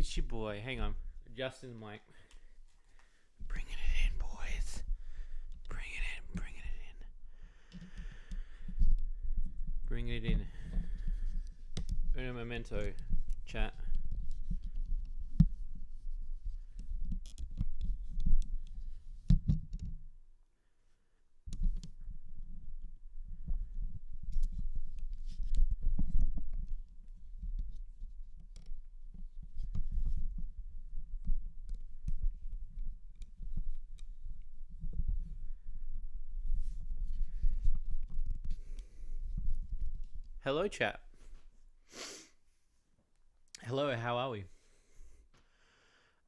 It's your boy. Hang on. Adjusting the mic. Bringing it in, boys. Bringing it in. Bringing it in. Uno momento, chat. Hello, chat. Hello, how are we?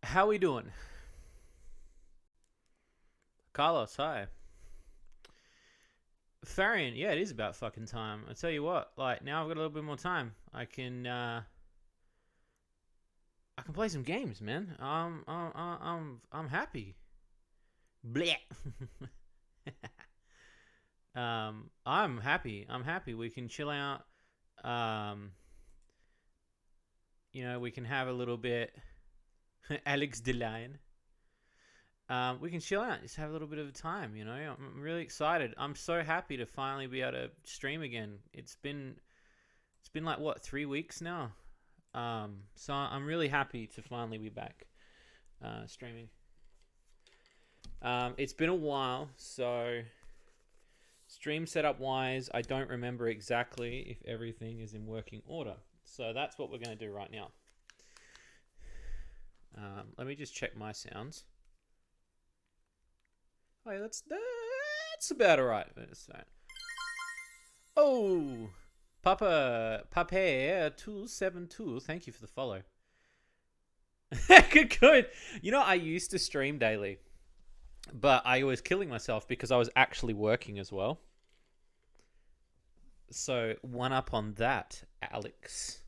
How we doing? Carlos, hi. Farian, yeah, it is about fucking time. I tell you what, like now I've got a little bit more time. I can play some games, man. I'm happy. Blech. I'm happy. We can chill out. We can have a little bit. Alex DeLion. We can chill out, just have a little bit of time. I'm really excited. I'm so happy to finally be able to stream again. It's been like what 3 weeks now. So I'm really happy to finally be back streaming. It's been a while, so stream setup wise, I don't remember exactly if everything is in working order. So that's what we're going to do right now. Let me just check my sounds. Oh, yeah, that's about alright. Oh, Papa 272. Thank you for the follow. Good. I used to stream daily, but I was killing myself because I was actually working as well. So one up on that, Alex.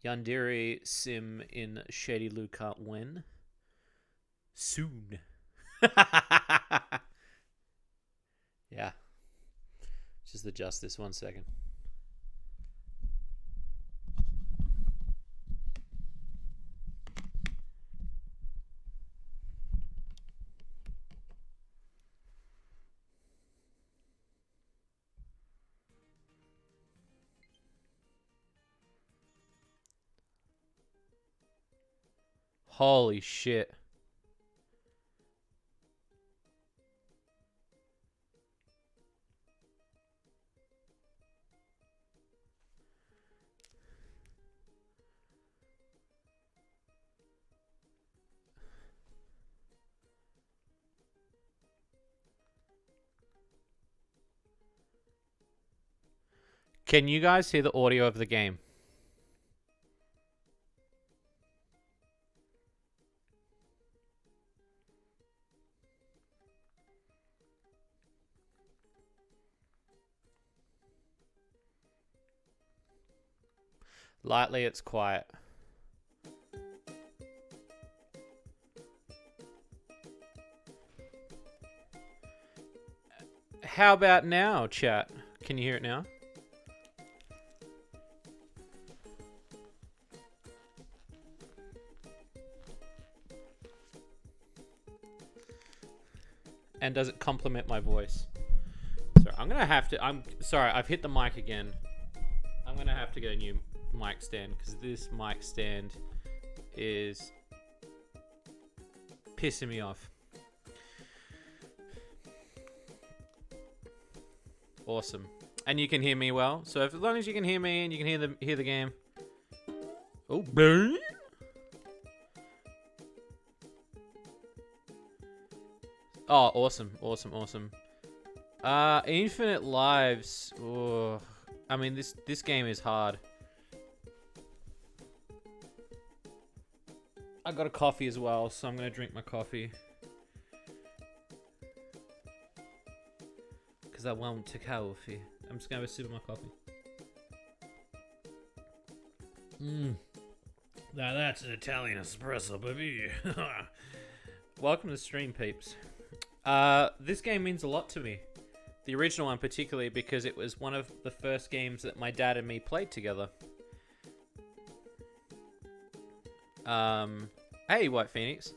Yandere Sim in Shady Luca when? Soon. Yeah. Just adjust this 1 second. Holy shit. Can you guys hear the audio of the game? Lightly, it's quiet. How about now, chat? Can you hear it now? And does it complement my voice? Sorry, I'm sorry, I've hit the mic again. I'm gonna have to get a new mic stand because this mic stand is pissing me off. Awesome. And you can hear me well. So as long as you can hear me and you can hear the game. Oh, burn. Oh, awesome. Infinite lives. Oh, I mean, this game is hard. I got a coffee as well, so I'm gonna drink my coffee. Because I want a coffee. I'm just gonna have a sip of my coffee. Now that's an Italian espresso, baby. Welcome to the stream, peeps. This game means a lot to me. The original one particularly because it was one of the first games that my dad and me played together. Hey, White Phoenix.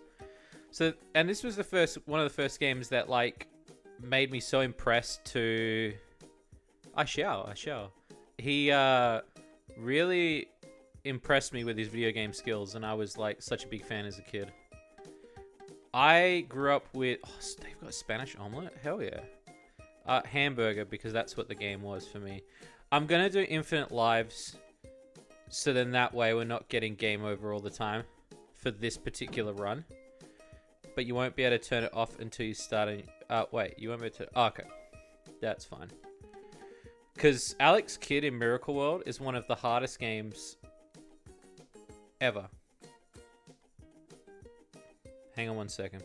So, and this was one of the first games that like made me so impressed to. I shall. He really impressed me with his video game skills, and I was like such a big fan as a kid. I grew up with. Oh, they've got a Spanish omelet. Hell yeah. Hamburger, because that's what the game was for me. I'm gonna do infinite lives, so then that way we're not getting game over all the time for this particular run. But you won't be able to turn it off until you start. Wait, you won't be able to. Oh, okay, that's fine. Because Alex Kidd in Miracle World is one of the hardest games ever. Hang on one second.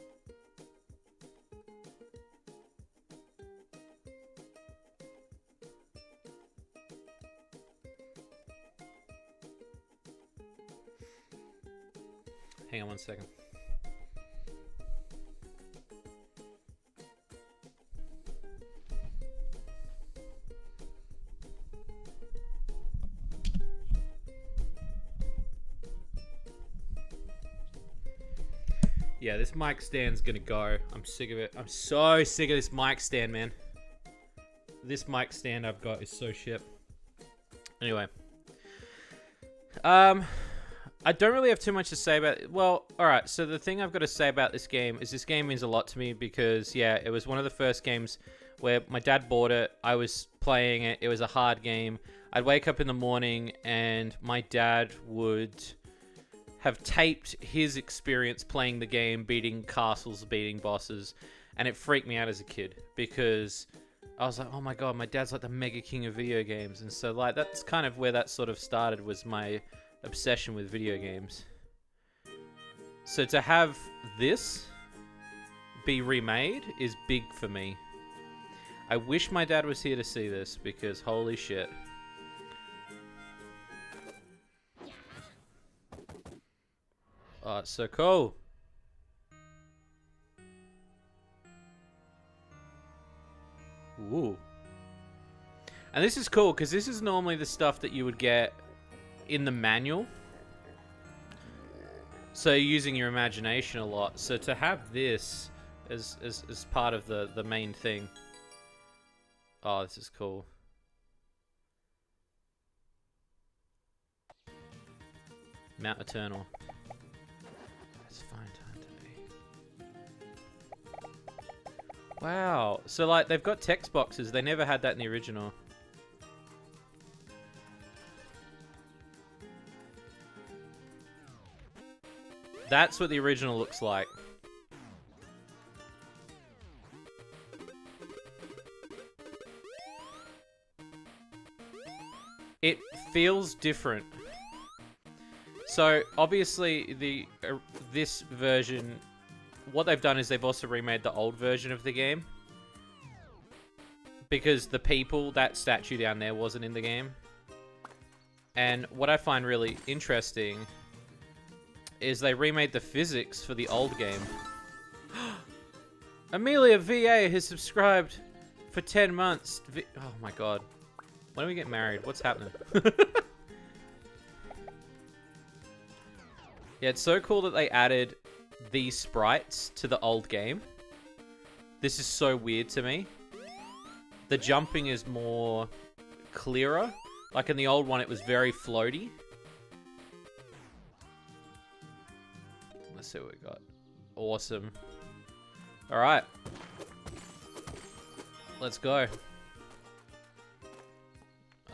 Hang on one second. Yeah, this mic stand's gonna go. I'm sick of it. I'm so sick of this mic stand, man. This mic stand I've got is so shit. Anyway. I don't really have too much to say about it. Well, alright, so the thing I've got to say about this game is this game means a lot to me because, yeah, it was one of the first games where my dad bought it, I was playing it, it was a hard game. I'd wake up in the morning and my dad would have taped his experience playing the game, beating castles, beating bosses, and it freaked me out as a kid because I was like, oh my god, my dad's like the mega king of video games. And so, like, that's kind of where that sort of started, was my obsession with video games. So to have this be remade is big for me. I wish my dad was here to see this because holy shit. Oh, it's so cool. Ooh. And this is cool because this is normally the stuff that you would get in the manual. So you're using your imagination a lot. So to have this as part of the main thing. Oh, this is cool. Mount Eternal. That's fine time today. Wow. So like they've got text boxes. They never had that in the original. That's what the original looks like. It feels different. So obviously this version, what they've done is they've also remade the old version of the game. Because the people, that statue down there wasn't in the game. And what I find really interesting is they remade the physics for the old game. Amelia VA has subscribed for 10 months. Oh my god. When do we get married? What's happening? Yeah, it's so cool that they added these sprites to the old game. This is so weird to me. The jumping is more clearer. Like in the old one, it was very floaty. Let's see what we got. Awesome. Alright. Let's go.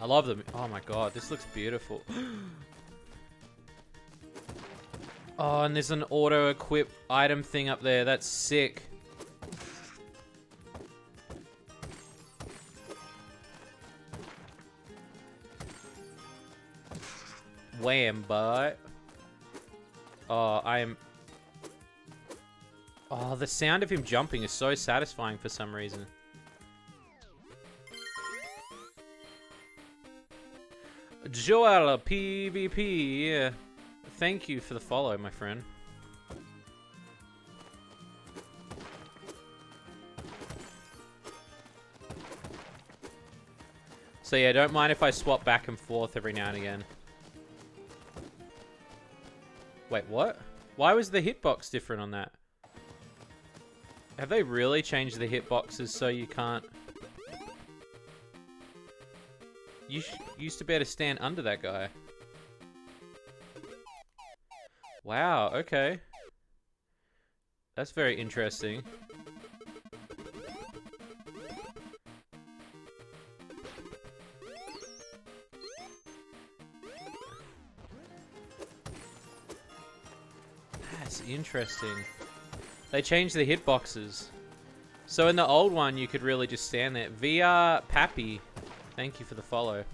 I love them. Oh my god, this looks beautiful. Oh, and there's an auto-equip item thing up there. That's sick. Wham, but... Oh, I am... Oh, the sound of him jumping is so satisfying for some reason. Joella PvP, yeah. Thank you for the follow, my friend. So yeah, don't mind if I swap back and forth every now and again. Wait, what? Why was the hitbox different on that? Have they really changed the hitboxes so you can't... You used to be able to stand under that guy. Wow, okay. That's very interesting. That's interesting. They changed the hitboxes. So in the old one, you could really just stand there. VR Pappy, thank you for the follow.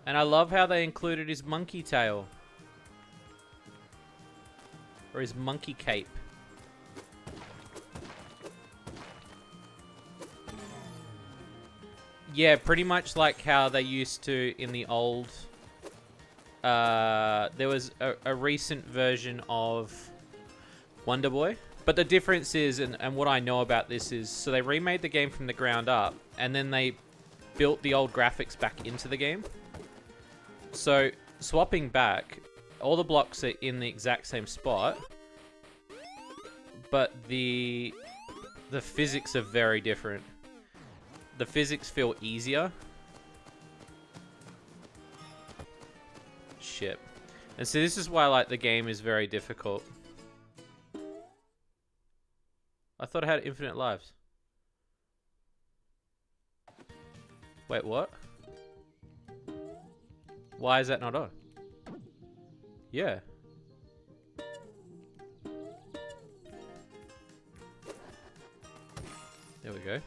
And I love how they included his monkey tail. Or his monkey cape. Yeah, pretty much like how they used to in the old... there was a recent version of Wonder Boy. But the difference is, and what I know about this is, so they remade the game from the ground up, and then they built the old graphics back into the game. So, swapping back, all the blocks are in the exact same spot, but the physics are very different. The physics feel easier. Shit. And so this is why, like, the game is very difficult. I thought I had infinite lives. Wait, what? Why is that not on? Yeah. There we go.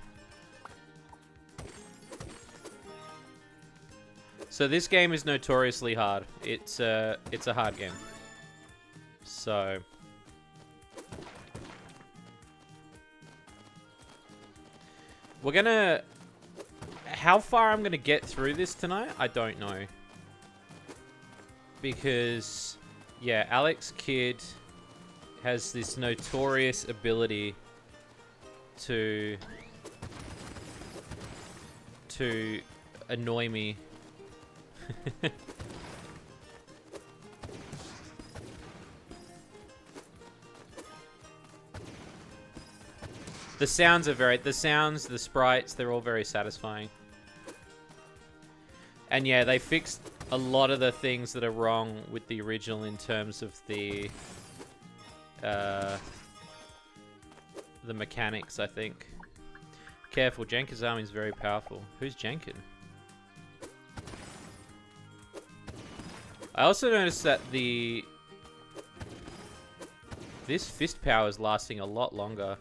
So this game is notoriously hard. It's a hard game. So we're gonna... How far I'm gonna get through this tonight, I don't know. Because, yeah, Alex Kidd has this notorious ability to annoy me. The sounds are very... The sounds, the sprites, they're all very satisfying. And yeah, they fixed a lot of the things that are wrong with the original in terms of the mechanics, I think. Careful, Jenkin's army is very powerful. Who's Jenkin? I also noticed that this fist power is lasting a lot longer.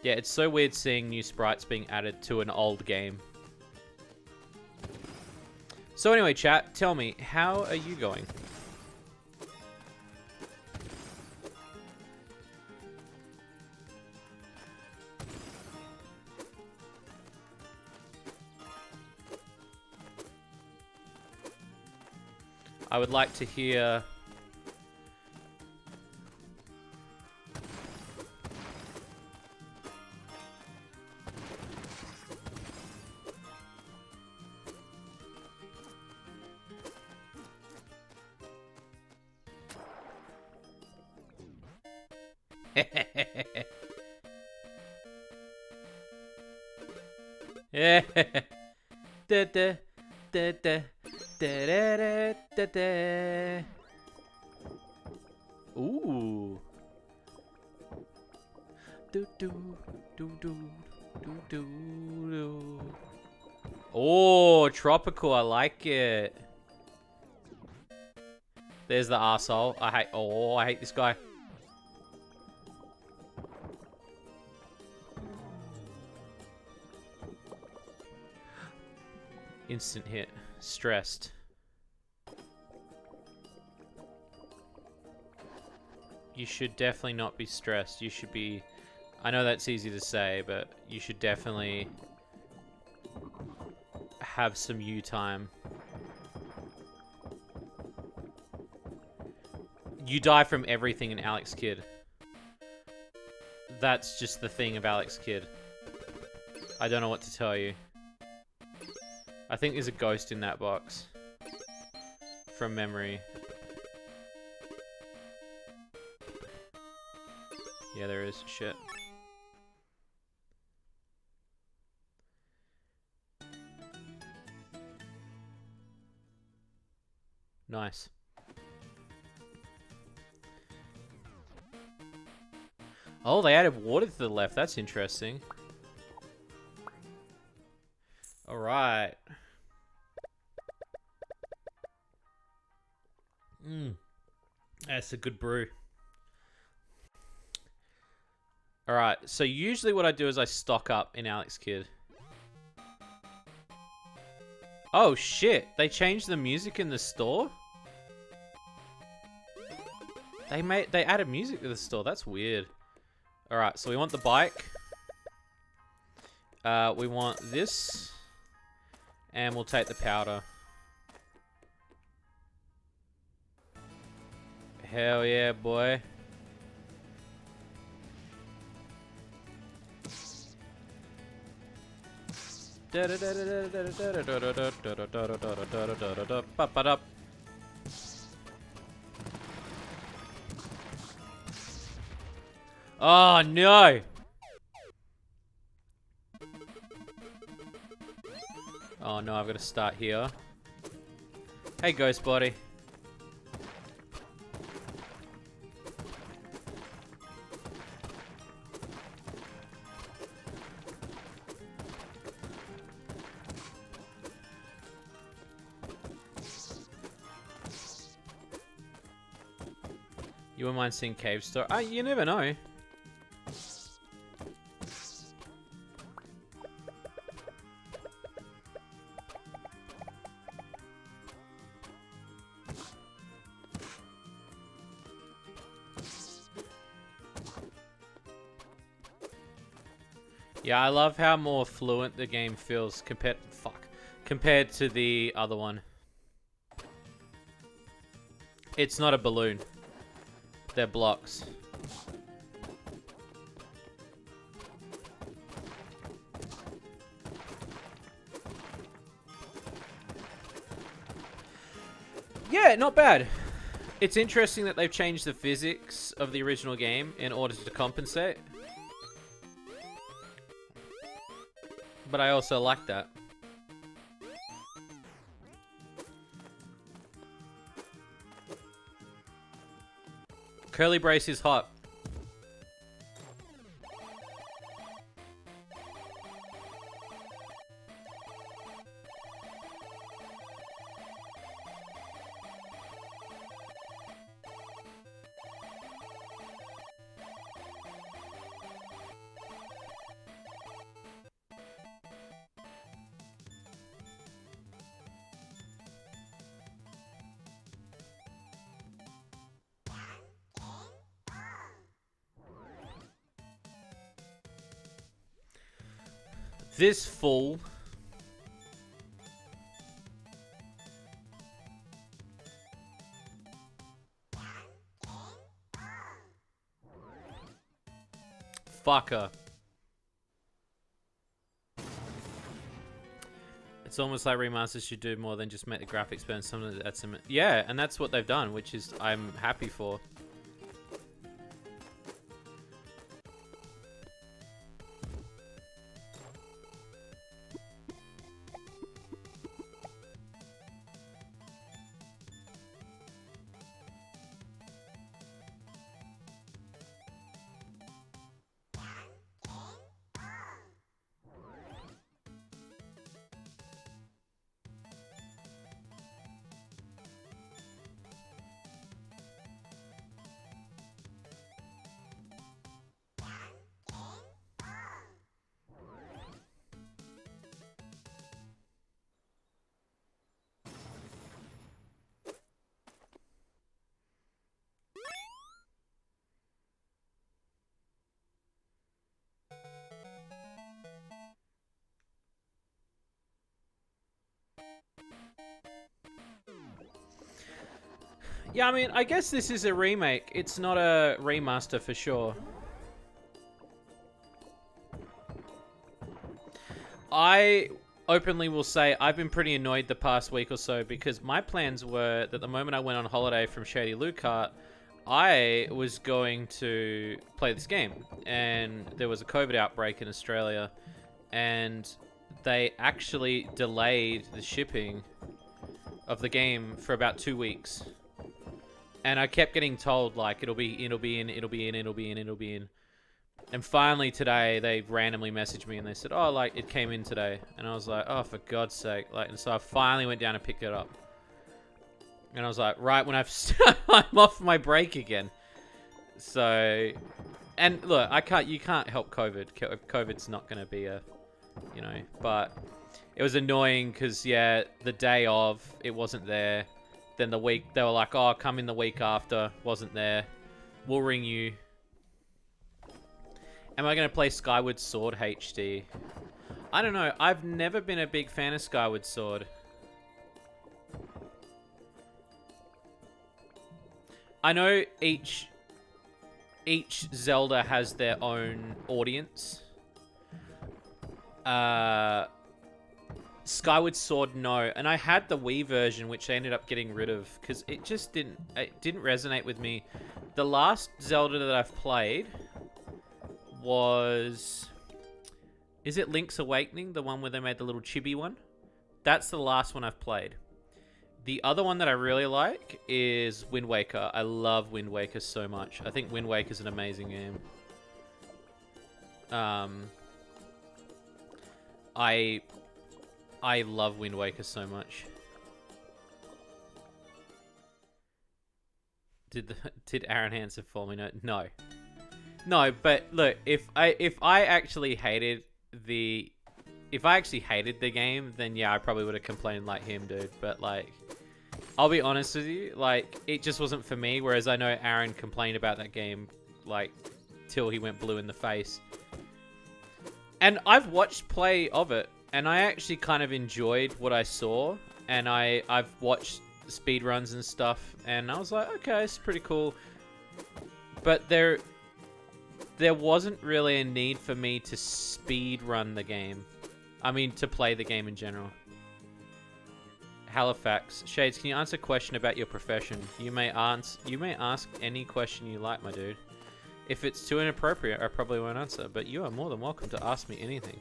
Yeah, it's so weird seeing new sprites being added to an old game. So anyway, chat, tell me, how are you going? I would like to hear... Yeah. Da da da da da da da da. Ooh. Do do do do do do do. Oh, tropical. I like it. There's the arsehole. I hate this guy. Instant hit. Stressed. You should definitely not be stressed. You should be... I know that's easy to say, but you should definitely have some you time. You die from everything in Alex Kidd. That's just the thing of Alex Kidd. I don't know what to tell you. I think there's a ghost in that box. From memory. Yeah, there is. Shit. Nice. Oh, they added water to the left. That's interesting. Alright. That's a good brew. Alright, so usually what I do is I stock up in Alex Kidd. Oh shit, they changed the music in the store? They added music to the store. That's weird. Alright, so we want the bike. We want this. And we'll take the powder. Hell yeah, boy. Oh no! Oh no, I've got to start here. Hey, ghost body. You wouldn't mind seeing cave store? You never know. Yeah, I love how more fluent the game feels compared to the other one. It's not a balloon. They're blocks. Yeah, not bad. It's interesting that they've changed the physics of the original game in order to compensate. But I also like that. Curly Brace is hot. This fool. Fucker. It's almost like remasters should do more than just make the graphics better. Something that's yeah, and that's what they've done, which is I'm happy for. Yeah, I mean, I guess this is a remake. It's not a remaster for sure. I openly will say I've been pretty annoyed the past week or so because my plans were that the moment I went on holiday from Shady Loot Cart, I was going to play this game. And there was a COVID outbreak in Australia, and they actually delayed the shipping of the game for about 2 weeks. And I kept getting told, like, it'll be in. And finally today, they randomly messaged me and they said, oh, like, it came in today. And I was like, oh, for God's sake. Like, and so I finally went down and picked it up. And I was like, right when I'm off my break again. So, and look, you can't help COVID. COVID's not going to be but it was annoying because, yeah, the day of, it wasn't there. Then the week, they were like, oh, come in the week after, wasn't there. We'll ring you. Am I going to play Skyward Sword HD? I don't know. I've never been a big fan of Skyward Sword. I know each Zelda has their own audience. Skyward Sword, no. And I had the Wii version, which I ended up getting rid of because it just didn't resonate with me. The last Zelda that I've played was... Is it Link's Awakening? The one where they made the little chibi one? That's the last one I've played. The other one that I really like is Wind Waker. I love Wind Waker so much. I think Wind Waker's an amazing game. I love Wind Waker so much. Did Aaron Hansen fall me? No. No, but look, if I actually hated the game, then yeah, I probably would have complained like him, dude. But like, I'll be honest with you, like, it just wasn't for me. Whereas I know Aaron complained about that game, like, till he went blue in the face. And I've watched play of it, and I actually kind of enjoyed what I saw. And I've watched speedruns and stuff, and I was like, okay, it's pretty cool. But there wasn't really a need for me to speed run the game. I mean, to play the game in general. Halifax. Shades, can you answer a question about your profession? You may ask any question you like, my dude. If it's too inappropriate, I probably won't answer, but you are more than welcome to ask me anything.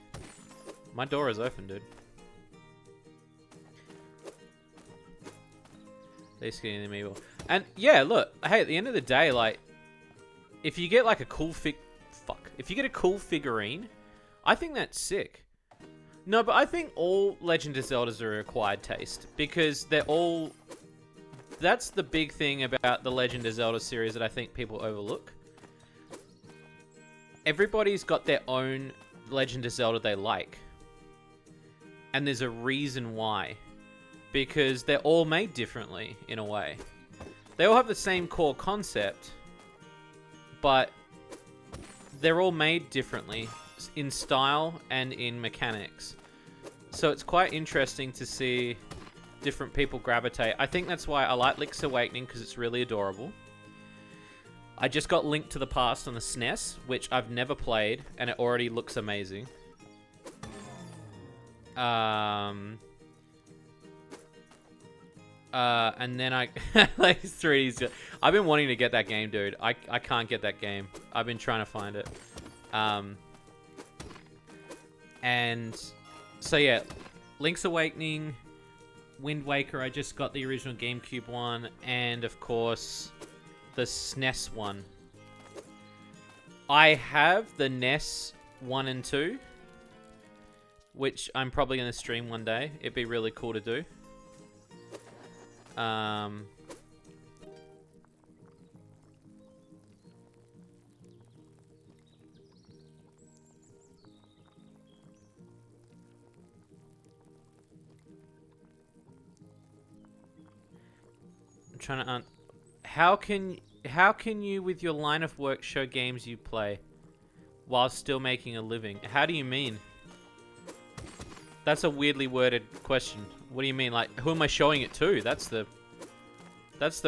My door is open, dude. They skinny the amiibo. And yeah, look, hey, at the end of the day, like, if you get like a cool if you get a cool figurine, I think that's sick. No, but I think all Legend of Zeldas are acquired taste because they're all... That's the big thing about the Legend of Zelda series that I think people overlook. Everybody's got their own Legend of Zelda they like. And there's a reason why. Because they're all made differently, in a way. They all have the same core concept, but they're all made differently in style and in mechanics. So it's quite interesting to see different people gravitate. I think that's why I like Link's Awakening, because it's really adorable. I just got Link to the Past on the SNES, which I've never played, and it already looks amazing. And then like 3D's. I've been wanting to get that game, dude. I can't get that game. I've been trying to find it. And so yeah, Link's Awakening, Wind Waker. I just got the original GameCube one, and of course the SNES one. I have the NES 1 and 2, which I'm probably gonna stream one day. It'd be really cool to do. I'm trying to how can you with your line of work show games you play while still making a living? How do you mean? That's a weirdly worded question. What do you mean? Like, who am I showing it to? That's the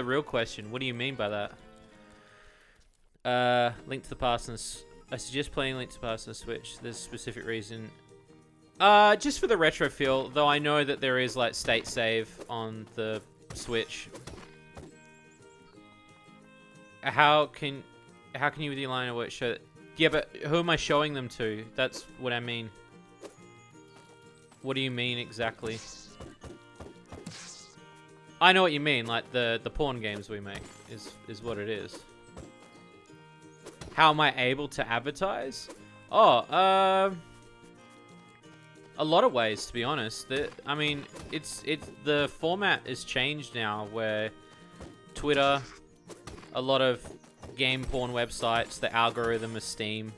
real question. What do you mean by that? Link to the Past. I suggest playing Link to the Past on the Switch. There's a specific reason. Just for the retro feel, though I know that there is like state save on the Switch. How can you with the line work show that? Yeah, but who am I showing them to? That's what I mean. What do you mean exactly? I know what you mean, like the porn games we make is what it is. How am I able to advertise? Oh, a lot of ways, to be honest. I mean, the format is changed now, where Twitter, a lot of game porn websites, the algorithm of Steam.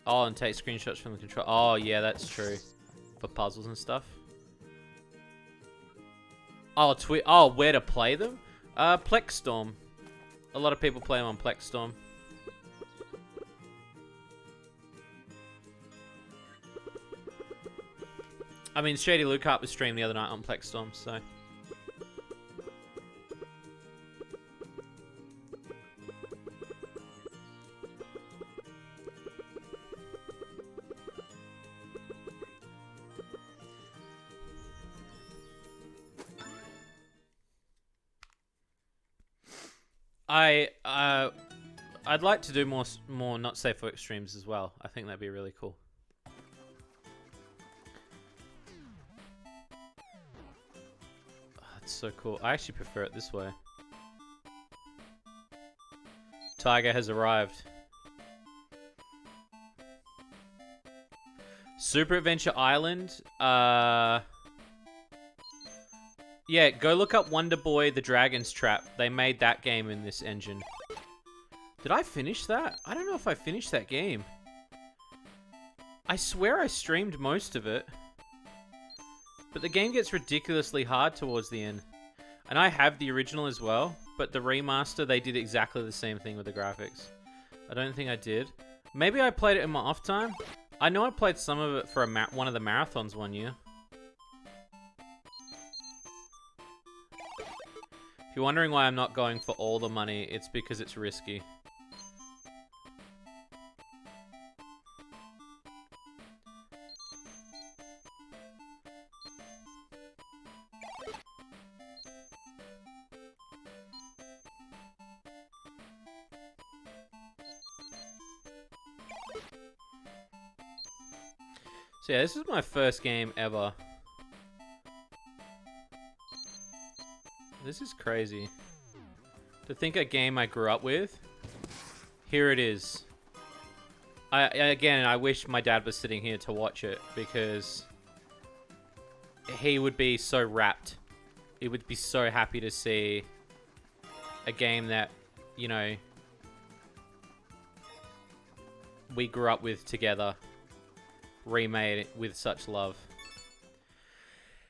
Oh, and take screenshots from the control. Oh, yeah, that's true. For puzzles and stuff. Oh, oh, where to play them? Plex Storm. A lot of people play them on Plex Storm. I mean, Shady Lookup was streamed the other night on Plex Storm, so... I'd like to do more not safe for work streams as well. I think that'd be really cool. Oh, that's so cool. I actually prefer it this way. Tiger has arrived. Super Adventure Island. Yeah, go look up Wonder Boy the Dragon's Trap. They made that game in this engine. Did I finish that? I don't know if I finished that game. I swear I streamed most of it. But the game gets ridiculously hard towards the end. And I have the original as well, but the remaster, they did exactly the same thing with the graphics. I don't think I did. Maybe I played it in my off time. I know I played some of it for one of the marathons one year. If you're wondering why I'm not going for all the money, it's because it's risky. So yeah, this is my first game ever. This is crazy. To think a game I grew up with, here it is. Again, I wish my dad was sitting here to watch it, because he would be so rapt. He would be so happy to see a game that, you know, we grew up with together, remade with such love.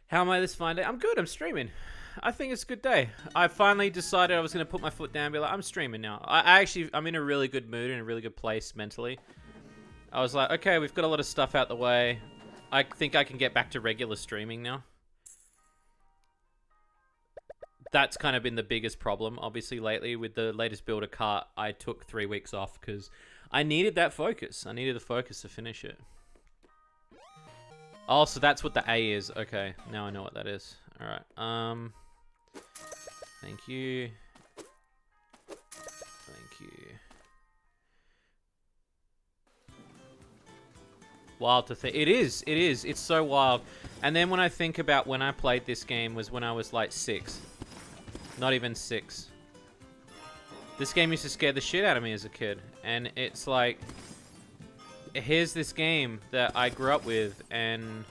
How am I this fine day? I'm good, I'm streaming. I think it's a good day. I finally decided I was going to put my foot down and be like, I'm streaming now. I'm in a really good mood and a really good place mentally. I was like, okay, we've got a lot of stuff out the way. I think I can get back to regular streaming now. That's kind of been the biggest problem, obviously, lately. With the latest builder cart, I took 3 weeks off because I needed that focus. I needed the focus to finish it. Oh, so that's what the A is. Okay, now I know what that is. Alright, thank you. Thank you. Wild to think. It is. It's so wild. And then when I think about when I played this game was when I was like 6. Not even 6. This game used to scare the shit out of me as a kid. And it's like, here's this game that I grew up with, and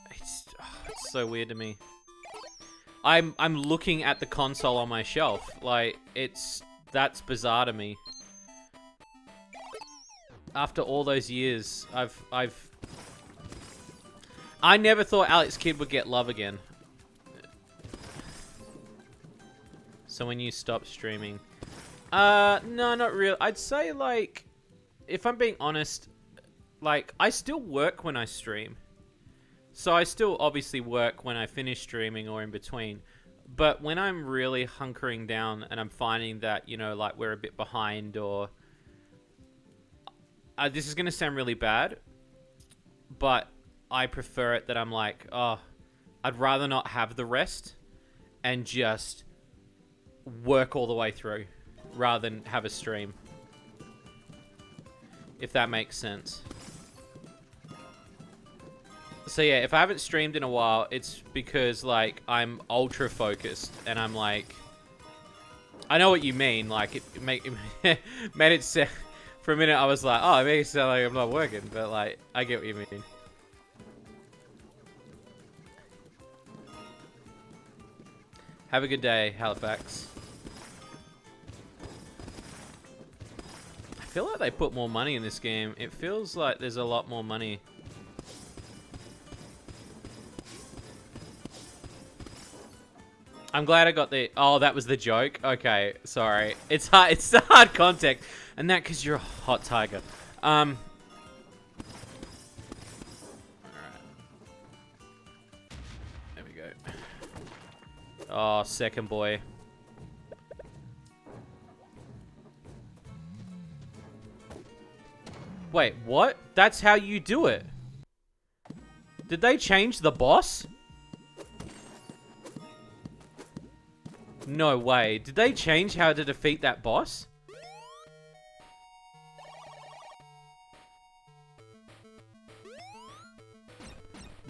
it's so weird to me. I'm looking at the console on my shelf. Like, that's bizarre to me. After all those years, I never thought Alex Kidd would get love again. So when you stop streaming... no, not real. I'd say, like, if I'm being honest, like, I still work when I stream. So I still obviously work when I finish streaming or in between. But when I'm really hunkering down and I'm finding that, you know, like, we're a bit behind, or this is gonna sound really bad, but I prefer it that I'm like, oh, I'd rather not have the rest and just work all the way through rather than have a stream. If that makes sense. So yeah, if I haven't streamed in a while, it's because like I'm ultra focused and I'm like, I know what you mean. Like it made it sound, for a minute I was like, oh, it makes it sound like I'm not working, but like I get what you mean. Have a good day, Halifax. I feel like they put more money in this game. It feels like there's a lot more money. I'm glad I got the... Oh, that was the joke? Okay, sorry. It's hard. It's the hard context. And that because you're a hot tiger. Alright. There we go. Oh, second boy. Wait, what? That's how you do it? Did they change the boss? No way. Did they change how to defeat that boss?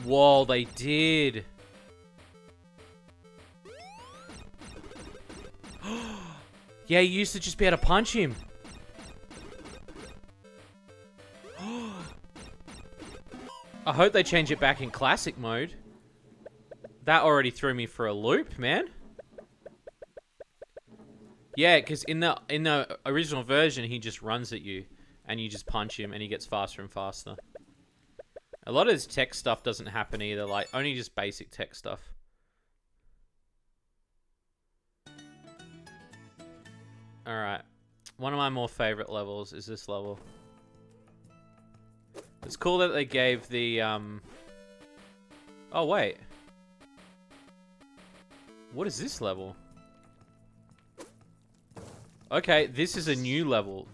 Whoa, they did. Yeah, you used to just be able to punch him. I hope they change it back in classic mode. That already threw me for a loop, man. Yeah, because in the original version, he just runs at you, and you just punch him, and he gets faster and faster. A lot of this tech stuff doesn't happen either, like, only just basic tech stuff. Alright. One of my more favorite levels is this level. It's cool that they gave the, Oh, wait. What is this level? Okay, this is a new level.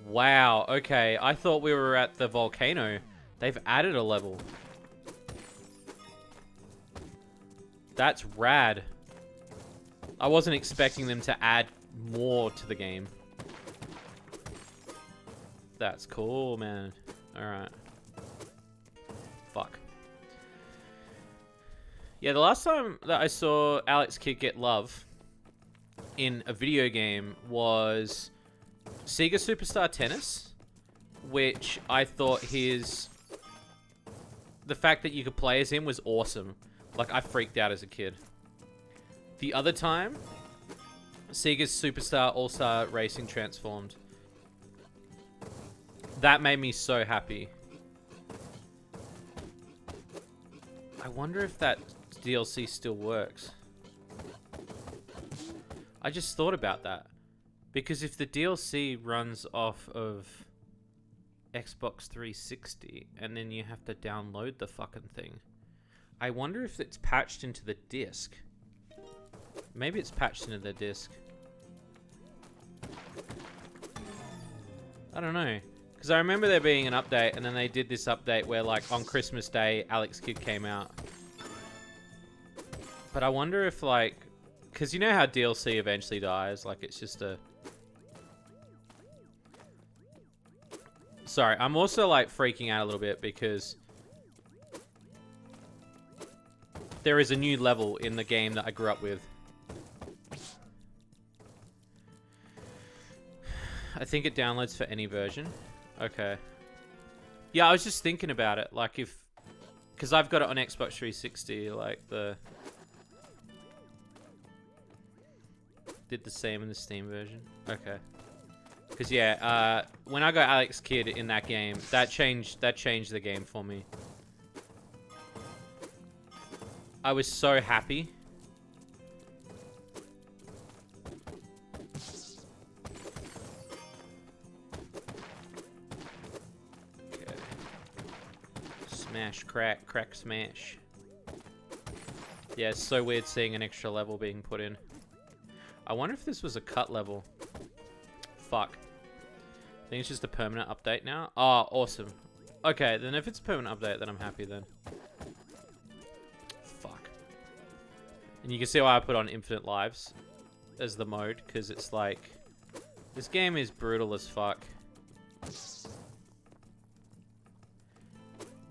Wow, okay. I thought we were at the volcano. They've added a level. That's rad. I wasn't expecting them to add more to the game. That's cool, man. Alright. Fuck. Yeah, the last time that I saw Alex Kidd get love in a video game was Sega Superstar Tennis, which I thought the fact that you could play as him was awesome. Like, I freaked out as a kid. The other time, Sega's Superstar All-Star Racing Transformed. That made me so happy. I wonder if that DLC still works. I just thought about that. Because if the DLC runs off of Xbox 360 and then you have to download the fucking thing, I wonder if it's patched into the disc. Maybe it's patched into the disc. I don't know. Because I remember there being an update, and then they did this update where, like, on Christmas Day, Alex Kidd came out. But I wonder if, like... Because you know how DLC eventually dies? Like, it's just a... Sorry, I'm also, like, freaking out a little bit because... there is a new level in the game that I grew up with. I think it downloads for any version. Okay. Yeah, I was just thinking about it. Like, if... Because I've got it on Xbox 360, like, the... Did the same in the Steam version. Okay. Because, yeah, when I got Alex Kidd in that game, that changed the game for me. I was so happy. Okay. Smash, crack, crack, smash. Yeah, it's so weird seeing an extra level being put in. I wonder if this was a cut level. Fuck. I think it's just a permanent update now. Oh, awesome. Okay, then if it's a permanent update, then I'm happy then. Fuck. And you can see why I put on infinite lives as the mode, because it's like... This game is brutal as fuck.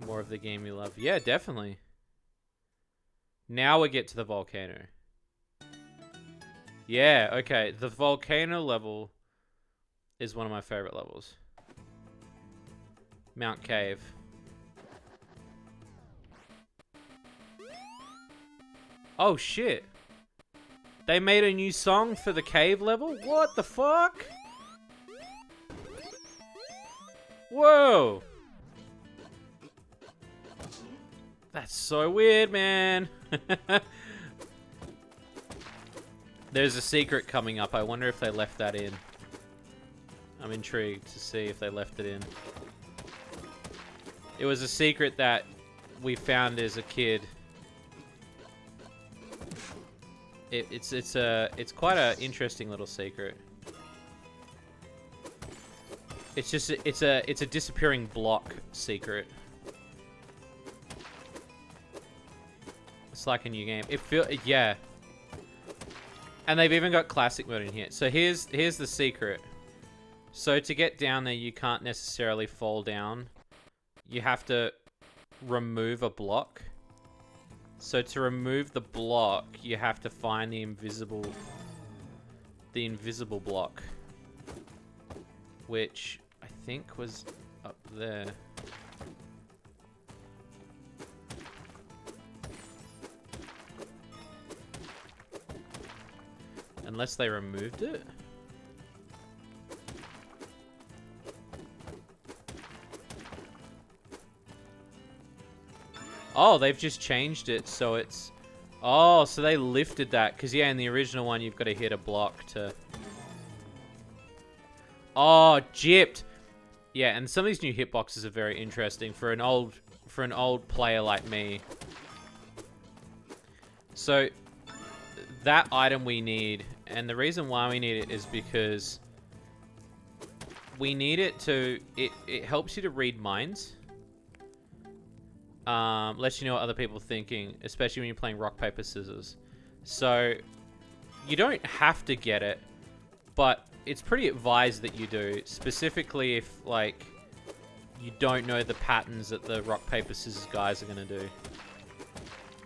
More of the game you love. Yeah, definitely. Now we get to the volcano. Yeah, okay. The volcano level is one of my favorite levels. Mount Cave. Oh, shit. They made a new song for the cave level? What the fuck? Whoa. That's so weird, man. There's a secret coming up. I wonder if they left that in. I'm intrigued to see if they left it in. It was a secret that we found as a kid. It's quite an interesting little secret. It's just it's a disappearing block secret. It's like a new game. Yeah. And they've even got classic mode in here. So here's the secret. So to get down there, you can't necessarily fall down. You have to remove a block. So to remove the block, you have to find the invisible block, which I think was up there. Unless they removed it. Oh, they've just changed it so it's... Oh, so they lifted that. Because, yeah, in the original one, you've got to hit a block to... Oh, gypped. Yeah, and some of these new hitboxes are very interesting for an old player like me. So, that item we need, and the reason why we need it is because we need it to... It helps you to read minds. Lets you know what other people are thinking, especially when you're playing rock, paper, scissors. So, you don't have to get it, but it's pretty advised that you do, specifically if, like, you don't know the patterns that the rock, paper, scissors guys are going to do.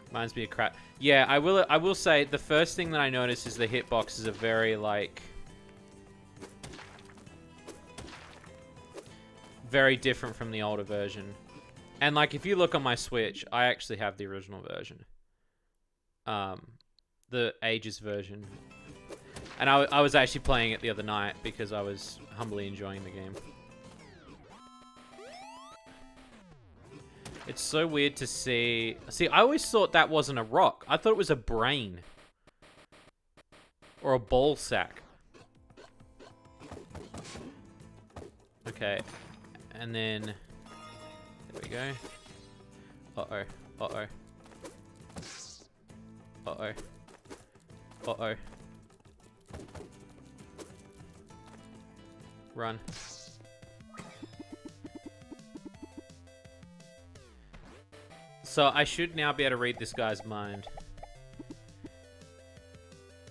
Reminds me of crap. Yeah, I will say, the first thing that I noticed is the hitboxes are very, like... very different from the older version. And, like, if you look on my Switch, I actually have the original version. The Ages version. And I was actually playing it the other night because I was humbly enjoying the game. It's so weird to see... See, I always thought that wasn't a rock. I thought it was a brain. Or a ball sack. Okay. And then... There we go. Uh-oh. Uh-oh. Uh-oh. Uh-oh. Run. So I should now be able to read this guy's mind.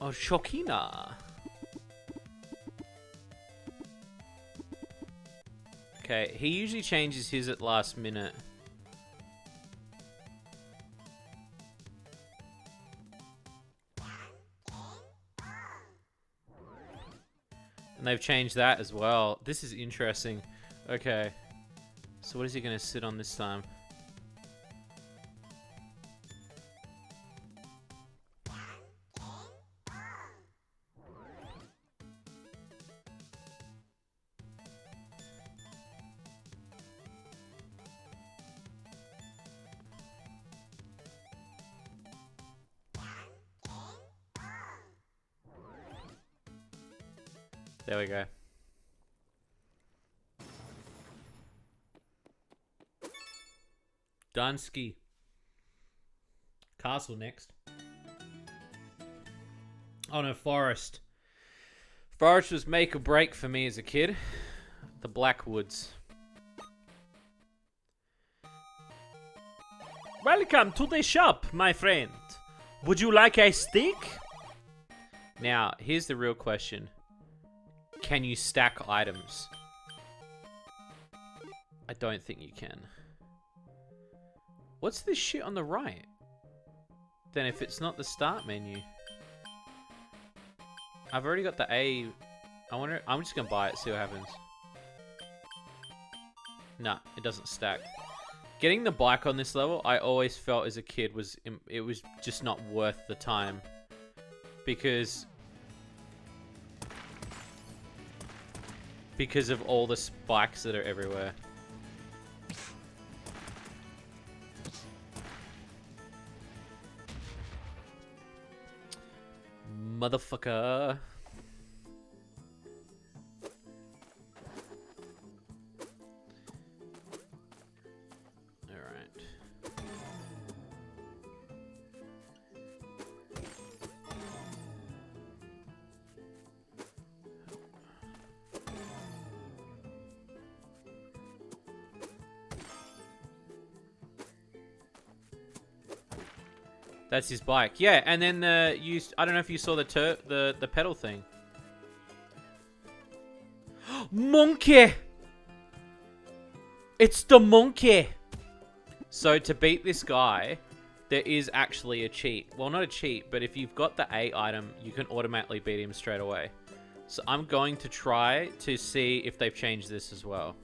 Oh, Shokina. Okay, he usually changes his at last minute. And they've changed that as well. This is interesting. Okay. So what is he going to sit on this time? There we go. Dunsky. Castle next. Oh no, Forest. Forest was make or break for me as a kid. The Blackwoods. Welcome to the shop, my friend. Would you like a steak? Now, here's the real question. Can you stack items? I don't think you can. What's this shit on the right? Then if it's not the start menu. I've already got the A. I wonder, I'm just gonna buy it, see what happens. Nah, it doesn't stack. Getting the bike on this level, I always felt as a kid it was just not worth the time. Because of all the spikes that are everywhere. Motherfucker. Alright. That's his bike. Yeah, and then I don't know if you saw the pedal thing. Monkey! It's the monkey! So to beat this guy, there is actually a cheat. Well, not a cheat, but if you've got the A item, you can automatically beat him straight away. So I'm going to try to see if they've changed this as well.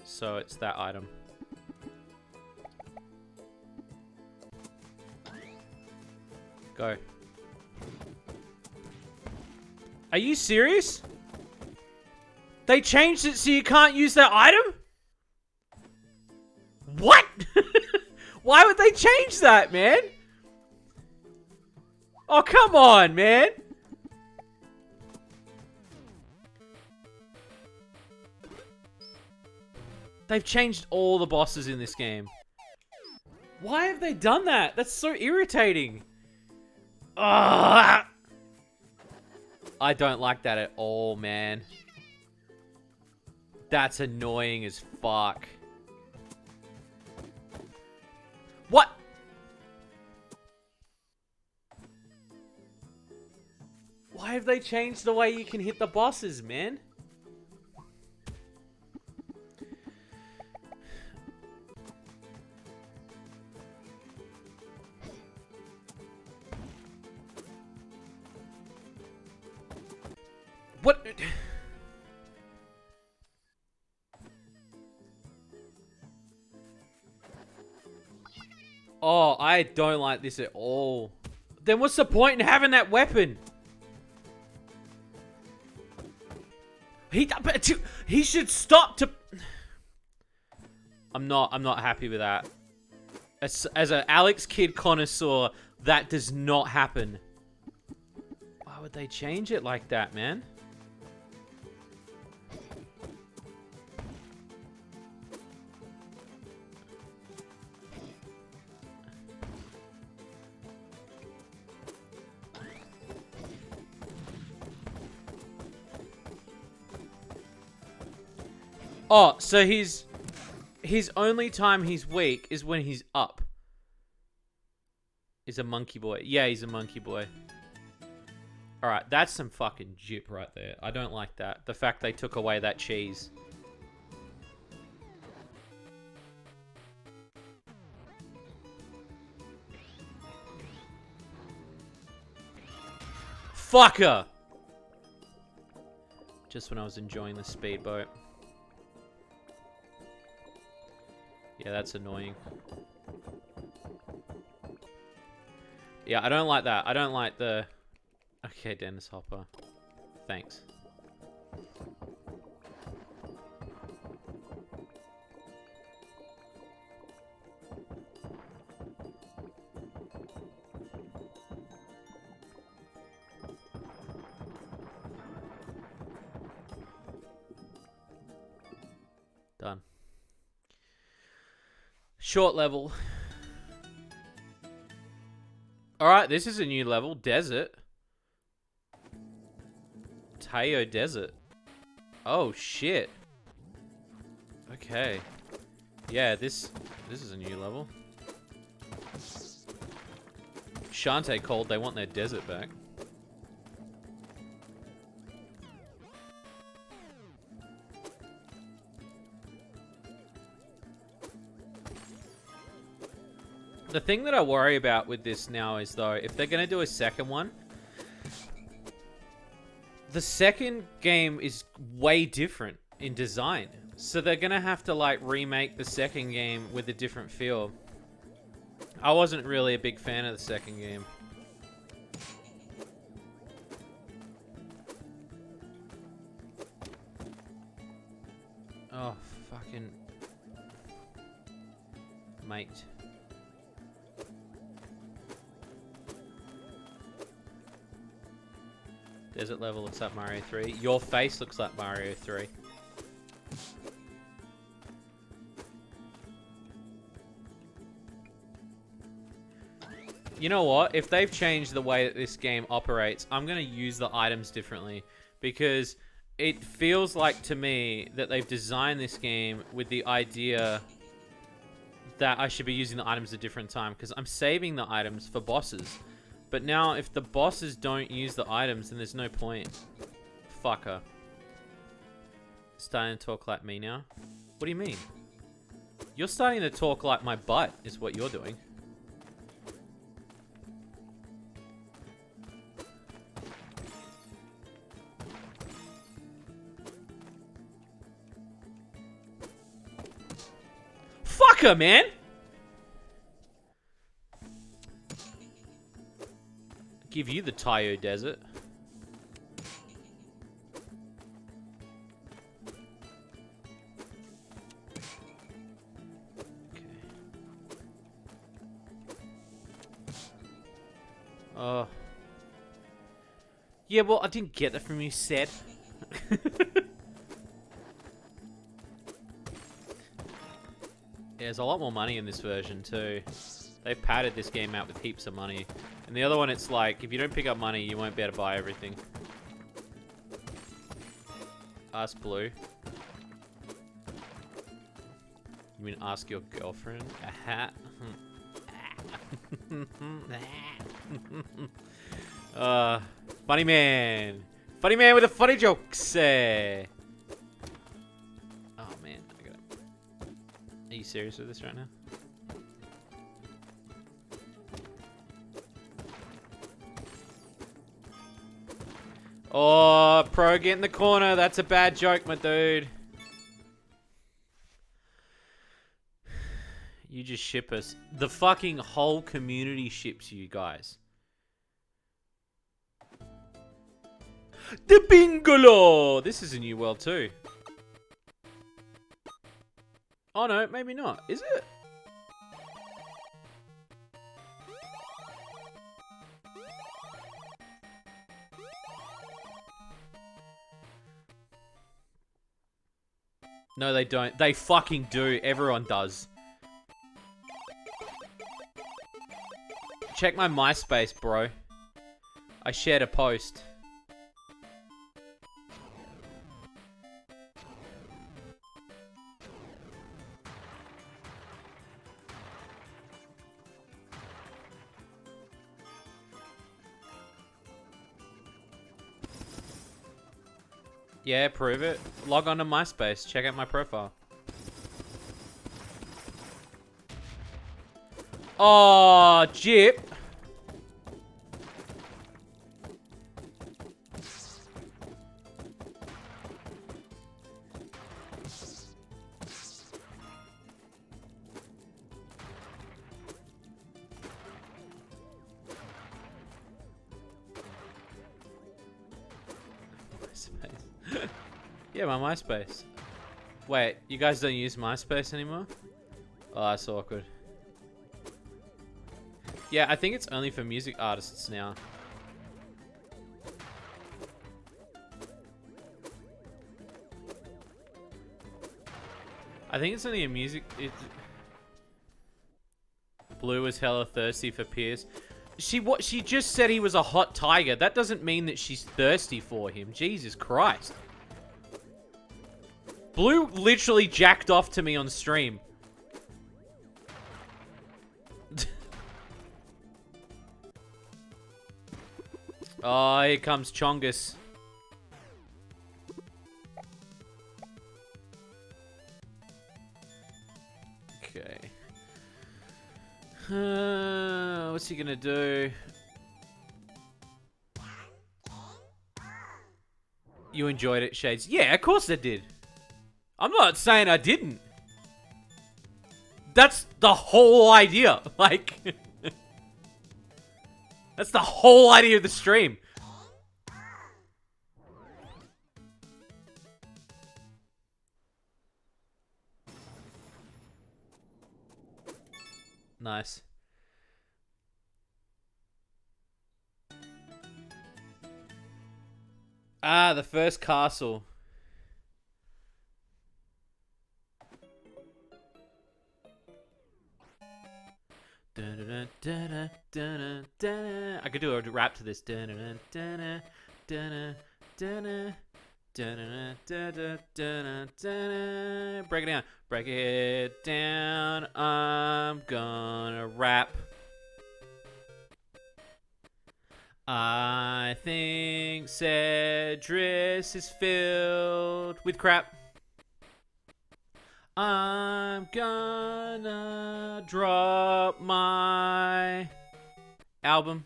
So it's that item. Go. Are you serious? They changed it so you can't use that item? What? Why would they change that, man? Oh, come on, man. They've changed all the bosses in this game. Why have they done that? That's so irritating. Ugh. I don't like that at all, man. That's annoying as fuck. What? Why have they changed the way you can hit the bosses, man? What? Oh, I don't like this at all. Then what's the point in having that weapon? He should stop to... I'm not happy with that. As an Alex Kidd connoisseur, that does not happen. Why would they change it like that, man? Oh, so his only time he's weak is when he's up. He's a monkey boy. Yeah, he's a monkey boy. Alright, that's some fucking jip right there. I don't like that. The fact they took away that cheese. Fucker! Just when I was enjoying the speedboat. Yeah, that's annoying. Yeah, I don't like that. I don't like the... Okay, Dennis Hopper. Thanks. Done. Short level. Alright, this is a new level. Desert. Tayo Desert. Oh, shit. Okay. Yeah, this is a new level. Shantae called, they want their desert back. The thing that I worry about with this now is, though, if they're going to do a second one, the second game is way different in design. So they're going to have to, like, remake the second game with a different feel. I wasn't really a big fan of the second game. Oh, fucking... mate. Desert level looks like Mario 3. Your face looks like Mario 3. You know what? If they've changed the way that this game operates, I'm going to use the items differently. Because it feels like to me that they've designed this game with the idea that I should be using the items at a different time. Because I'm saving the items for bosses. But now, if the bosses don't use the items, then there's no point. Fucker. Starting to talk like me now? What do you mean? You're starting to talk like my butt, is what you're doing. Fucker, man! Give you the Tayo Desert. Okay. Oh. Yeah, well, I didn't get that from you, Seth. There's a lot more money in this version, too. They've padded this game out with heaps of money. And the other one, it's like, if you don't pick up money, you won't be able to buy everything. Ask Blue. You mean ask your girlfriend? A hat? Funny man. Funny man with the funny jokes. Oh, man. I got it. Are you serious with this right now? Oh, Pro, get in the corner. That's a bad joke, my dude. You just ship us. The fucking whole community ships you guys. The Bingolo! This is a new world too. Oh no, maybe not. Is it? No, they don't. They fucking do. Everyone does. Check my MySpace, bro. I shared a post. Yeah, prove it. Log on to MySpace. Check out my profile. Oh, Jip. Yeah, my MySpace. Wait, you guys don't use MySpace anymore? Oh, that's awkward. Yeah, I think it's only for music artists now. I think it's only a music... Blue was hella thirsty for Pierce. She just said he was a hot tiger. That doesn't mean that she's thirsty for him. Jesus Christ. Blue literally jacked off to me on stream. Oh, here comes Chongus. Okay. What's he gonna do? You enjoyed it, Shades? Yeah, of course I did. I'm not saying I didn't. That's the whole idea. Like... That's the whole idea of the stream. Nice. Ah, the first castle. I could do a rap to this. Break it down. Break it down. I'm gonna rap. I think Cedris is filled with crap. I'm gonna drop my album.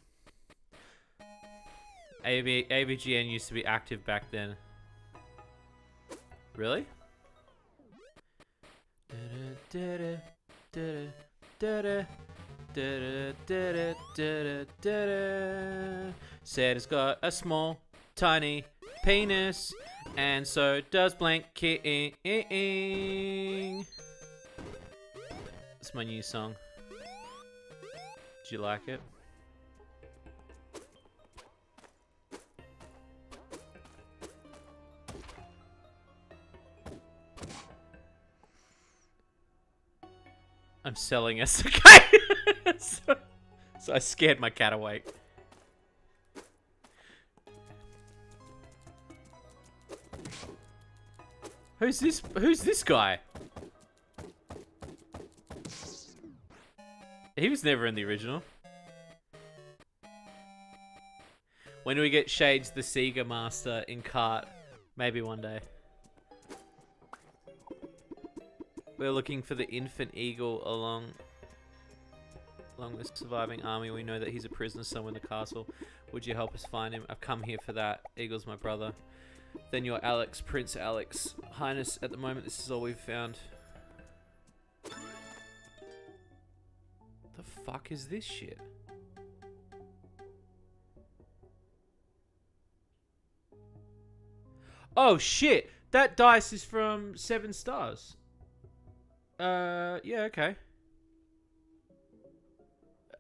AVGN used to be active back then. Really? Said it's got a small, tiny penis, and so does Blank King. It's my new song. Do you like it? I'm selling SK. So I scared my cat awake. Who's this guy? He was never in the original. When do we get Shades the Sega Master in cart? Maybe one day. We're looking for the infant eagle along with surviving army. We know that he's a prisoner somewhere in the castle. Would you help us find him? I've come here for that. Eagle's my brother. Then you're Alex, Prince Alex. Highness, at the moment this is all we've found. The fuck is this shit? Oh shit! That dice is from 7 Stars. Yeah, okay.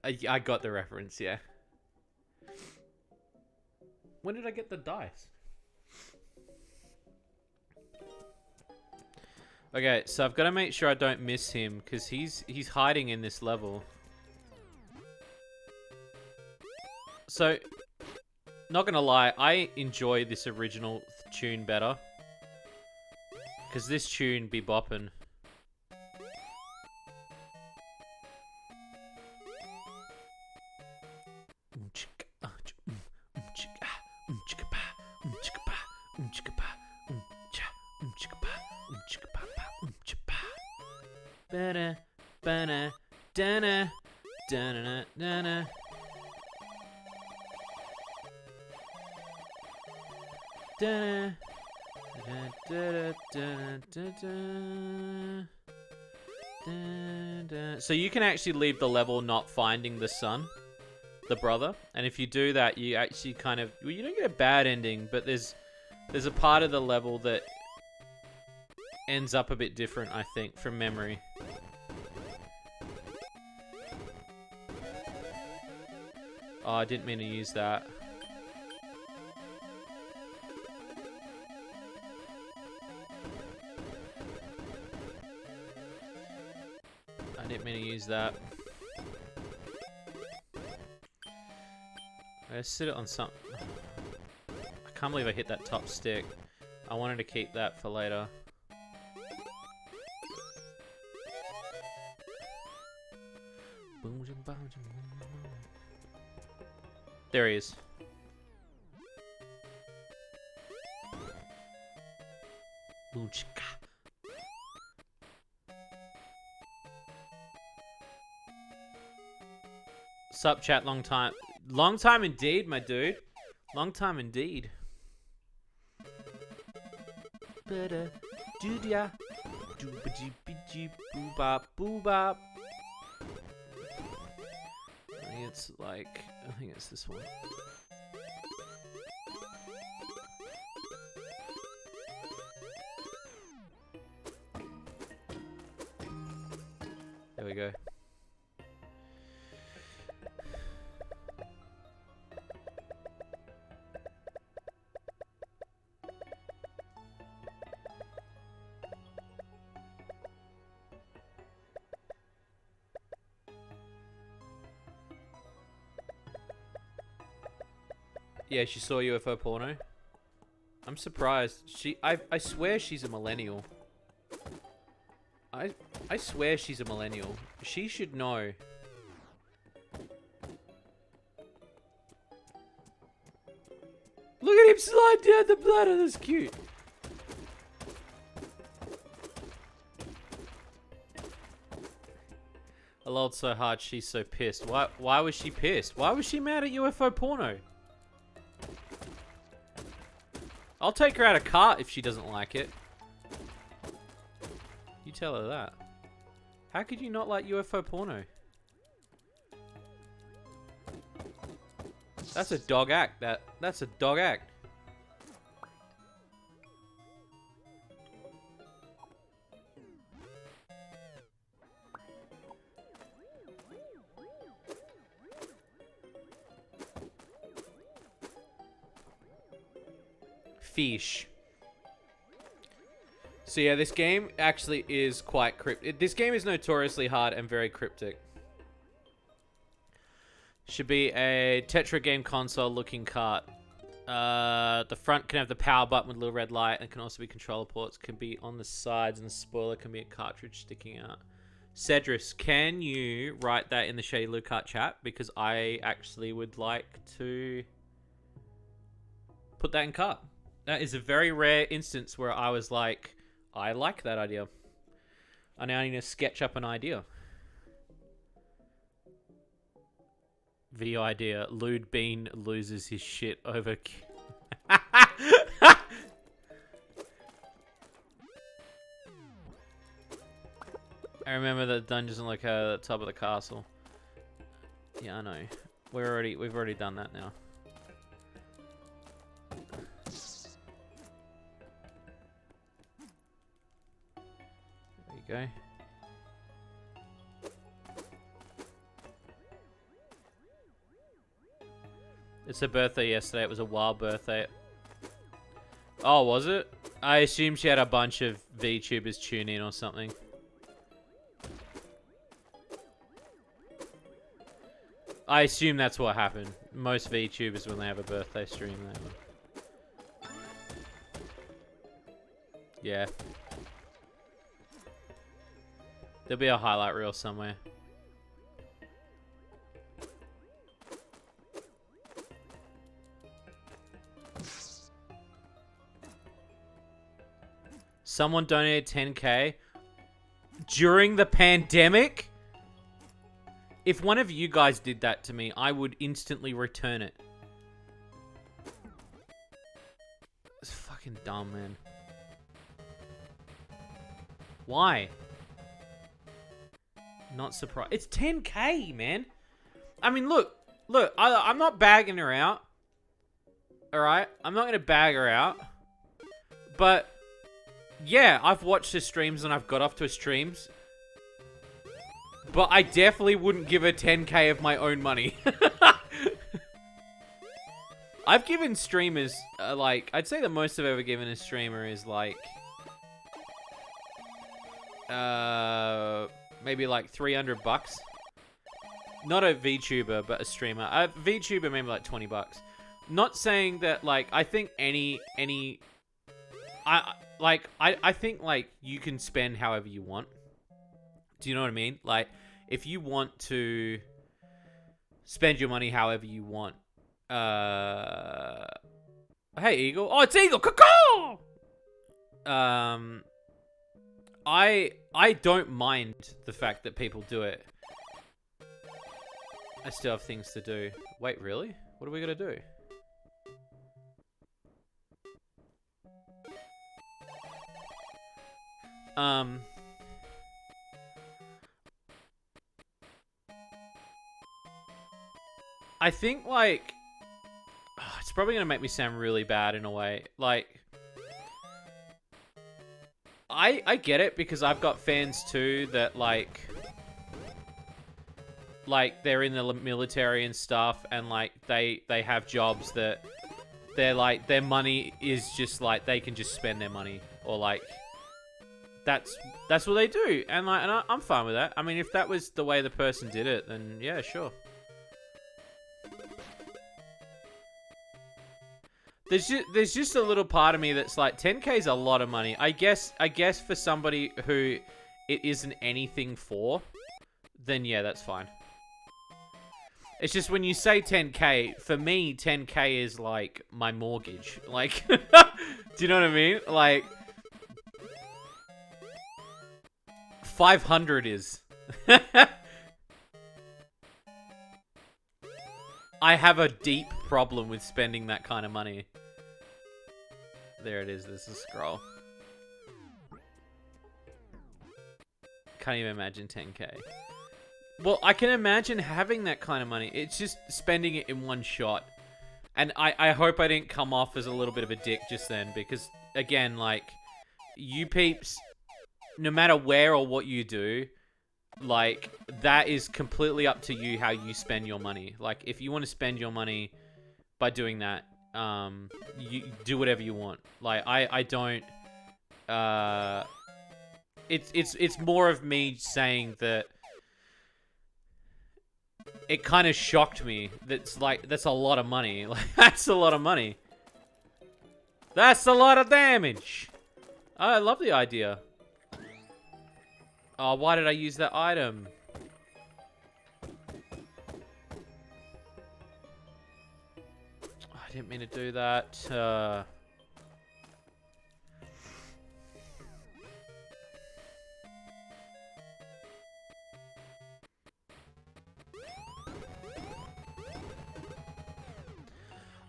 I got the reference, yeah. When did I get the dice? Okay, so I've got to make sure I don't miss him, because he's hiding in this level. So, not gonna lie, I enjoy this original tune better. Because this tune be bopping. Ba-da, ba-da, da-na, da-na, da-na. Da-na, da-da, da-da, da-da, da-da. So you can actually leave the level not finding the son, the brother, and if you do that, you actually kind of, well, you don't get a bad ending, but there's a part of the level that ends up a bit different, I think, from memory. Oh, I didn't mean to use that. I didn't mean to use that. Let's sit it on something. I can't believe I hit that top stick. I wanted to keep that for later. There he is. Sup, chat? Long time. Long time indeed, my dude. Long time indeed. I think it's like, I think it's this one. There we go. Yeah, she saw UFO porno. I'm surprised. I swear she's a millennial. I swear she's a millennial. She should know. Look at him slide down the bladder. That's cute. I lolled so hard. She's so pissed. Why was she pissed? Why was she mad at UFO porno? I'll take her out of cart if she doesn't like it. You tell her that. How could you not like UFO porno? That's a dog act. That's a dog act. Fish. So yeah, this game actually is quite cryptic. This game is notoriously hard and very cryptic. Should be a Tetra game console looking cart. The front can have the power button with a little red light and can also be controller ports. Can be on the sides and the spoiler can be a cartridge sticking out. Cedrus, can you write that in the Shady Blue Cart chat? Because I actually would like to put that in cart. That is a very rare instance where I was like, I like that idea. I now need to sketch up an idea. Video idea. Lewd Bean loses his shit over... I remember the dungeons and like at the top of the castle. Yeah, I know. We've already done that now. There you go. It's her birthday yesterday. It was a wild birthday. Oh, was it? I assume she had a bunch of VTubers tune in or something. I assume that's what happened. Most VTubers, when they have a birthday stream, they will. Yeah. There'll be a highlight reel somewhere. Someone donated 10k during the pandemic? If one of you guys did that to me, I would instantly return it. It's fucking dumb, man. Why? Not surprised. It's 10k, man. I mean, look. I'm not bagging her out. Alright? I'm not going to bag her out. But, yeah, I've watched her streams and I've got off to her streams. But I definitely wouldn't give her 10k of my own money. I've given streamers, like, I'd say the most I've ever given a streamer is, like, maybe like 300 bucks. Not a VTuber, but a streamer. A VTuber, maybe like 20 bucks. Not saying that, like, I think I think, like, you can spend however you want. Do you know what I mean? Like, if you want to spend your money however you want, hey Eagle, oh it's Eagle, caw. I don't mind the fact that people do it. I still have things to do. Wait, really? What are we gonna do? I think, like... it's probably gonna make me sound really bad in a way. Like... I get it, because I've got fans too that, like, they're in the military and stuff, and, like, they have jobs that they're, like, their money is just, like, they can just spend their money. Or, like... That's what they do, and I'm fine with that. I mean, if that was the way the person did it, then yeah, sure. There's just a little part of me that's like 10k is a lot of money. I guess for somebody who it isn't anything for, then yeah, that's fine. It's just when you say 10k, for me 10k is like my mortgage. Like, do you know what I mean? Like 500 is. I have a deep problem with spending that kind of money. There it is. There's a scroll. Can't even imagine 10k. Well, I can imagine having that kind of money. It's just spending it in one shot. And I hope I didn't come off as a little bit of a dick just then. Because, again, like, you peeps... No matter where or what you do, like, that is completely up to you how you spend your money. Like, if you want to spend your money by doing that, you do whatever you want. Like, I don't, it's more of me saying that it kind of shocked me. That's like, that's a lot of money. Like, that's a lot of money. That's a lot of damage. I love the idea. Oh, why did I use that item? I didn't mean to do that.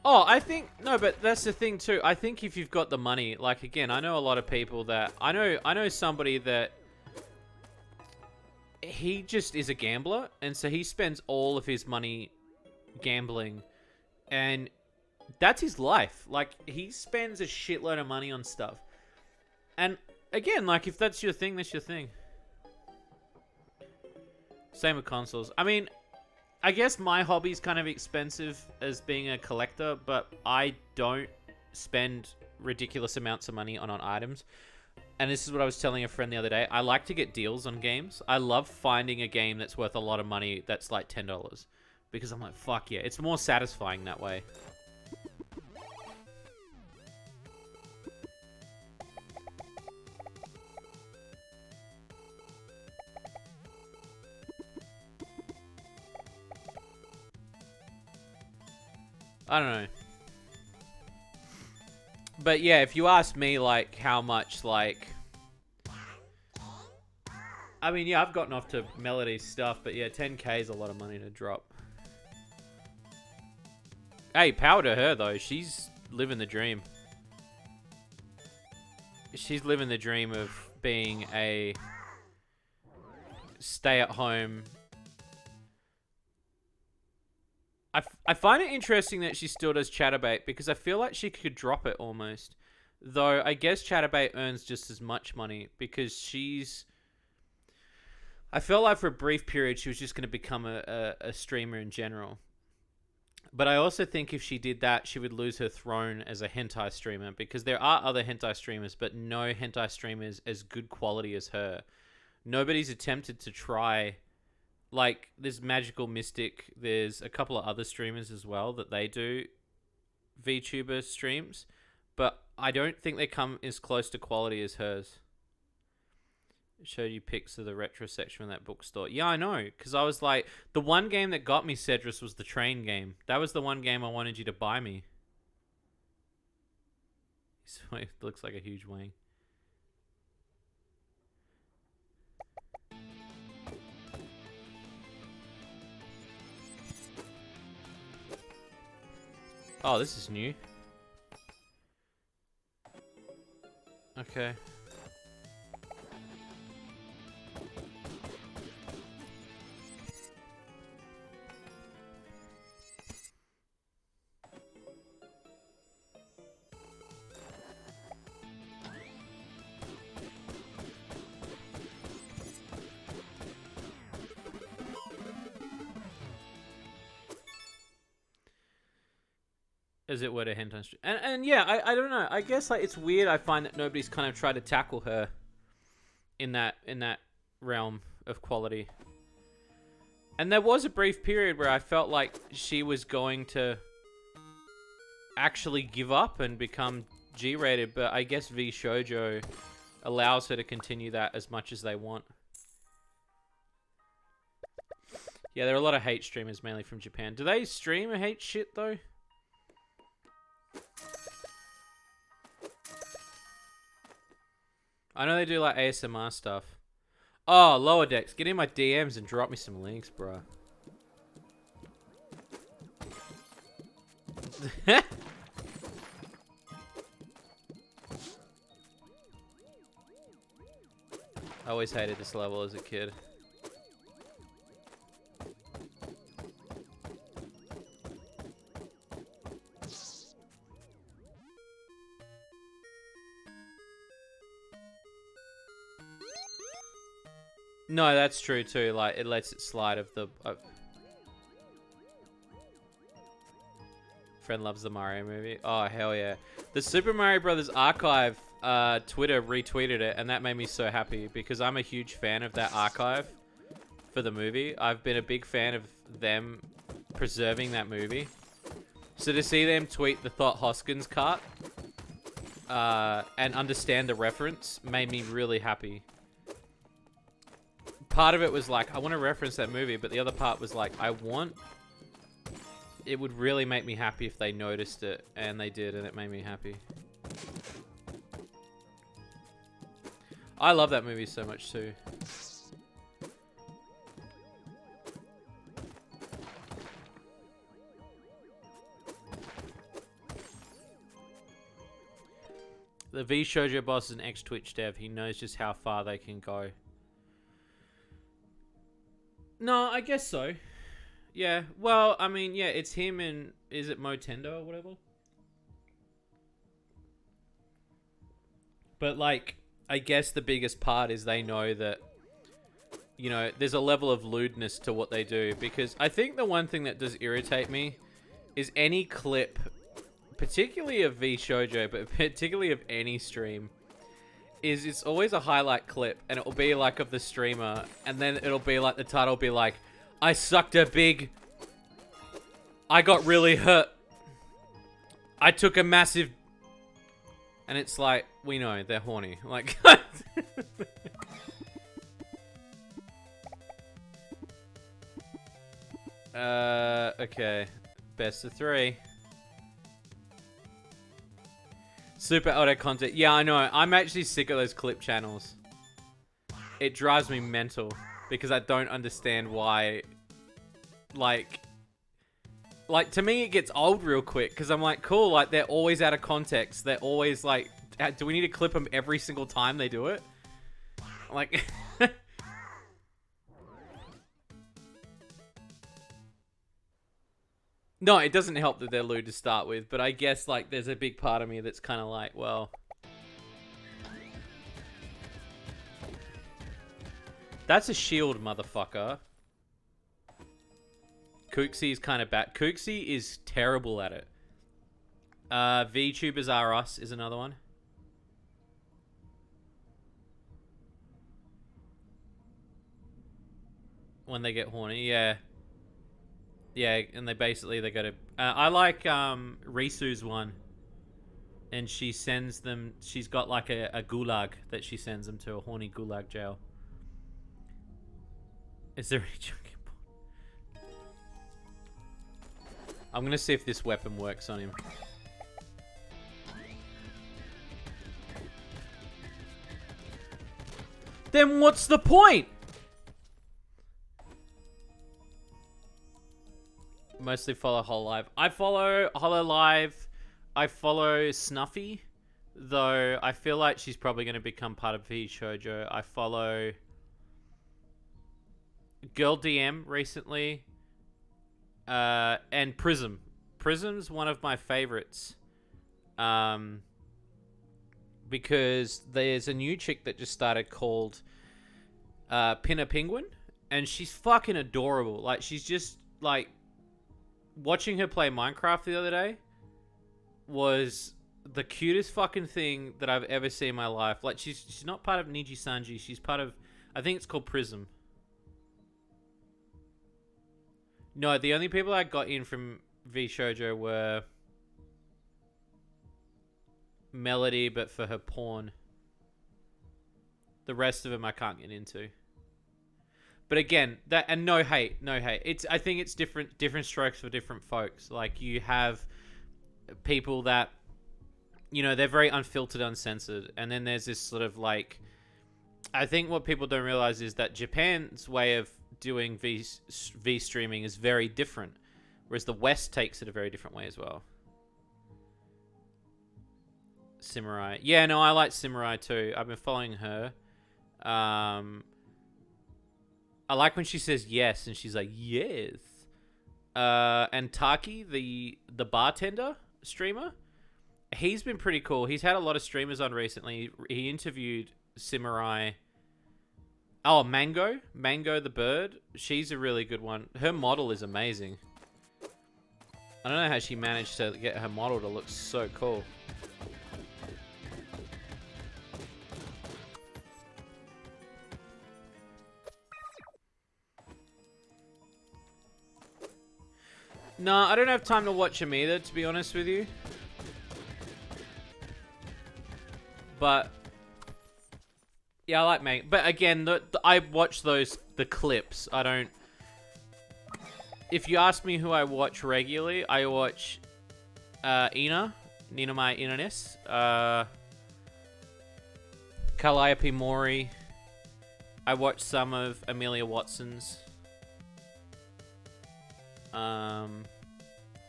Oh, I think... No, but that's the thing too. I think if you've got the money... Like, again, I know a lot of people that... I know somebody that... He just is a gambler, and so he spends all of his money gambling, and that's his life. Like, he spends a shitload of money on stuff. And again, like, if that's your thing, that's your thing. Same with consoles. I mean, I guess my hobby's kind of expensive as being a collector, but I don't spend ridiculous amounts of money on items. And this is what I was telling a friend the other day. I like to get deals on games. I love finding a game that's worth a lot of money that's like $10. Because I'm like, fuck yeah. It's more satisfying that way. I don't know. But yeah, if you ask me, like, how much, like... I mean, yeah, I've gotten off to Melody's stuff, but yeah, 10k is a lot of money to drop. Hey, power to her, though. She's living the dream. She's living the dream of being a stay-at-home... I find it interesting that she still does Chatterbait, because I feel like she could drop it almost. Though, I guess Chatterbait earns just as much money, because she's... I felt like for a brief period she was just going to become a streamer in general. But I also think if she did that, she would lose her throne as a hentai streamer, because there are other hentai streamers, but no hentai streamers as good quality as her. Nobody's attempted to try... Like, there's Magical Mystic, there's a couple of other streamers as well that they do VTuber streams, but I don't think they come as close to quality as hers. showed you pics of the retro section in that bookstore. Yeah, I know, because I was like, the one game that got me Cedrus was the train game. That was the one game I wanted you to buy me. It looks like a huge wang. Oh, this is new. Okay. As it were to hentai stream. And yeah, I don't know. I guess like it's weird. I find that nobody's kind of tried to tackle her in that realm of quality. And there was a brief period where I felt like she was going to actually give up and become G-rated, but I guess V Shoujo allows her to continue that as much as they want. Yeah, there are a lot of hate streamers, mainly from Japan. Do they stream a hate shit though? I know they do like ASMR stuff. Oh, Lower Decks, get in my DMs and drop me some links, bro. I always hated this level as a kid. No, that's true too. Like, it lets it slide of the... Friend loves the Mario movie. Oh, hell yeah. The Super Mario Brothers Archive Twitter retweeted it, and that made me so happy because I'm a huge fan of that archive for the movie. I've been a big fan of them preserving that movie. So to see them tweet the Thought Hoskins cut and understand the reference made me really happy. Part of it was like, I want to reference that movie, but the other part was like, it would really make me happy if they noticed it, and they did, and it made me happy. I love that movie so much too. The V Shoujo boss is an ex-Twitch dev. He knows just how far they can go. No, I guess so. Yeah, well, I mean, yeah, it's him and... Is it Motendo or whatever? But, like, I guess the biggest part is they know that, you know, there's a level of lewdness to what they do. Because I think the one thing that does irritate me is any clip, particularly of V Shoujo, but particularly of any stream, is it's always a highlight clip, and it will be like of the streamer, and then it'll be like the title will be like, I sucked a big, I got really hurt, I took a massive, and it's like, we know they're horny, like. Okay, best of 3. Super auto content. Yeah, I know. I'm actually sick of those clip channels. It drives me mental because I don't understand why. Like to me, it gets old real quick because I'm like, cool. Like, they're always out of context. They're always like, do we need to clip them every single time they do it? Like, no, it doesn't help that they're lewd to start with, but I guess, like, there's a big part of me that's kind of like, well... That's a shield, motherfucker. Kooxie's kind of bad. Kooxie is terrible at it. VTubers Are Us is another one. When they get horny, yeah. Yeah, and they go to... I like Risu's one. And she sends them... She's got like a gulag that she sends them to, a horny gulag jail. Is there any chunky porn? I'm gonna see if this weapon works on him. Then what's the point? Mostly follow Hololive. I follow Hololive. I follow Snuffy, though I feel like she's probably going to become part of V Shoujo. I follow Girl DM recently, and Prism. Prism's one of my favorites, because there's a new chick that just started called Pinna Penguin, and she's fucking adorable. Like, she's just like, watching her play Minecraft the other day was the cutest fucking thing that I've ever seen in my life. Like, she's not part of Niji Sanji. She's part of, I think it's called Prism. No, the only people I got in from V Shoujo were Melody, but for her porn. The rest of them I can't get into. But again, that, and no hate. I think it's different strokes for different folks. Like, you have people that, you know, they're very unfiltered, uncensored, and then there's this sort of like, I think what people don't realize is that Japan's way of doing V streaming is very different, whereas the West takes it a very different way as well. Samurai, yeah, no, I like Samurai too. I've been following her. I like when she says yes, and she's like, yes. And Taki, the bartender streamer, he's been pretty cool. He's had a lot of streamers on recently. He interviewed Samurai. Oh, Mango the bird. She's a really good one. Her model is amazing. I don't know how she managed to get her model to look so cool. No, I don't have time to watch him either, to be honest with you. But yeah, I like Meg. But again, I watch the clips. I don't. If you ask me who I watch regularly, I watch Nina Mai Inanes, Calliope Mori. I watch some of Amelia Watson's.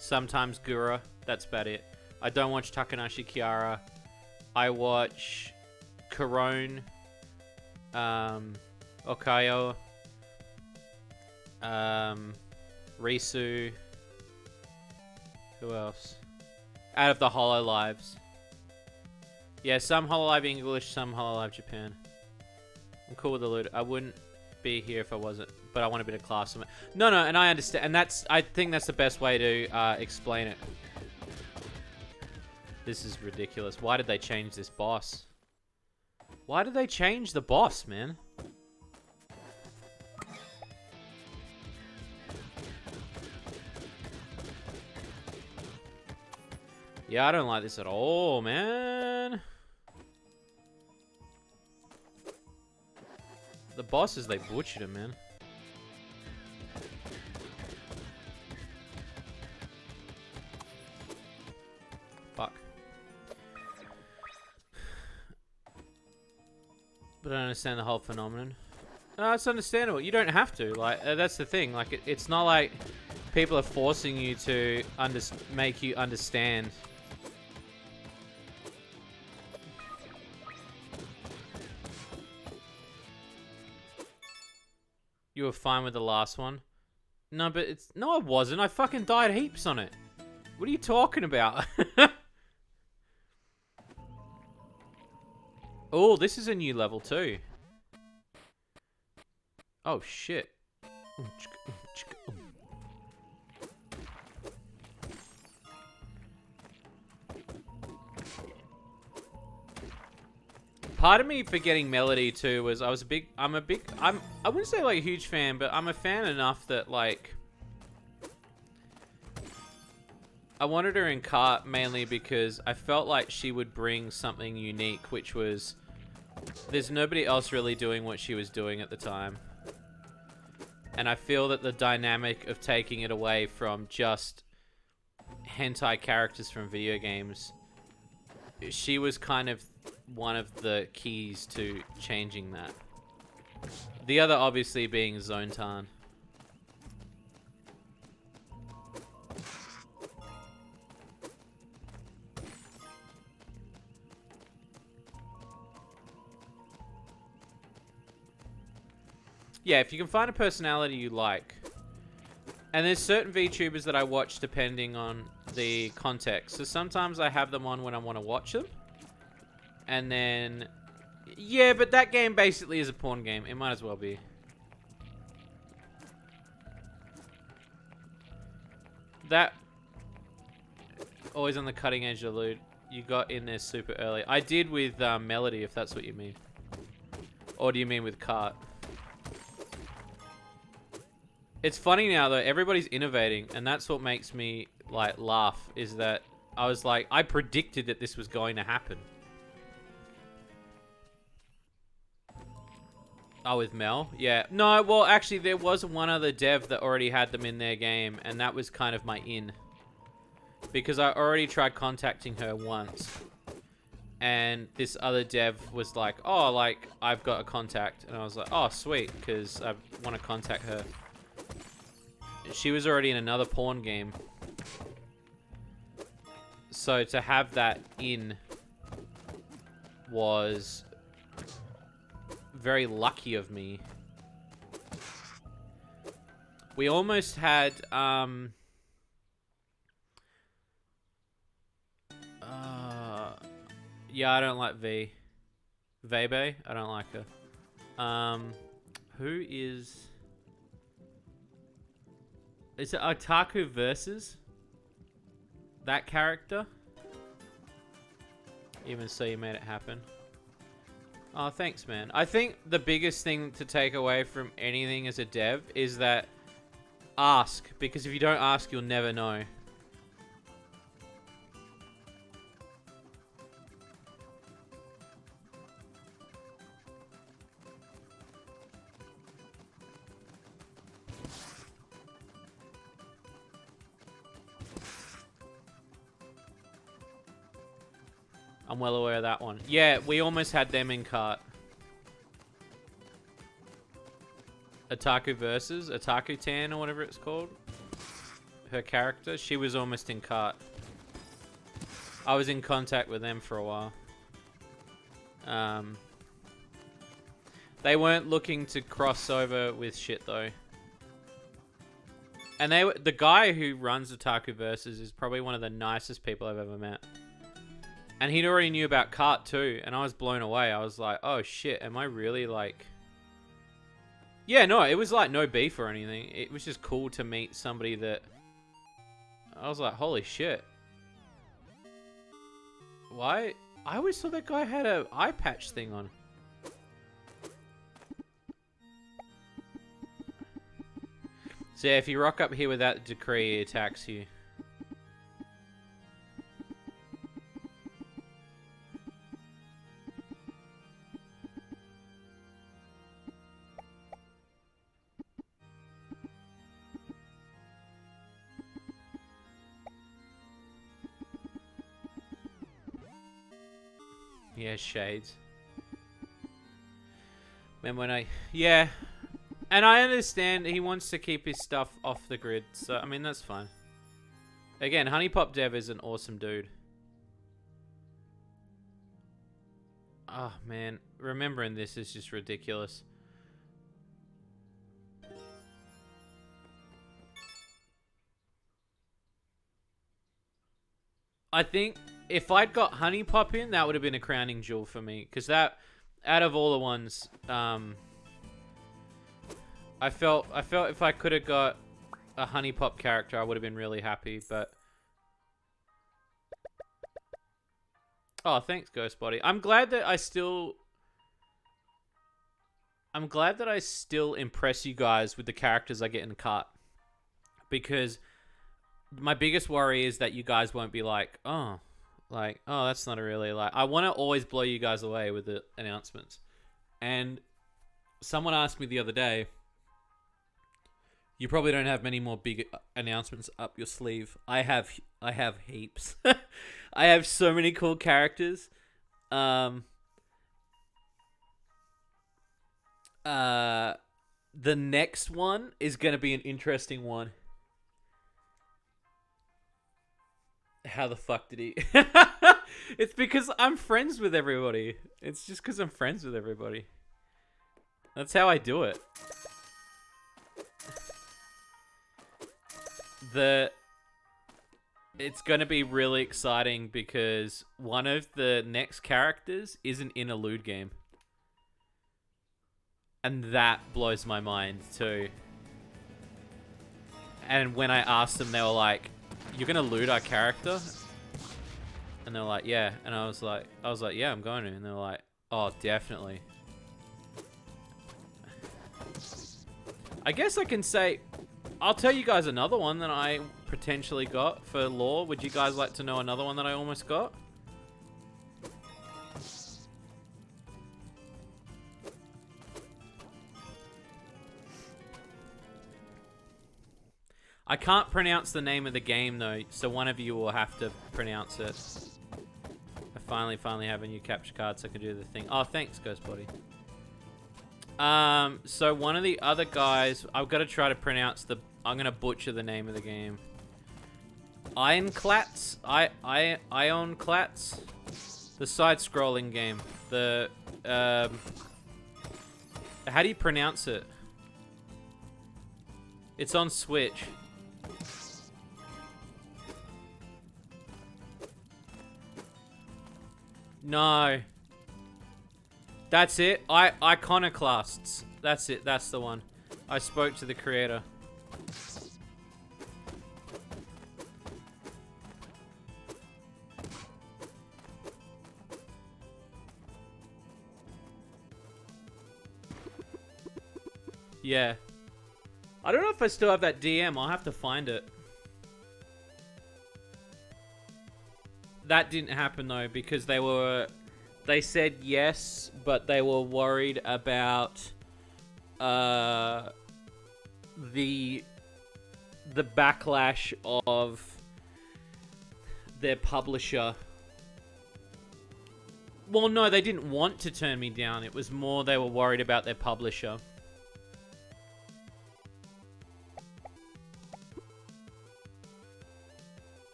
Sometimes Gura. That's about it. I don't watch Takanashi Kiara. I watch Corone, Okayo, Risu. Who else? Out of the Hololives. Yeah, some Hololive English, some Hololive Japan. I'm cool with the loot. I wouldn't be here if I wasn't, but I want a bit of class. No, and I understand, and I think that's the best way to explain it. This is ridiculous. Why did they change this boss? Why did they change the boss, man? Yeah, I don't like this at all, man. The bosses, they butchered him, man. Fuck. But I don't understand the whole phenomenon. No, it's understandable. You don't have to. Like, that's the thing. Like, it's not like people are forcing you to make you understand. You were fine with the last one? No, but it's... No, I wasn't. I fucking died heaps on it. What are you talking about? Oh, this is a new level too. Oh, shit. Part of me forgetting Melody too was I wouldn't say like a huge fan, but I'm a fan enough that like I wanted her in cart mainly because I felt like she would bring something unique, which was there's nobody else really doing what she was doing at the time. And I feel that the dynamic of taking it away from just hentai characters from video games, she was kind of one of the keys to changing that. The other obviously being Zontan. Yeah, if you can find a personality you like. And there's certain VTubers that I watch depending on the context. So sometimes I have them on when I want to watch them. And then... Yeah, but that game basically is a porn game. It might as well be. That... Always on the cutting edge of loot. You got in there super early. I did with Melody, if that's what you mean. Or do you mean with Cart? It's funny now, though. Everybody's innovating. And that's what makes me, like, laugh. Is that I was like... I predicted that this was going to happen. Oh, with Mel? Yeah. No, well, actually, there was one other dev that already had them in their game, and that was kind of my in. Because I already tried contacting her once. And this other dev was like, oh, like, I've got a contact. And I was like, oh, sweet, because I want to contact her. She was already in another porn game. So to have that in was... very lucky of me. We almost had yeah, I don't like V. Vebe? I don't like her. Who is it Otaku Versus? That character? Even so, you made it happen. Oh, thanks, man. I think the biggest thing to take away from anything as a dev is that ask. Because if you don't ask, you'll never know. I'm well aware of that one. Yeah, we almost had them in cart. Otaku Versus, Otaku Tan or whatever it's called. Her character, she was almost in cart. I was in contact with them for a while. They weren't looking to cross over with shit though. And the guy who runs Otaku Versus is probably one of the nicest people I've ever met. And he'd already knew about Cart too, and I was blown away. I was like, oh shit, am I really like... Yeah, no, it was like no beef or anything. It was just cool to meet somebody that... I was like, holy shit. Why? I always thought that guy had a eye patch thing on. So yeah, if you rock up here with that decree, it attacks you. Yeah, shades. Remember when I... Yeah. And I understand he wants to keep his stuff off the grid. So, I mean, that's fine. Again, Honeypop Dev is an awesome dude. Oh, man. Remembering this is just ridiculous. I think if I'd got Honeypop in, that would have been a crowning jewel for me. Because that, out of all the ones, I felt if I could have got a Honeypop character, I would have been really happy. But oh, thanks, Ghostbody. I'm glad that I still impress you guys with the characters I get in the cart. Because my biggest worry is that you guys won't be like, oh, that's not a really, like, I want to always blow you guys away with the announcements. And someone asked me the other day, You probably don't have many more big announcements up your sleeve. I have heaps. I have so many cool characters. Um uh the next one is going to be an interesting one. How the fuck did he? It's because I'm friends with everybody. It's just because I'm friends with everybody. That's how I do it. It's going to be really exciting because one of the next characters is an interlude game. And that blows my mind too. And when I asked them, they were like, "You're going to loot our character?" And they're like, "Yeah." And I was like, "Yeah, I'm going to." And they're like, "Oh, definitely." I guess I can say, I'll tell you guys another one that I potentially got for lore. Would you guys like to know another one that I almost got? I can't pronounce the name of the game though, so one of you will have to pronounce it. I finally have a new capture card so I can do the thing. Oh, thanks, Ghost Body. So one of the other guys, I've got to try to pronounce the. I'm gonna butcher the name of the game. Ironclats, Ironclats, the side-scrolling game. The how do you pronounce it? It's on Switch. No. That's it. Iconoclasts. That's it. That's the one. I spoke to the creator. Yeah. I don't know if I still have that DM. I'll have to find it. That didn't happen though because they said yes, but they were worried about the backlash of their publisher. Well, no, they didn't want to turn me down. It was more they were worried about their publisher.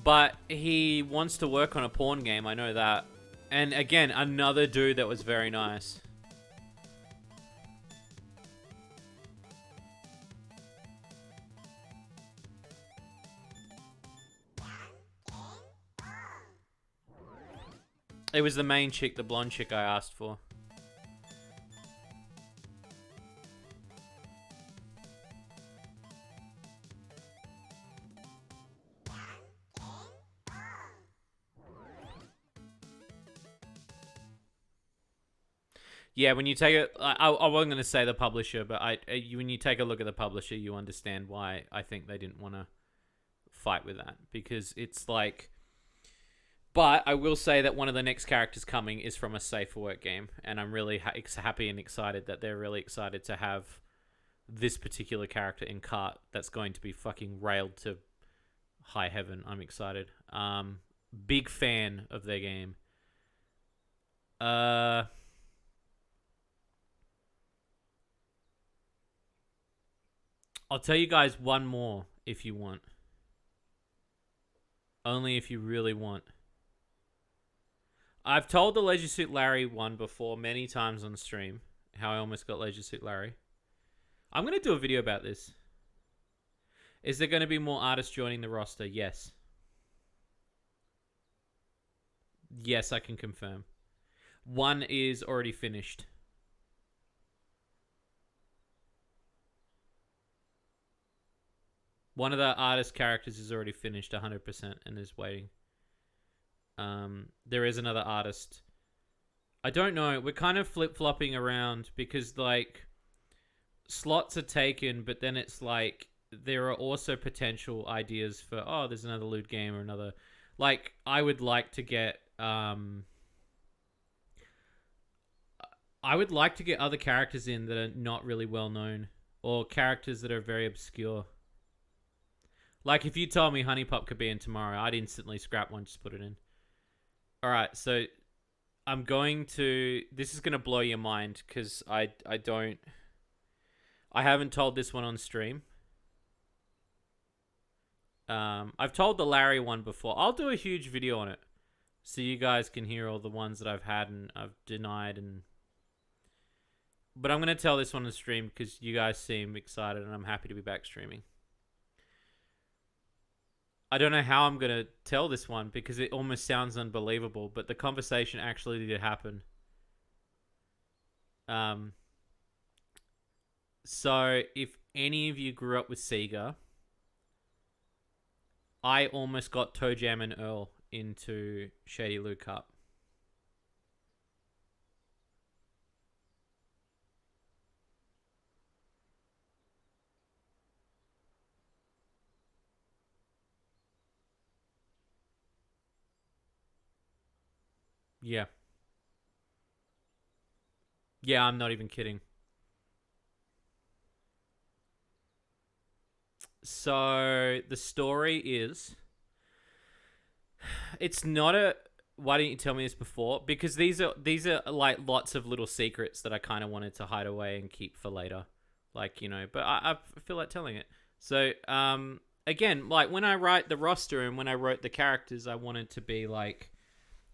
But he wants to work on a porn game, I know that. And again, another dude that was very nice. It was the main chick, the blonde chick I asked for. Yeah, when you take it, I wasn't going to say the publisher, but when you take a look at the publisher, you understand why I think they didn't want to fight with that. Because it's like... But I will say that one of the next characters coming is from a Safe for Work game. And I'm really happy and excited that they're really excited to have this particular character in cart that's going to be fucking railed to high heaven. I'm excited. Big fan of their game. I'll tell you guys one more if you want. Only if you really want. I've told the Leisure Suit Larry one before many times on stream. How I almost got Leisure Suit Larry. I'm going to do a video about this. Is there going to be more artists joining the roster? Yes. Yes, I can confirm. One is already finished. One of the artist characters is already finished 100% and is waiting. There is another artist. I don't know. We're kind of flip-flopping around because, like, slots are taken, but then it's like there are also potential ideas for, oh, there's another loot game or another... Like, I would like to get... I would like to get other characters in that are not really well known. or characters that are very obscure. Like if you told me Honey Pop could be in tomorrow, I'd instantly scrap one, just put it in. All right, so I'm going to. This is going to blow your mind because I haven't told this one on stream. I've told the Larry one before. I'll do a huge video on it, so you guys can hear all the ones that I've had and I've denied and. But I'm going to tell this one on stream because you guys seem excited and I'm happy to be back streaming. I don't know how I'm going to tell this one because it almost sounds unbelievable, but the conversation actually did happen. So if any of you grew up with Sega, I almost got Toe Jam and Earl into Shady Lou Cup. Yeah. Yeah, I'm not even kidding. So the story is, it's not a. Why didn't you tell me this before? Because these are like lots of little secrets that I kind of wanted to hide away and keep for later, like, you know. But I feel like telling it. So again, like when I write the roster and when I wrote the characters, I wanted to be like,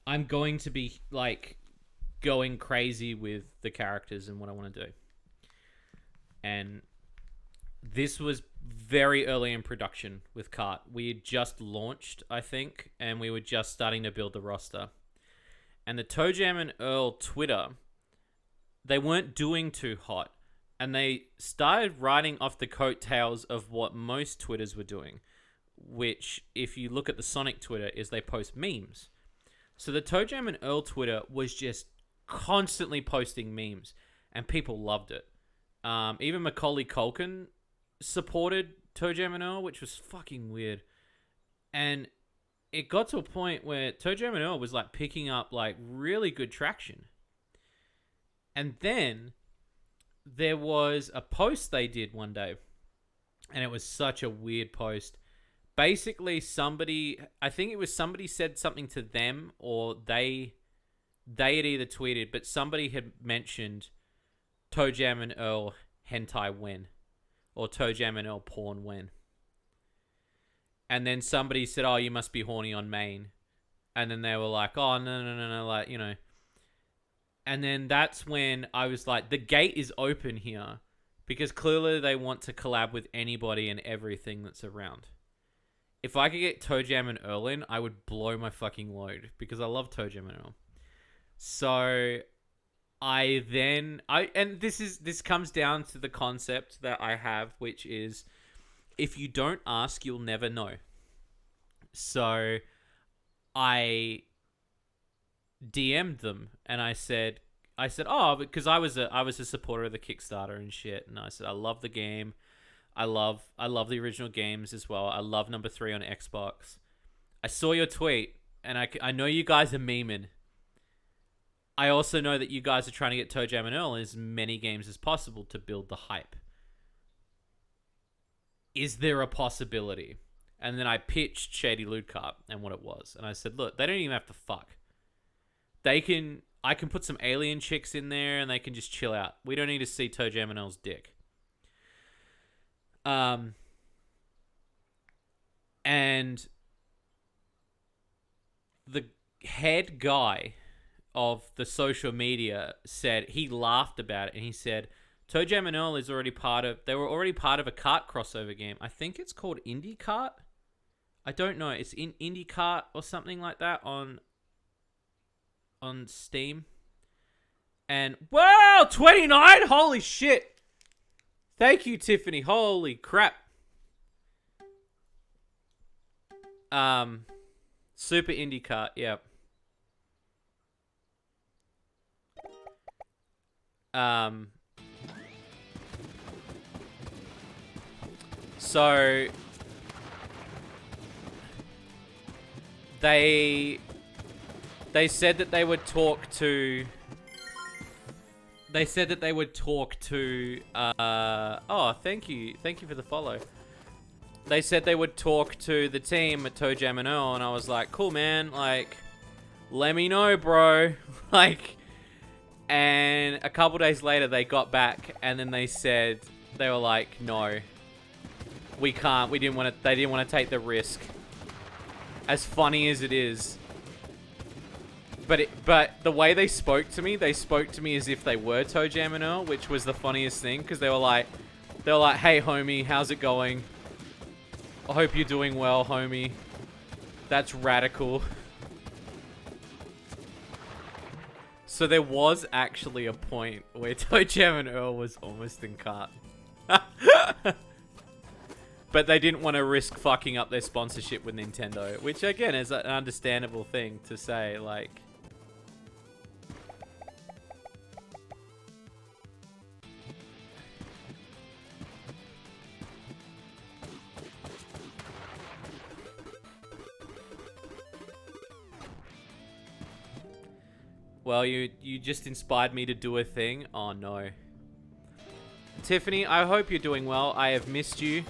I'm going to be like going crazy with the characters and what I want to do. And this was very early in production with Cart. We had just launched, I think, and we were just starting to build the roster. And the Toe Jam and Earl Twitter, they weren't doing too hot. And they started riding off the coattails of what most Twitters were doing, which, if you look at the Sonic Twitter, is they post memes. So the Toe Jam and Earl Twitter was just constantly posting memes, and people loved it. Even Macaulay Culkin supported Toe Jam and Earl, which was fucking weird. And it got to a point where Toe Jam and Earl was like picking up like really good traction. And then there was a post they did one day, and it was such a weird post. Basically, I think it was somebody said something to them, or they had either tweeted, but somebody had mentioned Toe Jam and Earl hentai when, or Toe Jam and Earl porn when. And then somebody said, oh, you must be horny on main. And then they were like, oh, no, like, you know. And then that's when I was like, the gate is open here, because clearly they want to collab with anybody and everything that's around. If I could get Toe Jam and Earl in, I would blow my fucking load, because I love Toe Jam and Earl. So and this comes down to the concept that I have, which is, if you don't ask, you'll never know. So I DM'd them and I said, oh, because I was a supporter of the Kickstarter and shit, and I said, I love the game. I love the original games as well. I love number 3 on Xbox. I saw your tweet, and I know you guys are memeing. I also know that you guys are trying to get Toe Jam and Earl in as many games as possible to build the hype. Is there a possibility? And then I pitched Shady Loot Cup and what it was. And I said, look, they don't even have to fuck. I can put some alien chicks in there and they can just chill out. We don't need to see Toe Jam and Earl's dick. And the head guy of the social media said, he laughed about it, and he said, Toe Jam and Earl is already they were already part of a kart crossover game. I think it's called Indie Kart. I don't know. It's in Indie Kart or something like that on Steam. And wow, 29! Holy shit! Thank you, Tiffany. Holy crap. Super Indie Kart, yep. So they said that they would talk to They said that they would talk to. Oh, thank you for the follow. They said they would talk to the team at Toe Jam and Earl, and I was like, cool, man. Like, let me know, bro. Like, and a couple days later, they got back, and then they said they were like, no, we can't. We didn't want to. They didn't want to take the risk. As funny as it is. But the way they spoke to me as if they were Toe Jam and Earl, which was the funniest thing, because they were like, hey, homie, how's it going? I hope you're doing well, homie. That's radical. So there was actually a point where Toe Jam and Earl was almost in cart. But they didn't want to risk fucking up their sponsorship with Nintendo, which again is an understandable thing to say, like... Well, you just inspired me to do a thing. Oh, no. Tiffany, I hope you're doing well. I have missed you.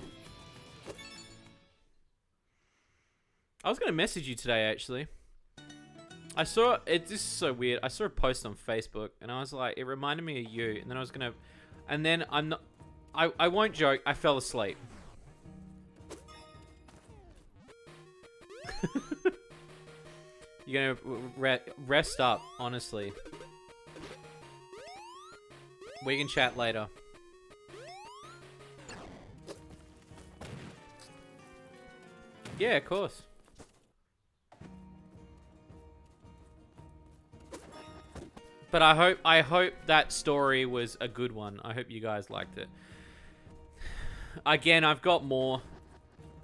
I was going to message you today, actually. I saw... This is so weird. I saw a post on Facebook, and I was like... It reminded me of you, and then I was going to... And then I'm not... I won't joke. I fell asleep. You're gonna rest up, honestly. We can chat later. Yeah, of course. But I hope that story was a good one. I hope you guys liked it. Again, I've got more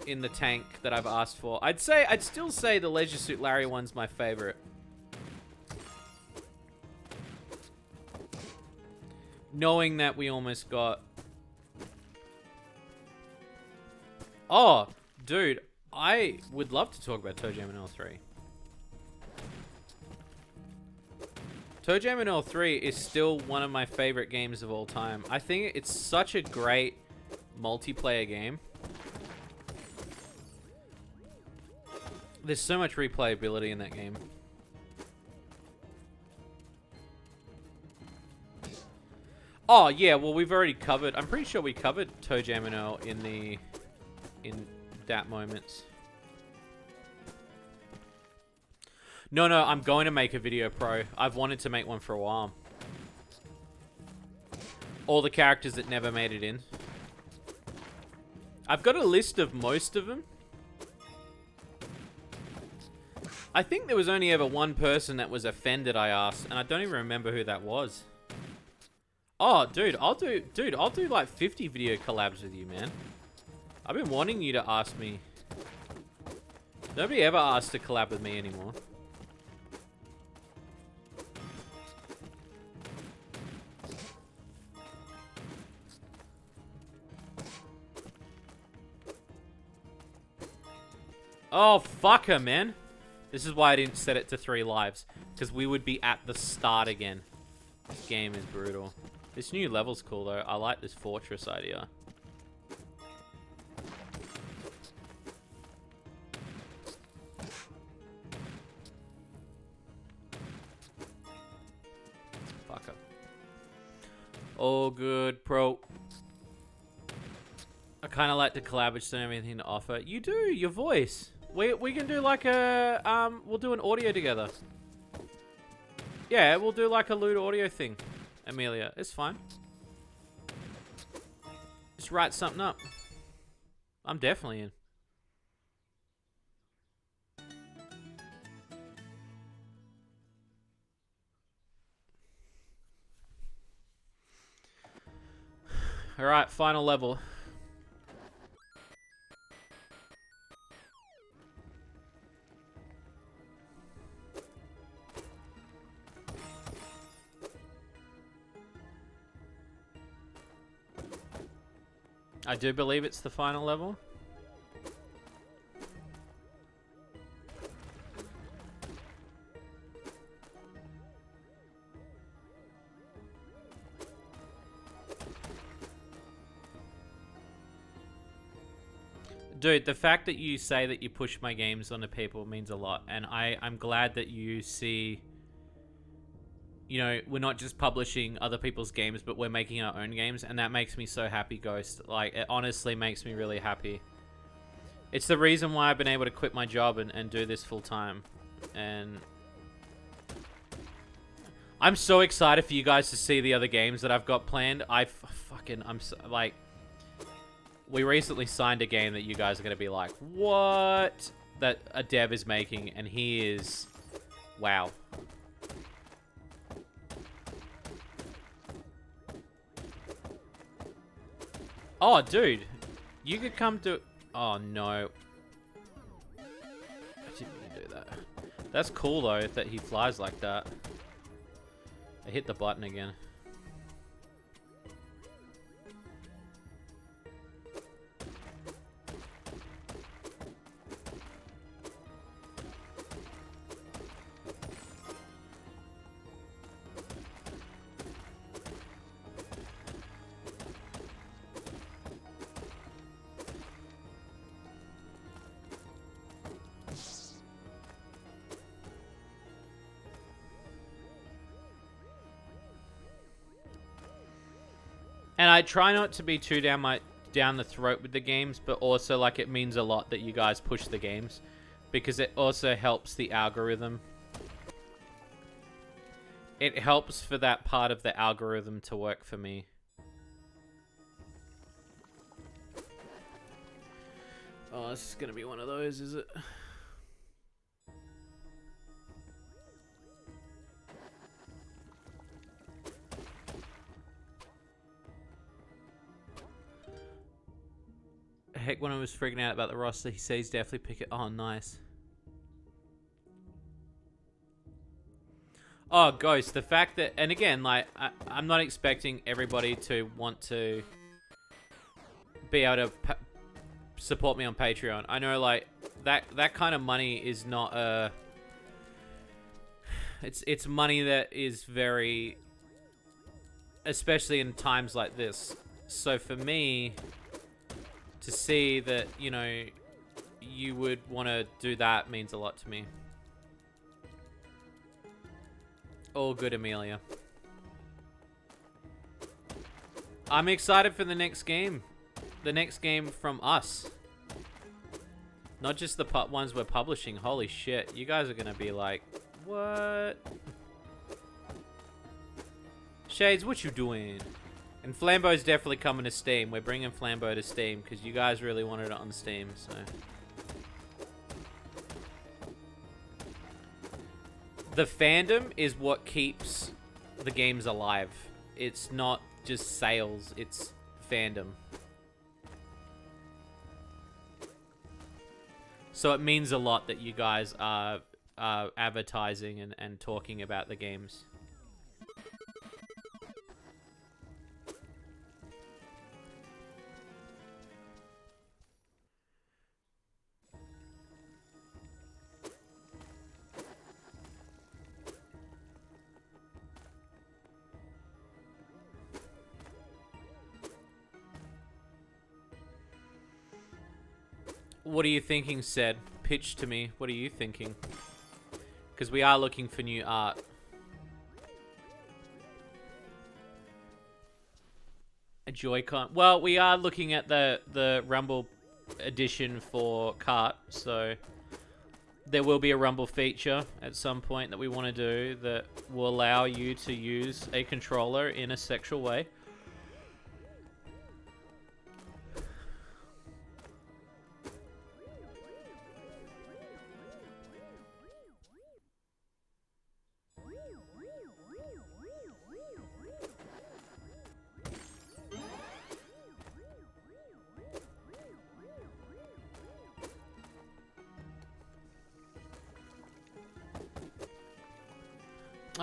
in the tank that I've asked for. I'd still say the Leisure Suit Larry one's my favorite. Knowing that we almost got... Oh, dude, I would love to talk about Toe Jam and L3. Toe Jam and L3 is still one of my favorite games of all time. I think it's such a great multiplayer game. There's so much replayability in that game. Oh, yeah, well, we've already covered... I'm pretty sure we covered Toe Jam and Earl in that moments. No, I'm going to make a video, Pro. I've wanted to make one for a while. All the characters that never made it in. I've got a list of most of them. I think there was only ever one person that was offended, I asked, and I don't even remember who that was. Oh, dude, I'll do like 50 video collabs with you, man. I've been wanting you to ask me. Nobody ever asked to collab with me anymore. Oh, fuck her, man. This is why I didn't set it to 3 lives. Because we would be at the start again. This game is brutal. This new level's cool, though. I like this fortress idea. Fuck up. All good, Pro. I kind of like to collab, which don't have anything to offer. You do, your voice. We can do like a, we'll do an audio together. Yeah, we'll do like a lewd audio thing, Amelia. It's fine. Just write something up. I'm definitely in. Alright, final level. I do believe it's the final level. Dude, the fact that you say that you push my games onto people means a lot. And I'm glad that you see... You know, we're not just publishing other people's games, but we're making our own games. And that makes me so happy, Ghost. Like, it honestly makes me really happy. It's the reason why I've been able to quit my job and do this full time. And... I'm so excited for you guys to see the other games that I've got planned. I'm so, like... We recently signed a game that you guys are going to be like, what? That a dev is making, and he is... Wow. Oh, dude. You could come to... Oh, no. I didn't mean to do that. That's cool, though, that he flies like that. I hit the button again. And I try not to be too down the throat with the games, but also, like, it means a lot that you guys push the games, because it also helps the algorithm. It helps for that part of the algorithm to work for me. Oh, this is gonna be one of those, is it? Heck, when I was freaking out about the roster, he says definitely pick it. Oh, nice. Oh, Ghost, the fact that... And again, like, I'm not expecting everybody to want to be able to support me on Patreon. I know, like, that kind of money is not a... It's money that is very... Especially in times like this. So for me... To see that, you know, you would want to do that means a lot to me. All good, Amelia. I'm excited for the next game. The next game from us. Not just the ones we're publishing. Holy shit. You guys are going to be like, what? Shades, what you doing? And Flambeau's definitely coming to Steam. We're bringing Flambeau to Steam because you guys really wanted it on Steam, so... The fandom is what keeps the games alive. It's not just sales, it's fandom. So it means a lot that you guys are advertising and talking about the games. What are you thinking, Said? Pitch to me. What are you thinking? Because we are looking for new art. A Joy-Con. Well, we are looking at the Rumble edition for Kart, so there will be a Rumble feature at some point that we want to do that will allow you to use a controller in a sexual way.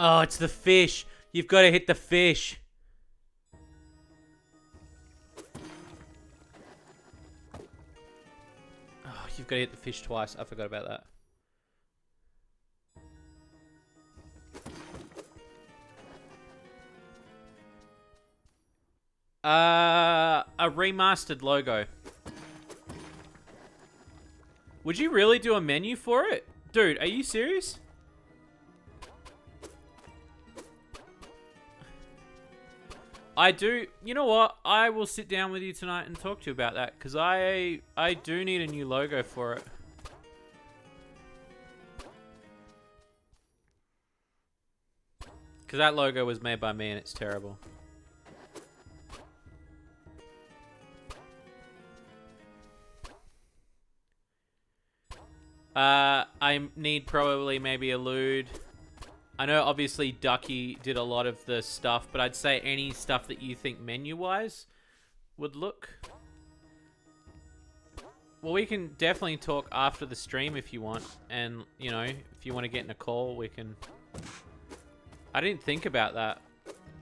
Oh, it's the fish. You've got to hit the fish. Oh, you've got to hit the fish twice. I forgot about that. A remastered logo. Would you really do a menu for it? Dude, are you serious? I do. You know what? I will sit down with you tonight and talk to you about that, because I do need a new logo for it. Because that logo was made by me and it's terrible. I need probably maybe a lewd. I know obviously Ducky did a lot of the stuff, but I'd say any stuff that you think menu-wise would look. Well, we can definitely talk after the stream if you want. And, you know, if you want to get in a call, we can... I didn't think about that,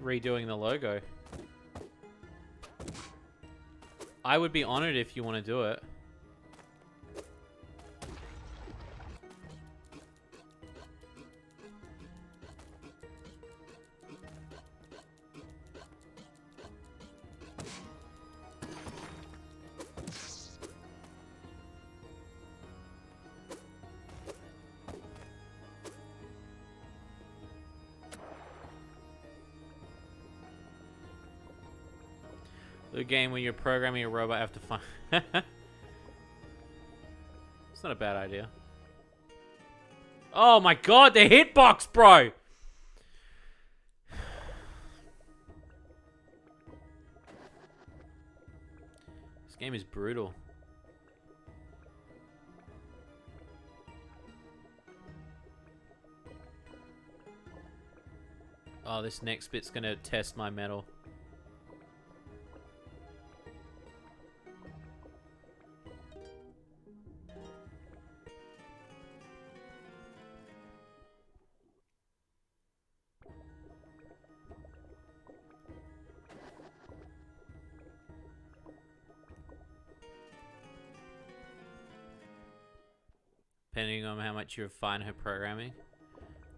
redoing the logo. I would be honored if you want to do it. The game where you're programming a robot, have to find... It's not a bad idea. Oh my god, the hitbox, bro! This game is brutal. Oh, this next bit's gonna test my metal. Depending on how much you refine her programming.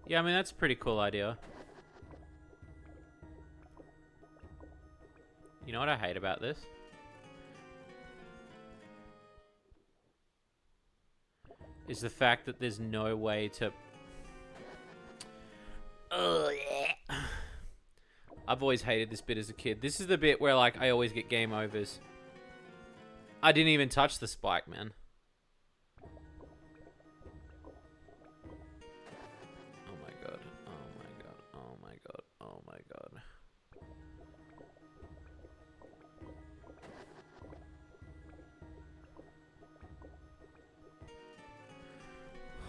Yeah, I mean, that's a pretty cool idea. You know what I hate about this? Is the fact that there's no way to... Oh, yeah. I've always hated this bit as a kid. This is the bit where, like, I always get game overs. I didn't even touch the spike, man.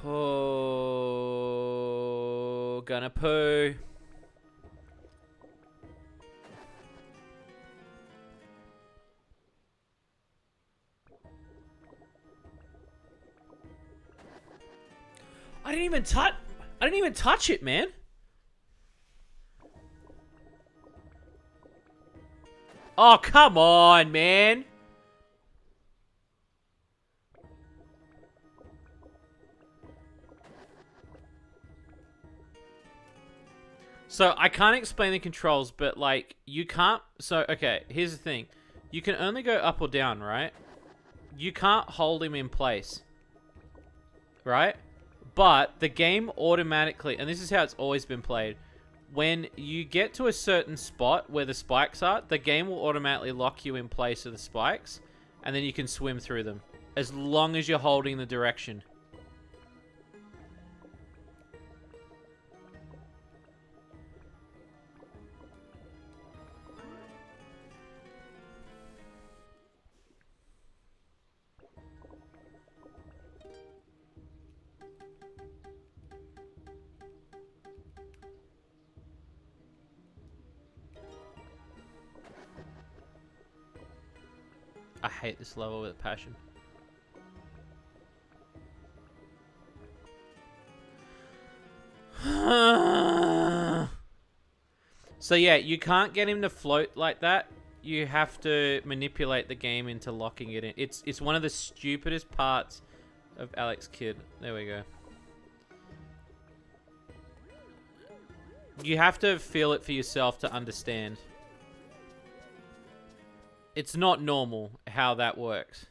Oh, gonna poo. I didn't even touch it, man. Oh, come on, man. So, I can't explain the controls, but, like, you can't... So, okay, here's the thing. You can only go up or down, right? You can't hold him in place. Right? But the game automatically... And this is how it's always been played. When you get to a certain spot where the spikes are, the game will automatically lock you in place of the spikes. And then you can swim through them. As long as you're holding the direction. I hate this level with a passion. So yeah, you can't get him to float like that. You have to manipulate the game into locking it in. It's one of the stupidest parts of Alex Kidd. There we go. You have to feel it for yourself to understand. It's not normal how that works.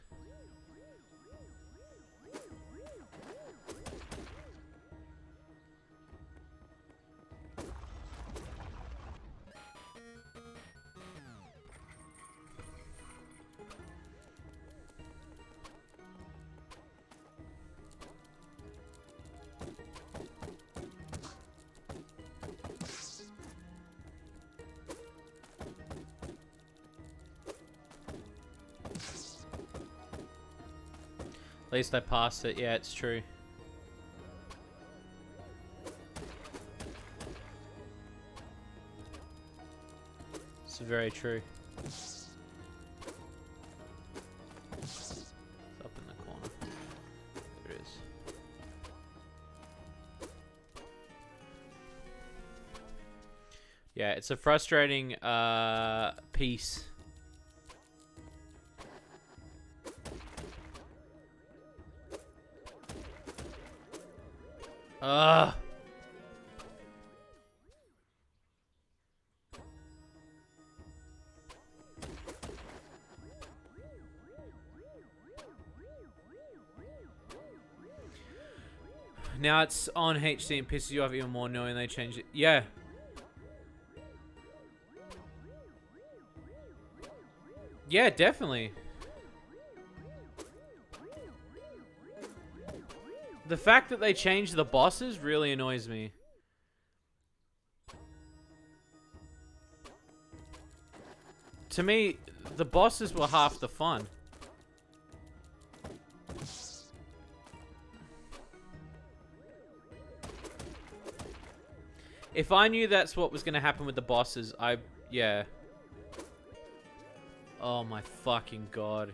At least I passed it. Yeah, it's true. It's very true. It's up in the corner. There it is. Yeah, it's a frustrating piece. Ugh. Now it's on HD and pisses you off even more knowing they changed it. Yeah. Yeah, definitely. The fact that they changed the bosses really annoys me. To me, the bosses were half the fun. If I knew that's what was going to happen with the bosses, yeah. Oh my fucking god.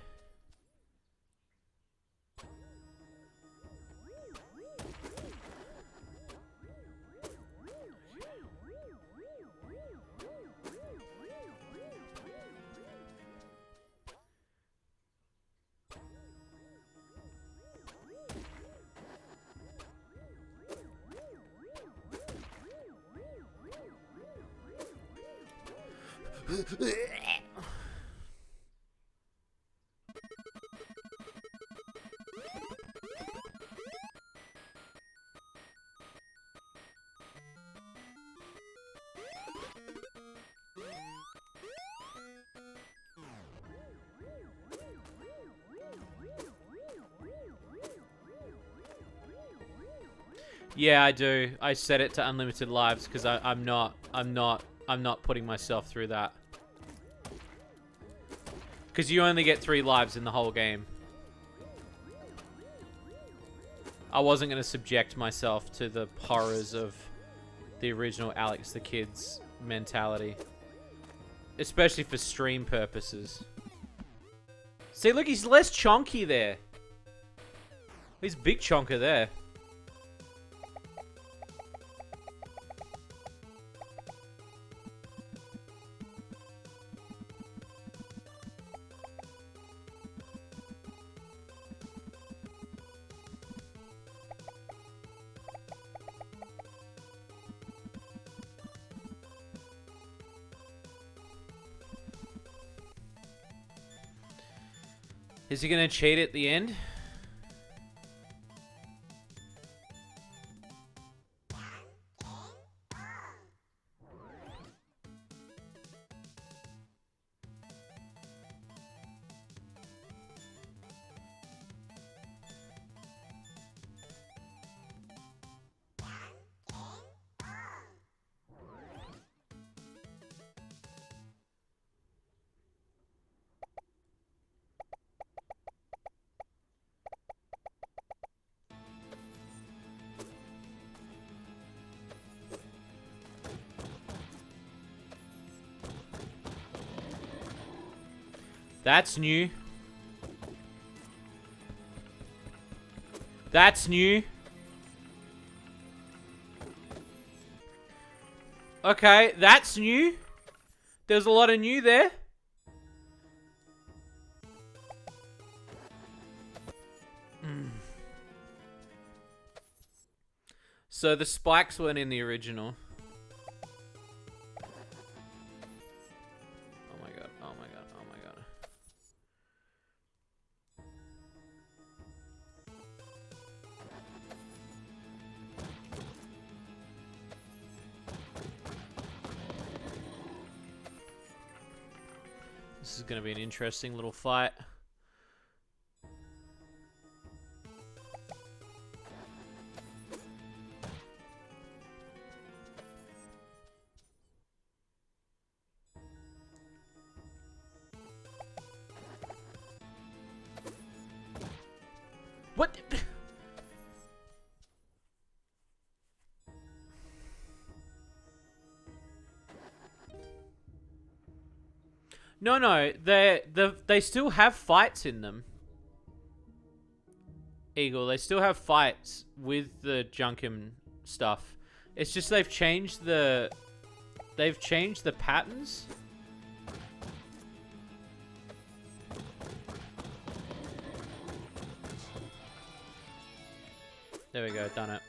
Yeah, I do. I set it to unlimited lives because I'm not putting myself through that. Because you only get 3 lives in the whole game. I wasn't going to subject myself to the horrors of the original Alex the Kid's mentality. Especially for stream purposes. See, look, he's less chonky there. He's big chonker there. Is he gonna cheat at the end? That's new. That's new. Okay, that's new. There's a lot of new there. So the spikes weren't in the original. Oh my god, oh my god, oh my god. This is going to be an interesting little fight. No, they still have fights in them. Eagle, they still have fights with the Junkim stuff. It's just they've changed the patterns. There we go, done it.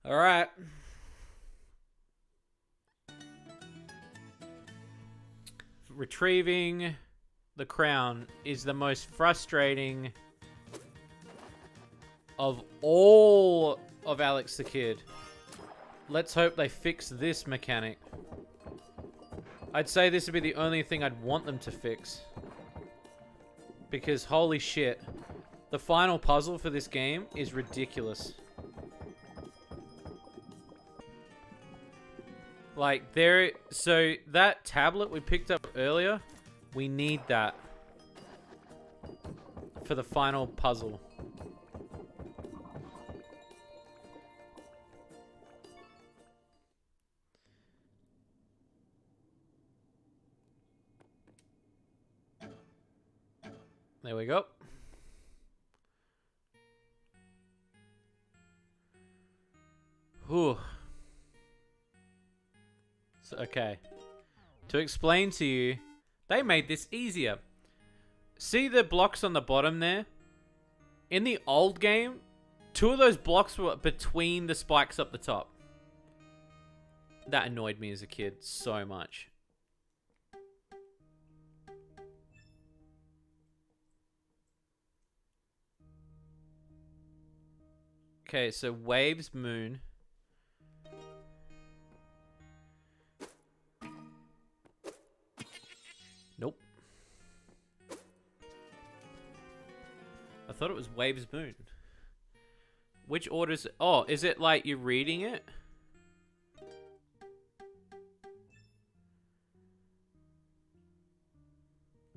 All right. Retrieving the crown is the most frustrating of all of Alex the Kid. Let's hope they fix this mechanic. I'd say this would be the only thing I'd want them to fix. Because holy shit, the final puzzle for this game is ridiculous. Like, so that tablet we picked up earlier, we need that for the final puzzle. There we go. Whew. So, okay. To explain to you, they made this easier. See the blocks on the bottom there? In the old game, 2 of those blocks were between the spikes up the top. That annoyed me as a kid so much. Okay, so Waves Moon. Nope. I thought it was Waves Moon. Which order is it? Oh, is it like you're reading it?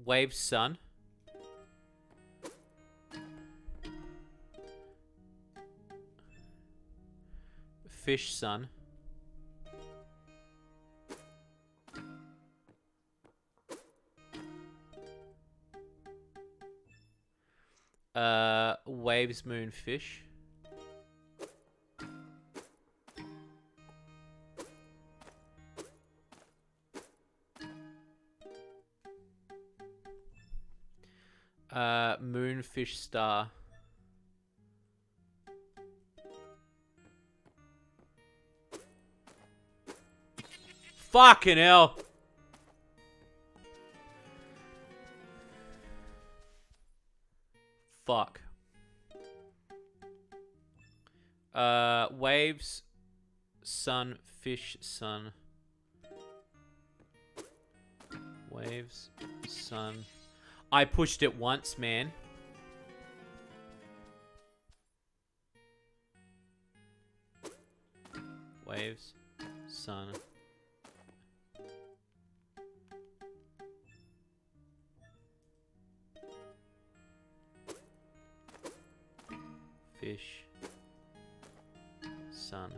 Waves Sun. Fish Sun. Waves Moon Fish. Moonfish Star. Fucking hell. Fuck. Waves, Sun, Fish, Sun. Waves, Sun. I pushed it once, man. Waves, Sun. Fish, Sun.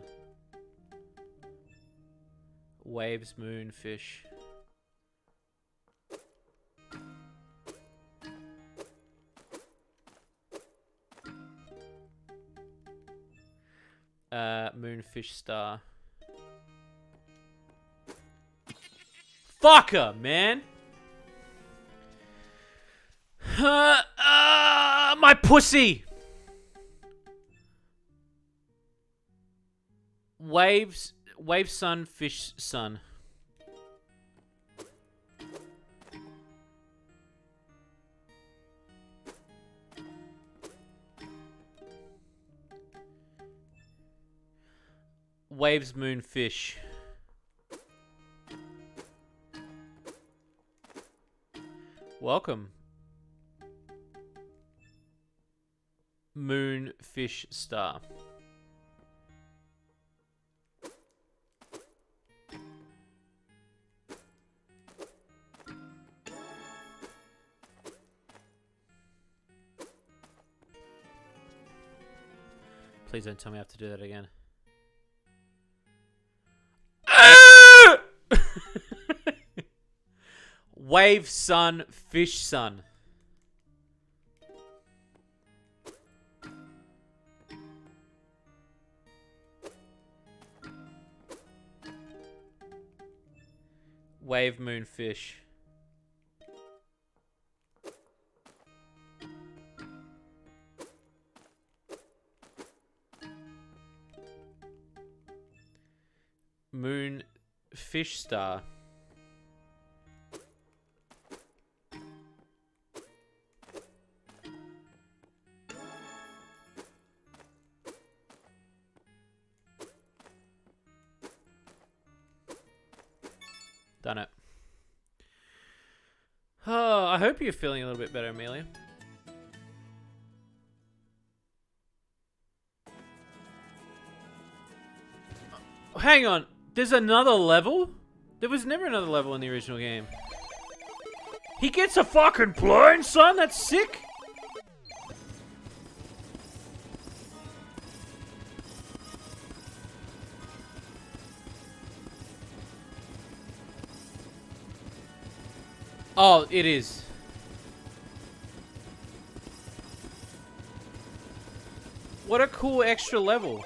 Waves, Moon, Fish. Moonfish Star. Fucker, man. My pussy. Waves, Sun, Fish, Sun. Waves, moon, fish. Welcome. Moon, fish, star. Please don't tell me I have to do that again. Wave, sun, fish, sun. Wave, moon, fish. Moon, fish, star. Done it. Oh, I hope you're feeling a little bit better, Amelia. Hang on. There's another level? There was never another level in the original game. He gets a fucking plane, son? That's sick. Oh, it is. What a cool extra level.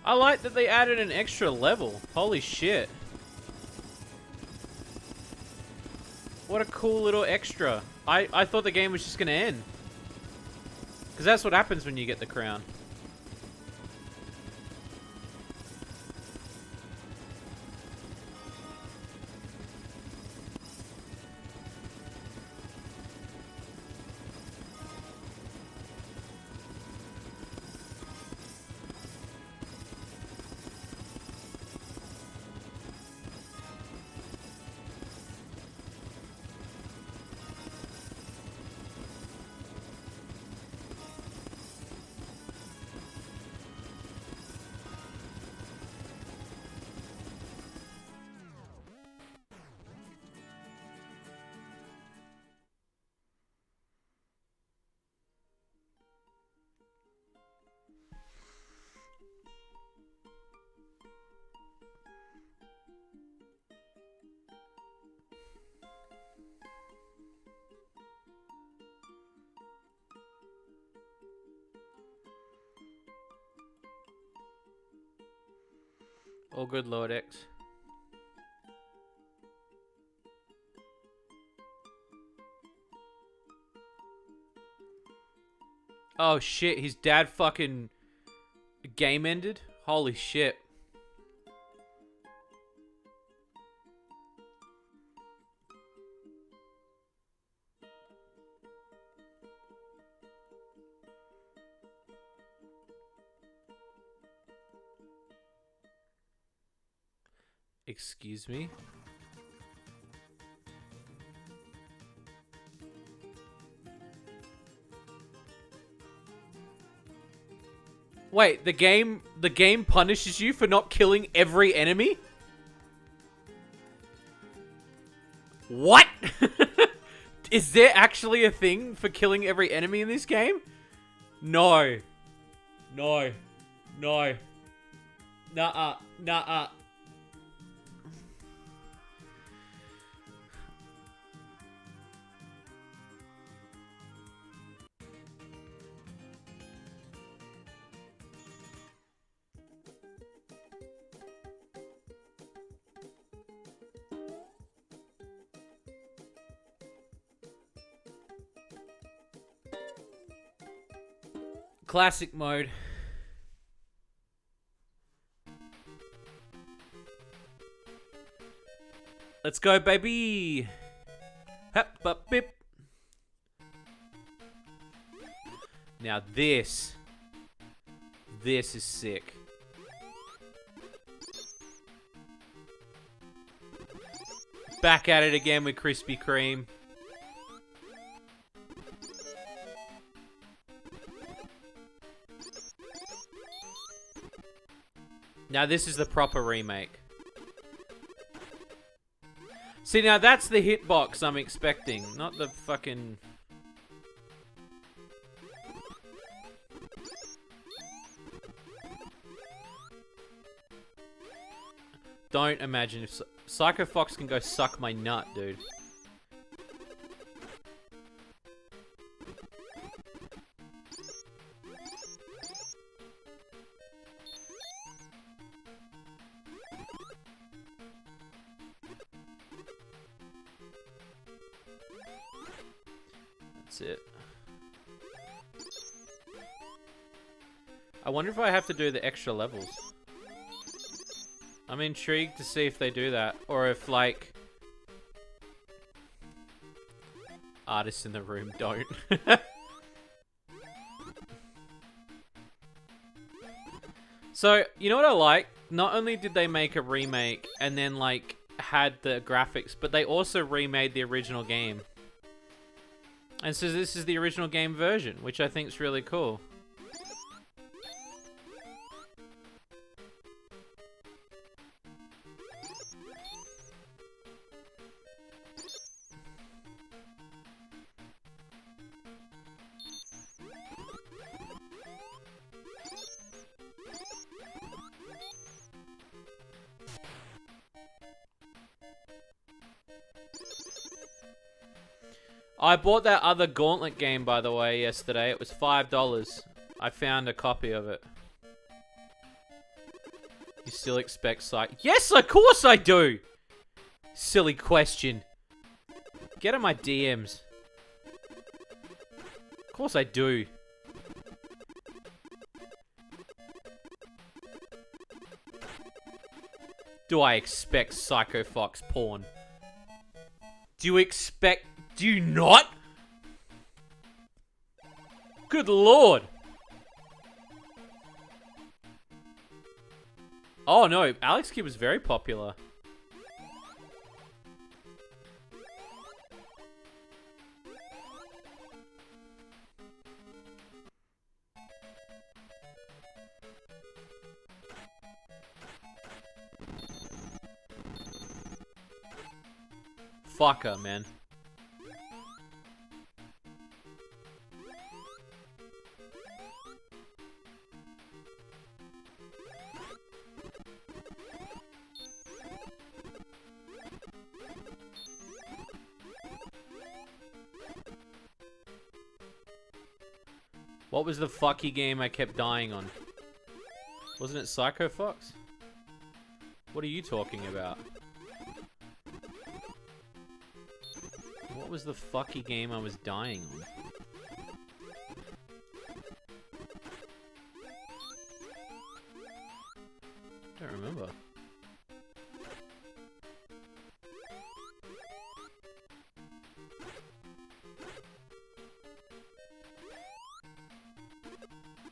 I like that they added an extra level. Holy shit. What a cool little extra. I thought the game was just gonna end. Because that's what happens when you get the crown. All good, Lord X. Oh shit, his dad fucking game ended? Holy shit. Excuse me? Wait, the game punishes you for not killing every enemy? What? Is there actually a thing for killing every enemy in this game? No. No. No. Nuh-uh. Nuh-uh. Classic mode. Let's go, baby. Hep, bup, bip. Now this is sick. Back at it again with Krispy Kreme. Now this is the proper remake. See, now that's the hitbox I'm expecting, not the fucking... Don't imagine if Psycho Fox can go suck my nut, dude. That's it. I wonder if I have to do the extra levels. I'm intrigued to see if they do that. Or if, like... Artists in the room don't. So, you know what I like? Not only did they make a remake and then, like, had the graphics, but they also remade the original game. And so this is the original game version, which I think is really cool. I bought that other Gauntlet game, by the way, yesterday. It was $5. I found a copy of it. You still expect Psycho? Yes, of course I do! Silly question. Get in my DMs. Of course I do. Do I expect Psycho Fox porn? Do you expect... Do you not? Good lord. Oh no, Alex Kidd was very popular. Fucker, man. What was the fucky game I kept dying on? Wasn't it Psycho Fox? What are you talking about? What was the fucky game I was dying on? Don't remember.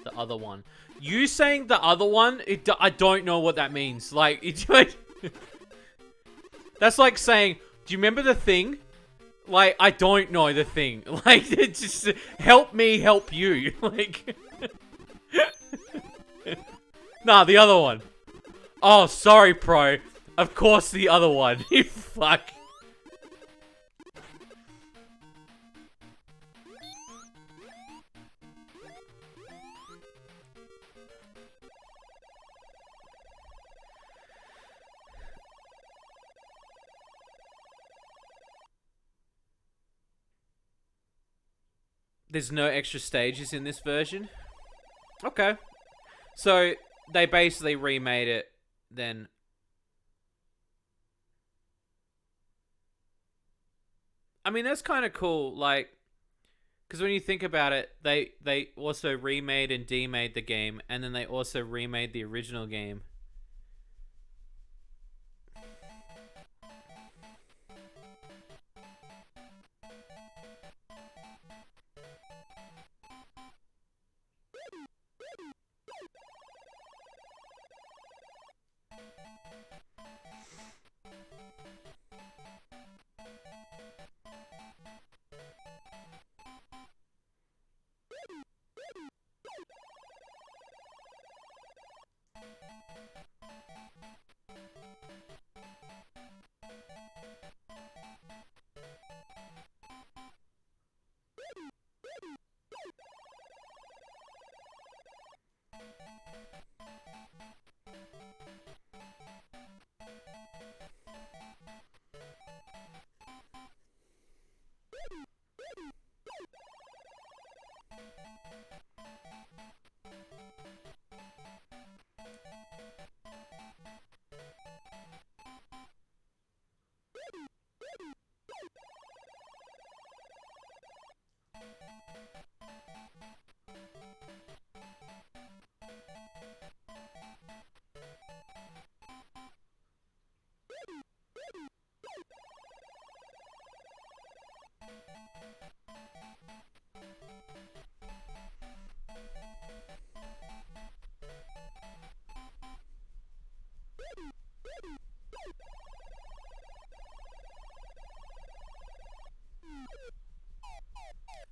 The other one. You saying the other one? I don't know what that means. Like, it's like... That's like saying, do you remember The Thing? Like, I don't know The Thing. Like, it's just... Help me help you. Like... Nah, the other one. Oh, sorry, pro. Of course the other one. You fuck. There's no extra stages in this version? Okay. So, they basically remade it, then. I mean, that's kind of cool. Like, Because when you think about it, they also remade and demade the game, and then they also remade the original game.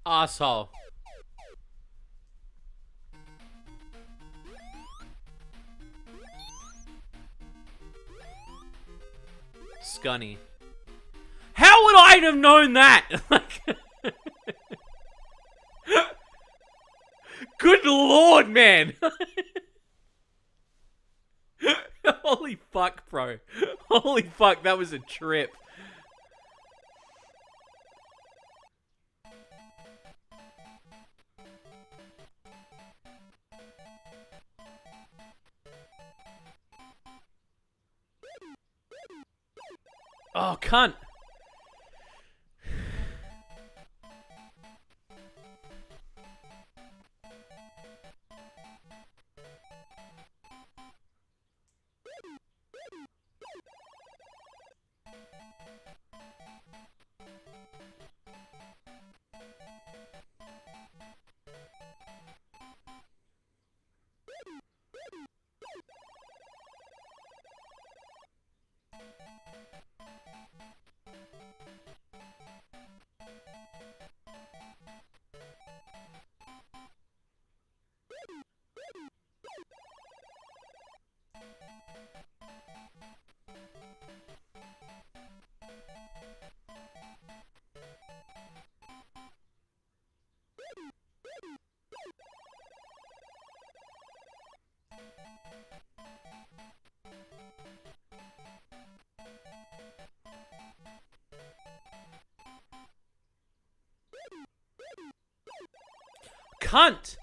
Asshole. Scunny. How would I have known that? Like, good lord, man. Holy fuck, bro. Holy fuck, that was a trip. Oh, cunt. Cunt.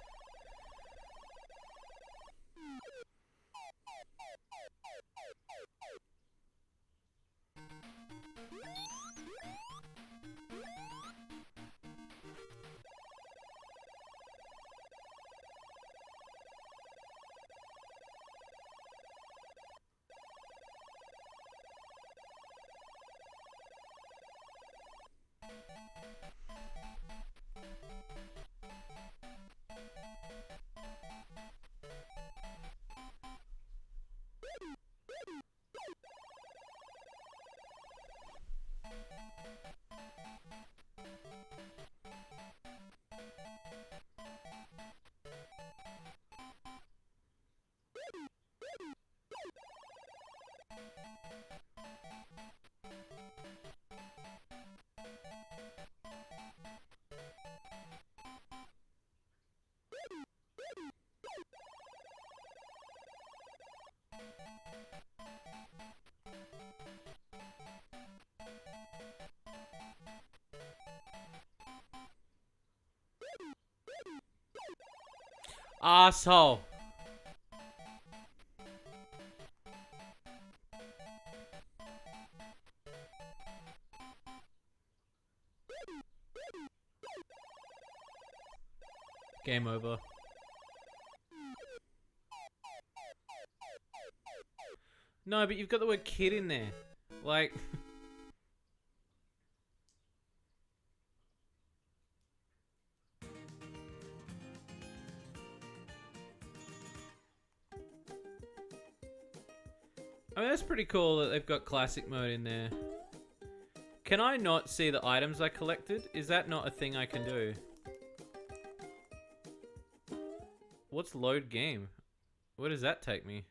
Asshole. Game over. No, but you've got the word kid in there. Like... I mean, that's pretty cool that they've got classic mode in there. Can I not see the items I collected? Is that not a thing I can do? What's load game? Where does that take me?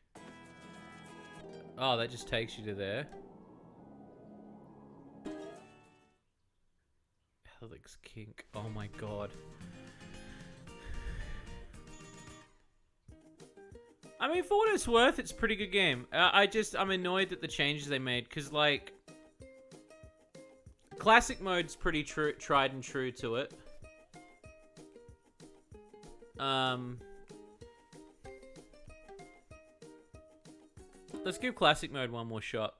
Oh, that just takes you to there. Helix Kink. Oh my god. I mean, for what it's worth, it's a pretty good game. I'm annoyed at the changes they made, because, like... Classic mode's pretty tried and true to it. Let's give classic mode one more shot.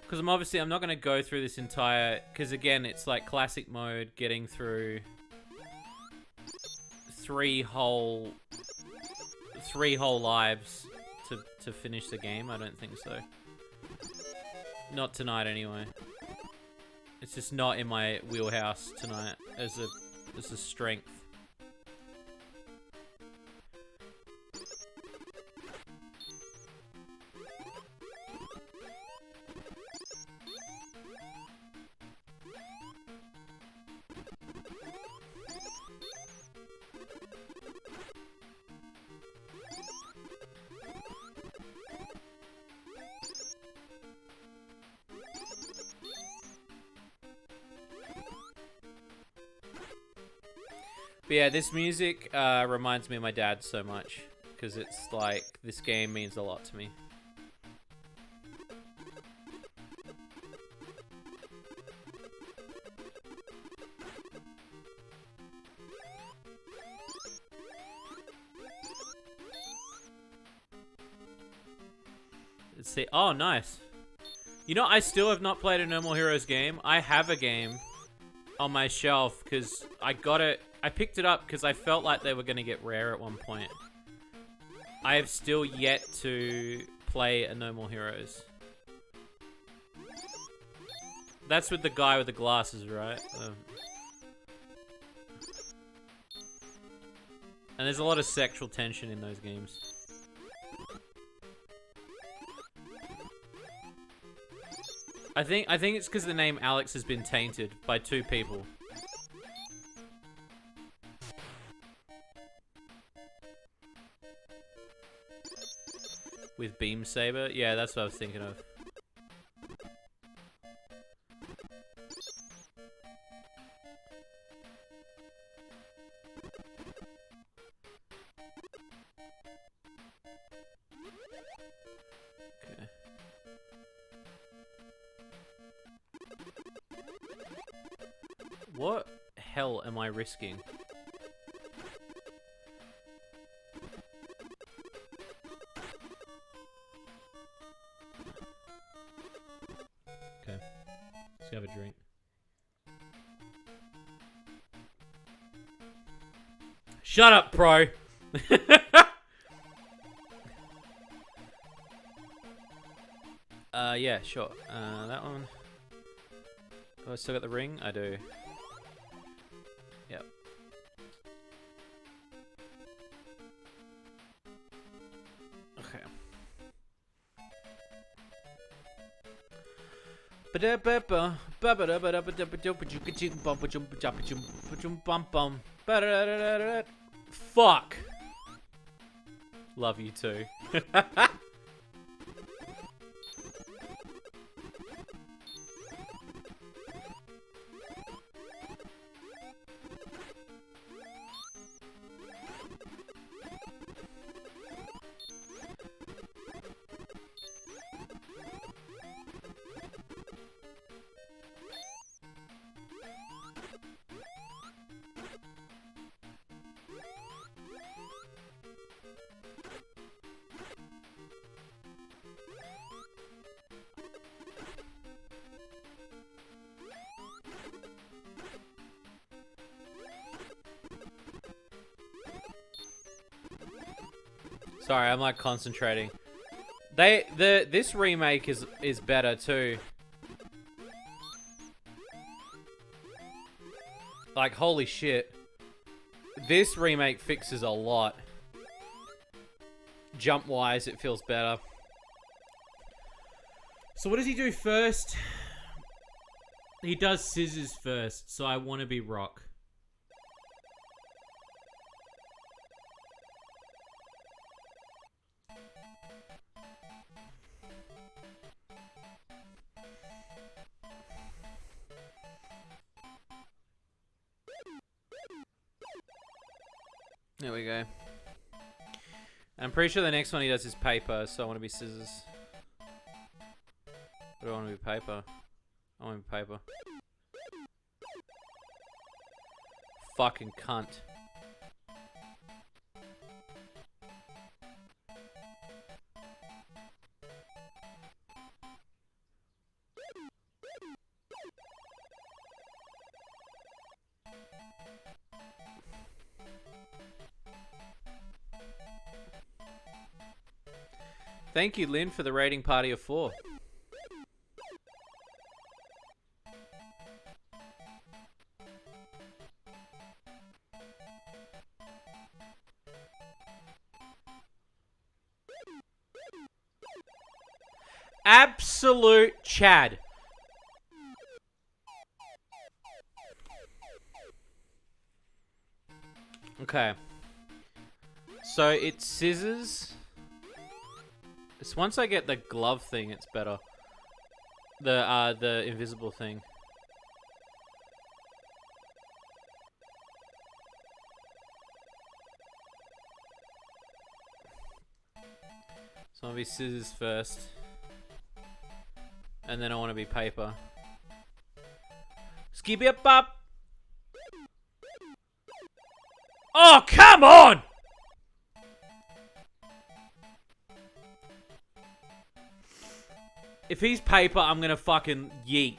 Because I'm not going to go through this entire... Because again, it's like classic mode getting through... three whole lives to finish the game. I don't think so. Not tonight anyway. It's just not in my wheelhouse tonight as a strength. But yeah, this music reminds me of my dad so much. Because it's like, this game means a lot to me. Let's see. Oh, nice. You know, I still have not played a No More Heroes game. I have a game on my shelf because I got it. I picked it up because I felt like they were going to get rare at one point. I have still yet to play a No More Heroes. That's with the guy with the glasses, right? And there's a lot of sexual tension in those games. I think it's because the name Alex has been tainted by two people. With Beam Saber? Yeah, that's what I was thinking of. Okay. What hell am I risking? Okay. Let's have a drink. Shut up, pro! Yeah, sure. That one. Oh, I still got the ring? I do. Yep. Okay. Fuck. Love you too. Sorry, I'm like concentrating. This remake is better too. Like, holy shit. This remake fixes a lot. Jump-wise, it feels better. So what does he do first? He does scissors first, so I want to be rock. There we go. I'm pretty sure the next one he does is paper, so I want to be scissors. But I want to be paper. I want to be paper. Fucking cunt. Thank you, Lynn, for the rating party of 4. Absolute Chad. Okay. So it's scissors. It's once I get the glove thing, it's better. The invisible thing. So I'll be scissors first. And then I want to be paper. Skip it up. Oh, come on! If he's paper, I'm gonna fucking yeet.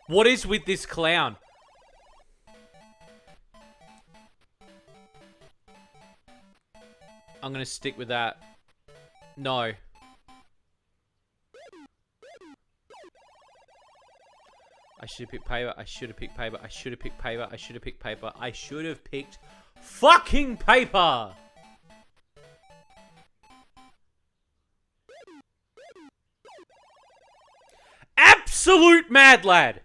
What is with this clown? I'm gonna stick with that. No. I should have picked paper. I should have picked paper. I should have picked paper. I should have picked paper. I should have picked fucking paper! Absolute mad lad!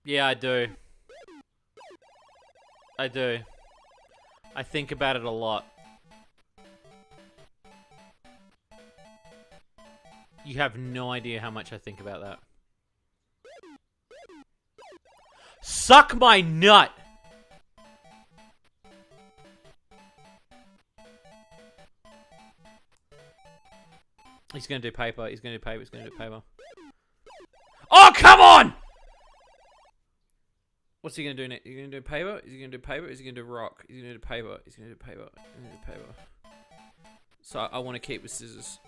Yeah, I do. I do. I think about it a lot. You have no idea how much I think about that. Suck my nut! He's gonna do paper. He's gonna do paper. He's gonna do paper. Oh, come on! What's he gonna do next? Is he gonna do paper? Is he gonna do paper? Is he gonna do rock? Is he gonna do paper? Is he gonna do paper? He's gonna do paper. So I want to keep with scissors.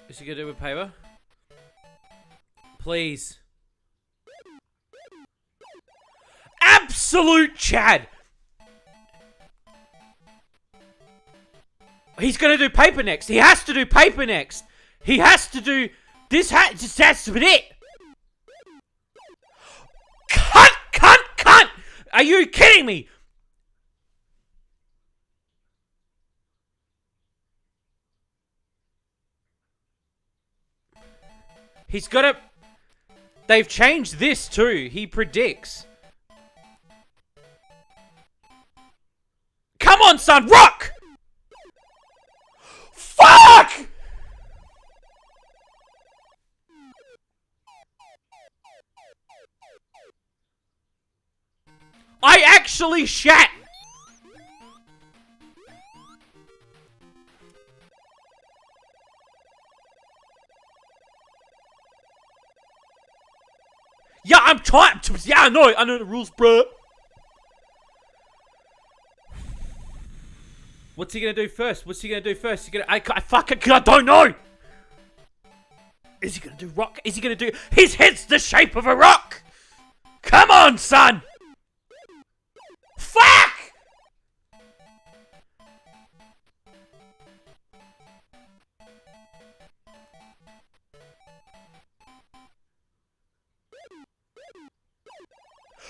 Is he gonna do with paper? Please. Absolute Chad! He's gonna do paper next. He has to do paper next. He has to do... This just has to be it. Cunt! Cunt! Cunt! Are you kidding me? He's gotta... They've changed this too. He predicts. Come on, son! Rock! Fuck! I actually shat! trying to. Yeah, I know the rules, bro. What's he gonna do first? What's he gonna do first? He gonna. I don't know. Is he gonna do rock? Is he gonna do? His head's the shape of a rock. Come on, son. Fuck!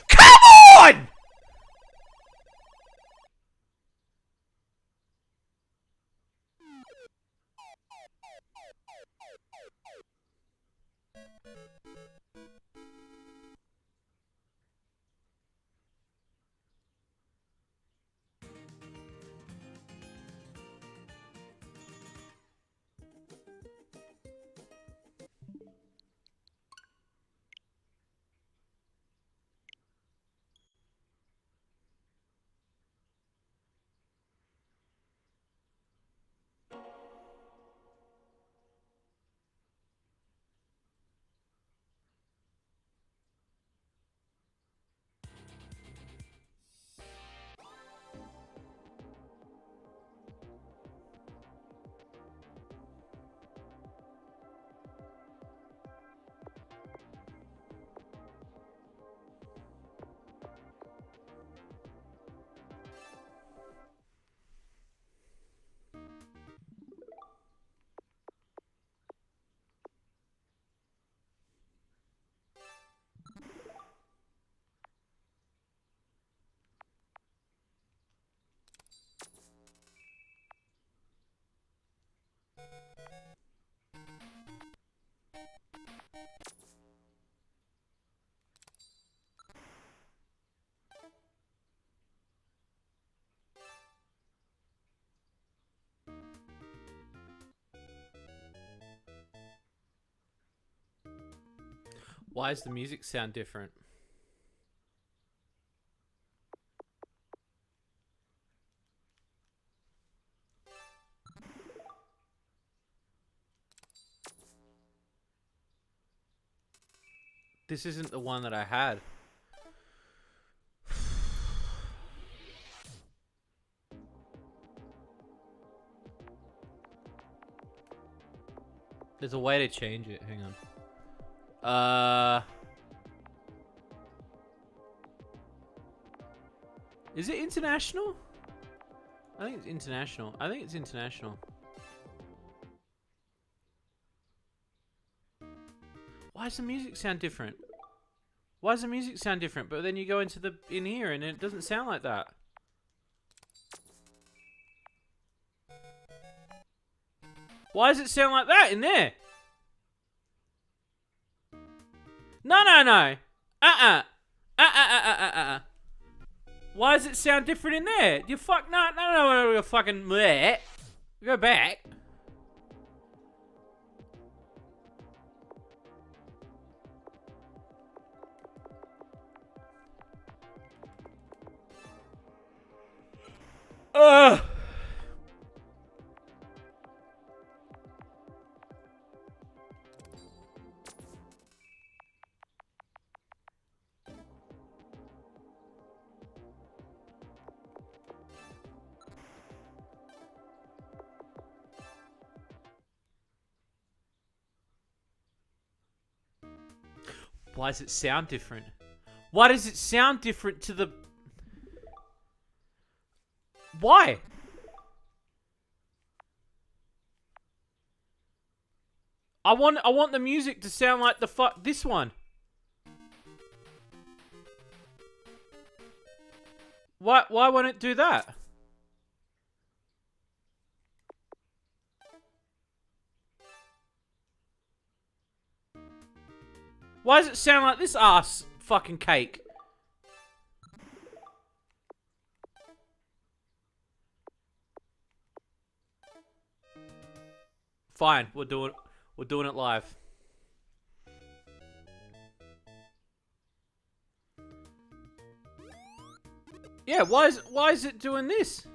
Come on! Why does the music sound different? This isn't the one that I had. There's a way to change it. Hang on. Is it international? I think it's international. Why does the music sound different? But then you go into in here and it doesn't sound like that. Why does it sound like that in there? No. Why does it sound different in there? You fuck no. You're fucking bleh. Go back. Ugh. Why does it sound different? Why does it sound different to the... Why? I want the music to sound like this one. Why won't it do that? Why does it sound like this ass fucking cake? Fine, we're doing it live. Yeah, why is it doing this?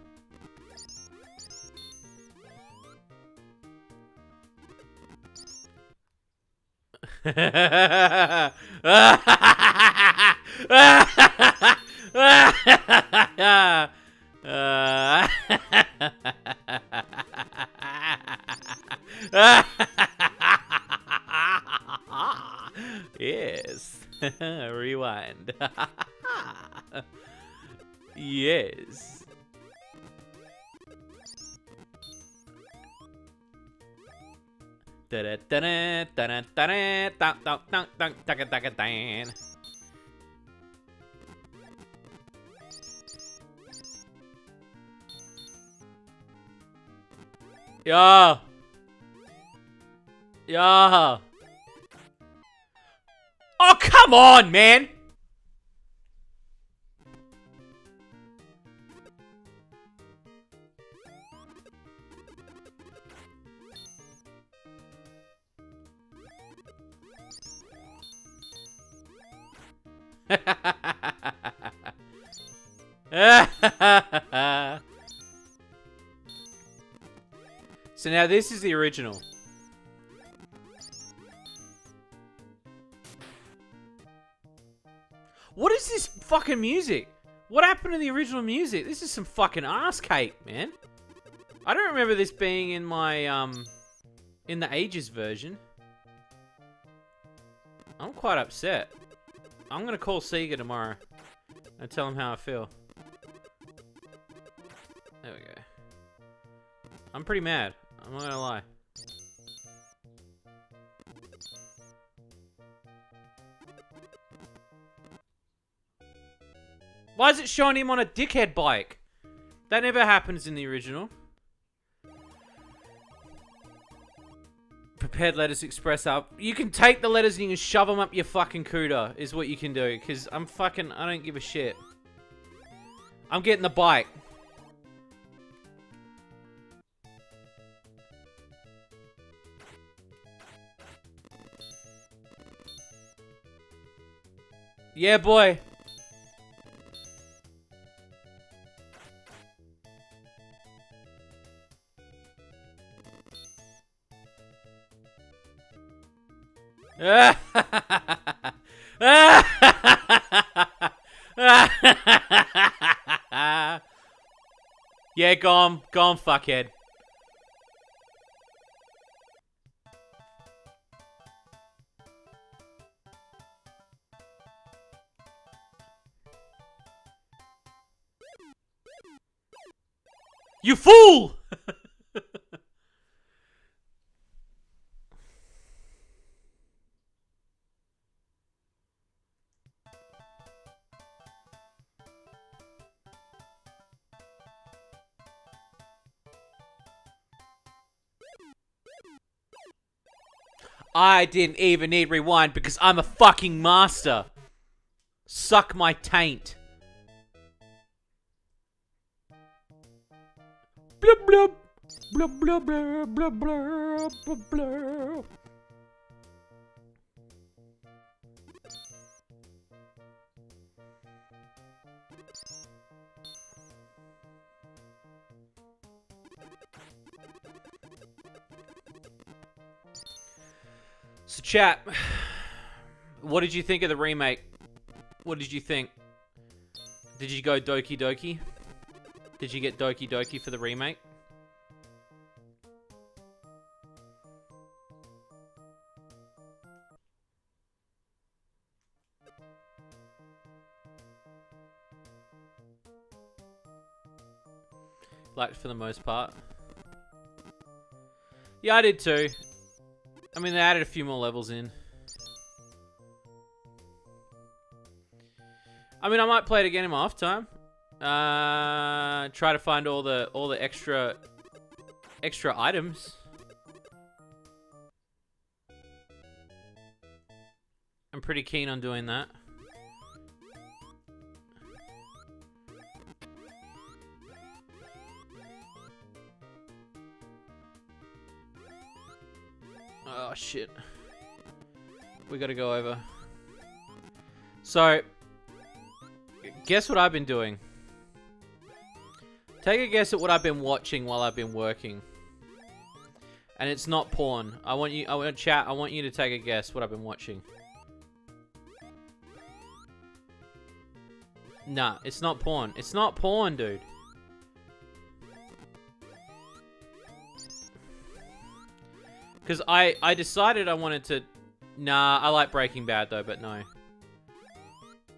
Yes. Rewind. Yes. Yeah. Yeah. Oh, come on, man. So now this is the original. What is this fucking music? What happened to the original music? This is some fucking ass cake, man. I don't remember this being in my, in the Ages version. I'm quite upset. I'm gonna call Sega tomorrow and tell them how I feel. There we go. I'm pretty mad. I'm not gonna lie. Why is it showing him on a dickhead bike? That never happens in the original. Prepared lettuce express up. You can take the letters and you can shove them up your fucking cooter, is what you can do. Because I don't give a shit. I'm getting the bike. Yeah, boy. Yeah, go on, fuckhead. You fool! I didn't even need rewind because I'm a fucking master. Suck my taint. Blub blub. Blub blub blub blub blub blub blub. So chat, what did you think of the remake? What did you think? Did you go Doki Doki? Did you get Doki Doki for the remake? Liked for the most part. Yeah, I did too. I mean, they added a few more levels in. I mean, I might play it again in my off time. Try to find all the extra items. I'm pretty keen on doing that. Oh shit. We gotta go over. So, guess what I've been doing? Take a guess at what I've been watching while I've been working. And it's not porn. I want you to take a guess what I've been watching. Nah, it's not porn. It's not porn, dude. Because I decided I wanted to... Nah, I like Breaking Bad though, but no.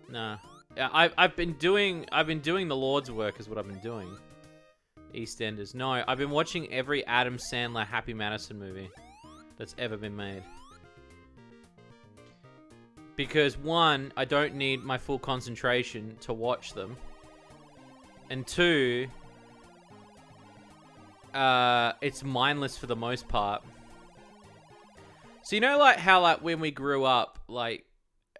Nah. Yeah, I've been doing the Lord's work is what I've been doing. EastEnders. No, I've been watching every Adam Sandler Happy Madison movie that's ever been made. Because one, I don't need my full concentration to watch them. And two, it's mindless for the most part. So you know like how like when we grew up, like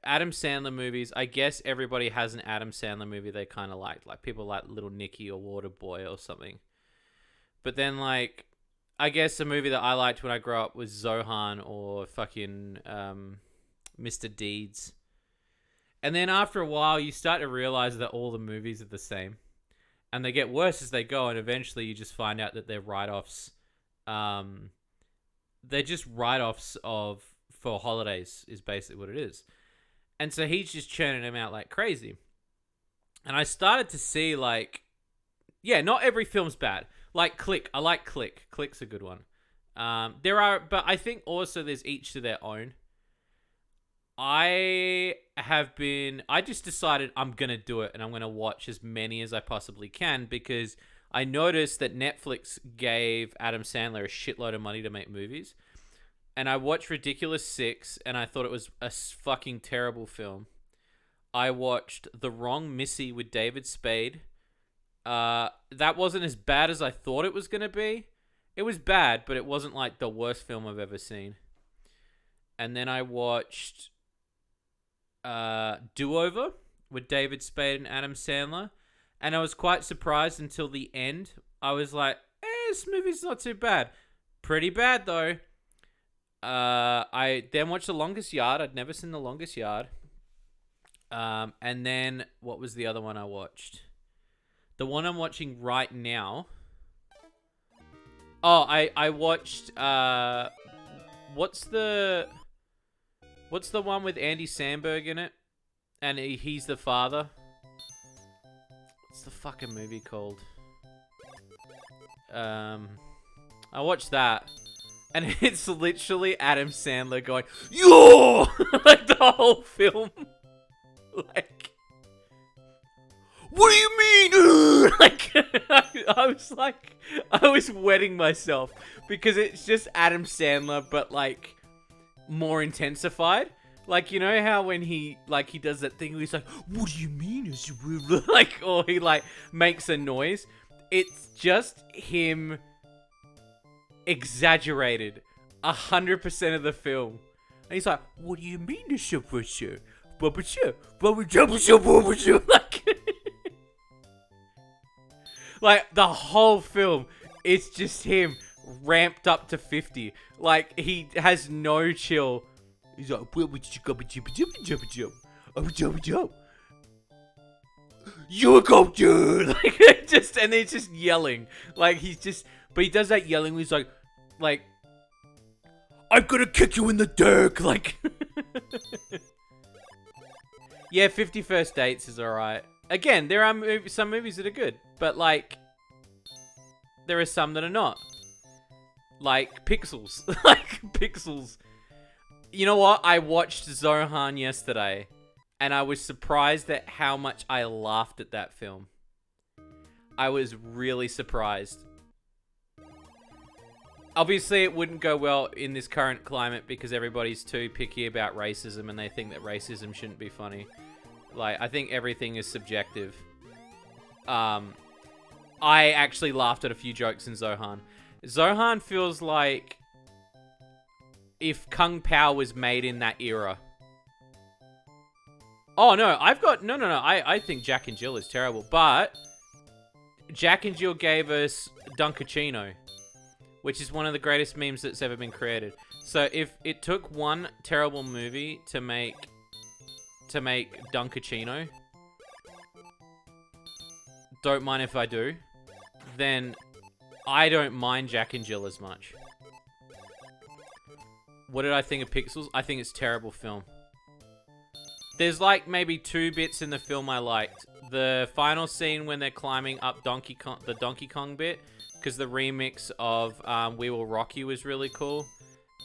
Adam Sandler movies, I guess everybody has an Adam Sandler movie they kind of liked. Like people like Little Nicky or Waterboy or something. But then like, I guess the movie that I liked when I grew up was Zohan or fucking Mr. Deeds. And then after a while, you start to realize that all the movies are the same. And they get worse as they go, and eventually you just find out that they're write-offs. They're just write-offs for holidays, is basically what it is. And so he's just churning them out like crazy. And I started to see, like... Yeah, not every film's bad. Like Click. I like Click. Click's a good one. But I think also there's each to their own. I just decided I'm going to do it and I'm going to watch as many as I possibly can because I noticed that Netflix gave Adam Sandler a shitload of money to make movies. And I watched Ridiculous 6 and I thought it was a fucking terrible film. I watched The Wrong Missy with David Spade. That wasn't as bad as I thought it was going to be. It was bad, but it wasn't like the worst film I've ever seen. And then I watched Do-Over with David Spade and Adam Sandler. And I was quite surprised until the end. I was like, this movie's not too bad. Pretty bad, though. I then watched The Longest Yard. I'd never seen The Longest Yard. And then, what was the other one I watched? The one I'm watching right now. Oh, I watched, what's the one with Andy Samberg in it? And he's the father. What's the fucking movie called? I watched that. And it's literally Adam Sandler going, yo! Like the whole film. Like, what do you mean? Like, I was wetting myself because it's just Adam Sandler, but like more intensified. Like, you know how when he does that thing where he's like, what do you mean? Like, or he like makes a noise. It's just him exaggerated 100% of the film. And he's like, what do you mean the super show? Like the whole film, it's just him ramped up to 50. Like he has no chill. He's like, you go, dude. Like just, and he's just yelling. Like he's just, but he does that yelling. He's like, I'm gonna kick you in the dick. Like, yeah, 50 First Dates is alright. Again, there are some movies that are good, but like, there are some that are not. Like Pixels. Like Pixels. You know what? I watched Zohan yesterday, and I was surprised at how much I laughed at that film. I was really surprised. Obviously, it wouldn't go well in this current climate because everybody's too picky about racism and they think that racism shouldn't be funny. Like, I think everything is subjective. I actually laughed at a few jokes in Zohan. Zohan feels like if Kung Pao was made in that era. Oh, no, no. I think Jack and Jill is terrible, but Jack and Jill gave us Dunkachino, which is one of the greatest memes that's ever been created. So if it took one terrible movie to make Dunkachino, don't mind if I do, then I don't mind Jack and Jill as much. What did I think of Pixels? I think it's a terrible film. There's like maybe 2 bits in the film I liked. the final scene when they're climbing up the Donkey Kong bit, because the remix of We Will Rock You is really cool.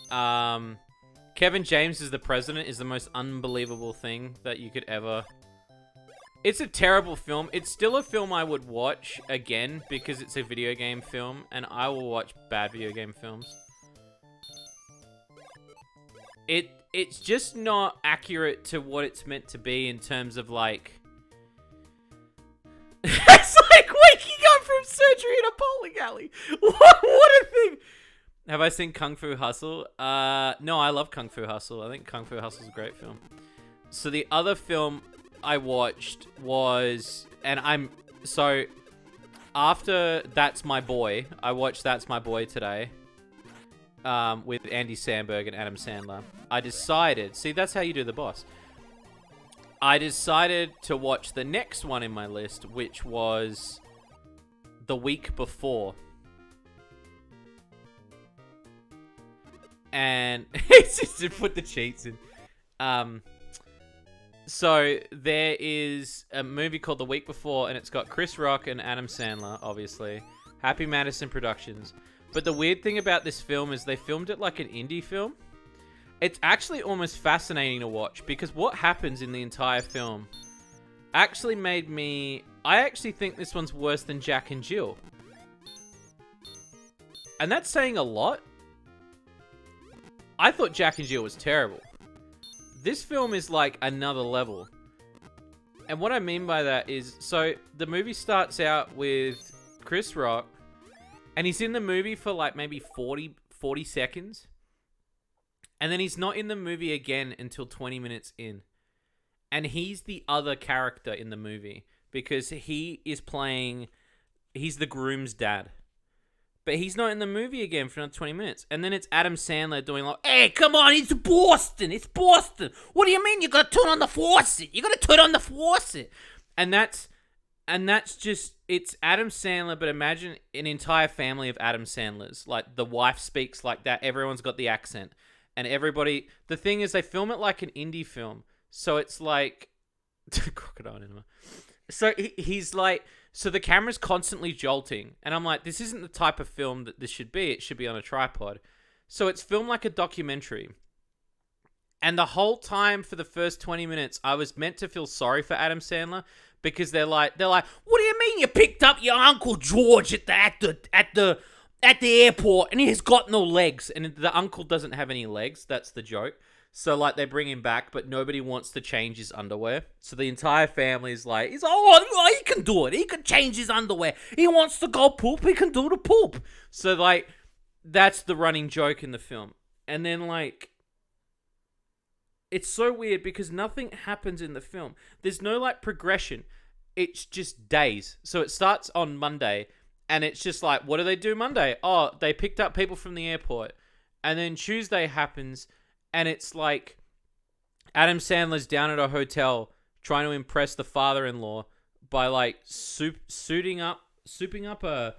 Kevin James as the president is the most unbelievable thing that you could ever... It's a terrible film. It's still a film I would watch again because it's a video game film, and I will watch bad video game films. It's just not accurate to what it's meant to be in terms of, like... It's like waking up from surgery in a bowling alley. What a thing! Have I seen Kung Fu Hustle? No, I love Kung Fu Hustle. I think Kung Fu Hustle is a great film. So the other film I watched was... So, after That's My Boy, I watched That's My Boy today. With Andy Samberg and Adam Sandler. I decided... See, that's how you do The Boss. I decided to watch the next one in my list, which was The Week Before. And it's just to put the cheats in. So there is a movie called The Week Before, and it's got Chris Rock and Adam Sandler, obviously. Happy Madison Productions. But the weird thing about this film is they filmed it like an indie film. It's actually almost fascinating to watch, because what happens in the entire film actually made me... I actually think this one's worse than Jack and Jill. And that's saying a lot. I thought Jack and Jill was terrible. This film is like another level. And what I mean by that is, so the movie starts out with Chris Rock, and he's in the movie for like maybe 40 seconds. And then he's not in the movie again until 20 minutes in. And he's the other character in the movie, because he's the groom's dad. But he's not in the movie again for another 20 minutes. And then it's Adam Sandler doing like, hey, come on, it's Boston. It's Boston. What do you mean you got to turn on the faucet? You got to turn on the faucet. And that's just, it's Adam Sandler, but imagine an entire family of Adam Sandlers. Like, the wife speaks like that. Everyone's got the accent. And everybody, the thing is, they film it like an indie film. So it's like, crocodile enema. So he's like, so the camera's constantly jolting. And I'm like, this isn't the type of film that this should be. It should be on a tripod. So it's filmed like a documentary. And the whole time for the first 20 minutes, I was meant to feel sorry for Adam Sandler, because they're like, what do you mean you picked up your Uncle George at the airport and he's got no legs? And the uncle doesn't have any legs. That's the joke. So, like, they bring him back, but nobody wants to change his underwear. So the entire family is like, oh, he can do it. He can change his underwear. He wants to go poop. He can do the poop. So, like, that's the running joke in the film. And then, like, it's so weird because nothing happens in the film. There's no, like, progression. It's just days. So it starts on Monday, and it's just like, what do they do Monday? Oh, they picked up people from the airport. And then Tuesday happens, and it's like Adam Sandler's down at a hotel trying to impress the father-in-law by, like, souping up a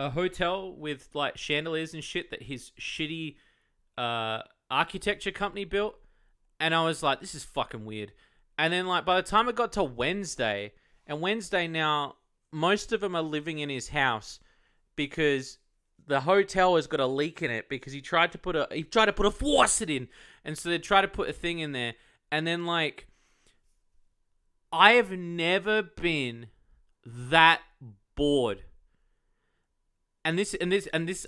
hotel with, like, chandeliers and shit that his shitty architecture company built. And I was like, this is fucking weird. And then, like, by the time it got to Wednesday, and Wednesday now, most of them are living in his house because the hotel has got a leak in it because he tried to put a faucet in. And so they try to put a thing in there. And then, like, I have never been that bored. And this,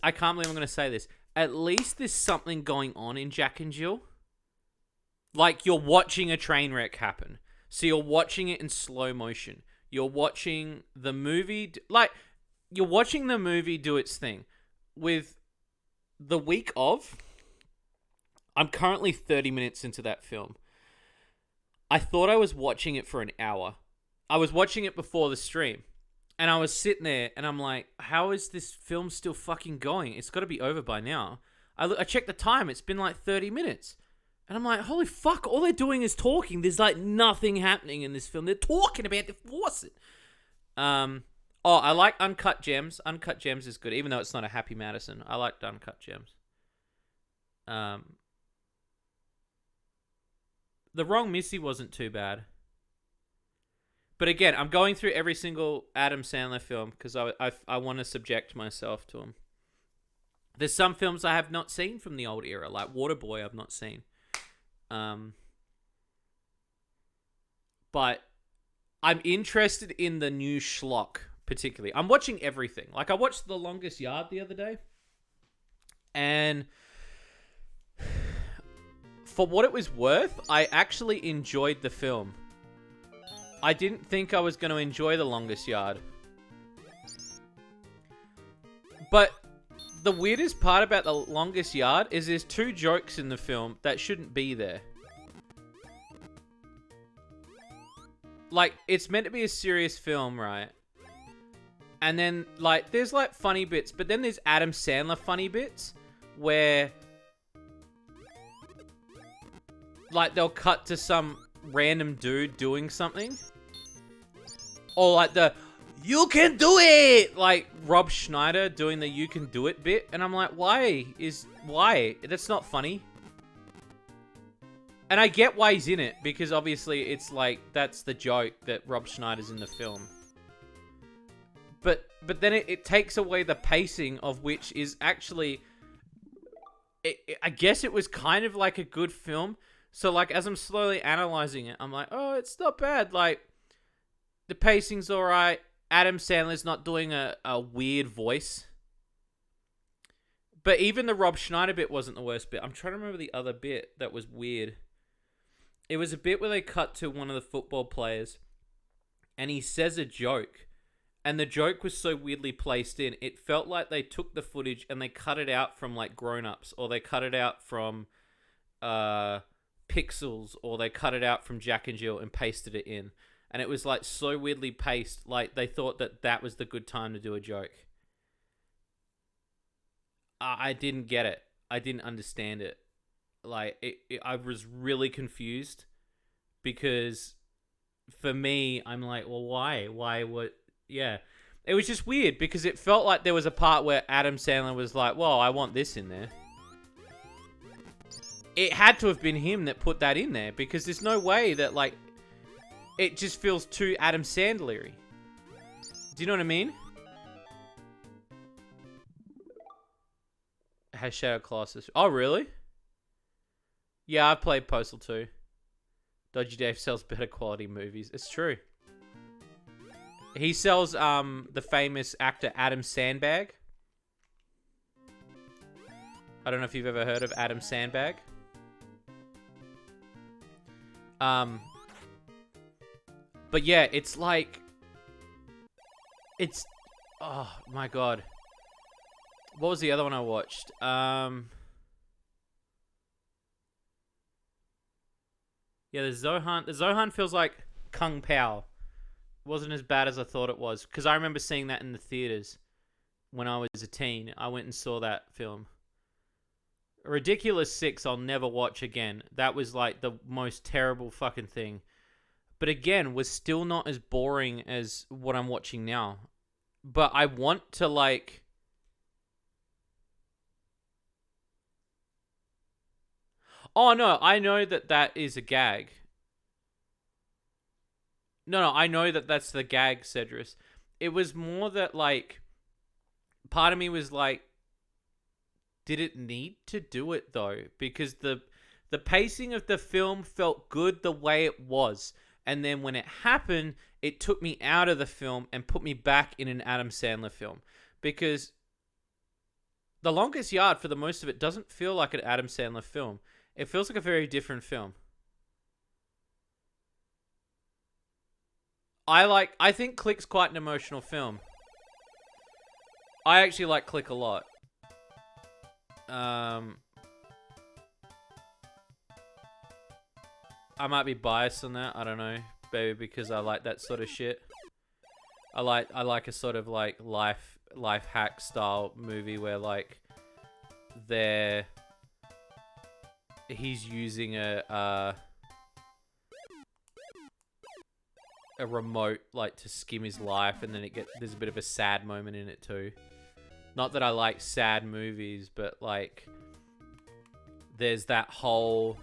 I can't believe I'm going to say this. At least there's something going on in Jack and Jill. Like, you're watching a train wreck happen. So you're watching it in slow motion. You're watching the movie... you're watching the movie do its thing. With The Week Of... I'm currently 30 minutes into that film. I thought I was watching it for an hour. I was watching it before the stream. And I was sitting there, and I'm like, how is this film still fucking going? It's got to be over by now. I checked the time. It's been like 30 minutes. And I'm like, holy fuck, all they're doing is talking. There's like nothing happening in this film. They're talking about the faucet. I like Uncut Gems. Uncut Gems is good, even though it's not a Happy Madison. I liked Uncut Gems. The Wrong Missy wasn't too bad. But again, I'm going through every single Adam Sandler film because I want to subject myself to him. There's some films I have not seen from the old era, like Waterboy I've not seen. But I'm interested in the new schlock, particularly. I'm watching everything. Like, I watched The Longest Yard the other day. And for what it was worth, I actually enjoyed the film. I didn't think I was going to enjoy The Longest Yard. But the weirdest part about The Longest Yard is there's 2 jokes in the film that shouldn't be there. Like, it's meant to be a serious film, right? And then, like, there's, like, funny bits. But then there's Adam Sandler funny bits where, like, they'll cut to some random dude doing something. Or, like, you can do it! Like, Rob Schneider doing the you can do it bit. And I'm like, why? That's not funny. And I get why he's in it, because obviously it's like, that's the joke that Rob Schneider's in the film. But then it takes away the pacing of which is actually... I guess it was kind of like a good film. So like, as I'm slowly analyzing it, I'm like, oh, it's not bad. Like, the pacing's alright. Adam Sandler's not doing a weird voice. But even the Rob Schneider bit wasn't the worst bit. I'm trying to remember the other bit that was weird. It was a bit where they cut to one of the football players and he says a joke. And the joke was so weirdly placed in, it felt like they took the footage and they cut it out from like Grown Ups, or they cut it out from Pixels, or they cut it out from Jack and Jill and pasted it in. And it was like so weirdly paced, like they thought that was the good time to do a joke. I didn't get it. I didn't understand it. Like, I was really confused because for me, I'm like, well, why? What? Yeah. It was just weird because it felt like there was a part where Adam Sandler was like, well, I want this in there. It had to have been him that put that in there because there's no way that, like, it just feels too Adam Sandler-y. Do you know what I mean? Has Shadow Colossus. Oh, really? Yeah, I've played Postal 2. Dodgy Dave sells better quality movies. It's true. He sells the famous actor Adam Sandbag. I don't know if you've ever heard of Adam Sandbag. But yeah, it's like... It's... Oh, my God. What was the other one I watched? Yeah, the Zohan. The Zohan feels like Kung Pao. It wasn't as bad as I thought it was. Because I remember seeing that in the theaters when I was a teen. I went and saw that film. Ridiculous 6 I'll never watch again. That was like the most terrible fucking thing. But again, was still not as boring as what I'm watching now. But I want to like... Oh, no, I know that is a gag. No, I know that's the gag, Cedrus. It was more that, like, part of me was like, did it need to do it, though? Because the pacing of the film felt good the way it was. And then when it happened, it took me out of the film and put me back in an Adam Sandler film. Because The Longest Yard, for the most of it, doesn't feel like an Adam Sandler film. It feels like a very different film. I think Click's quite an emotional film. I actually like Click a lot. I might be biased on that. I don't know, maybe because I like that sort of shit. I like a sort of like life hack style movie where like he's using a remote like to skim his life, and then there's a bit of a sad moment in it too. Not that I like sad movies, but like there's that whole...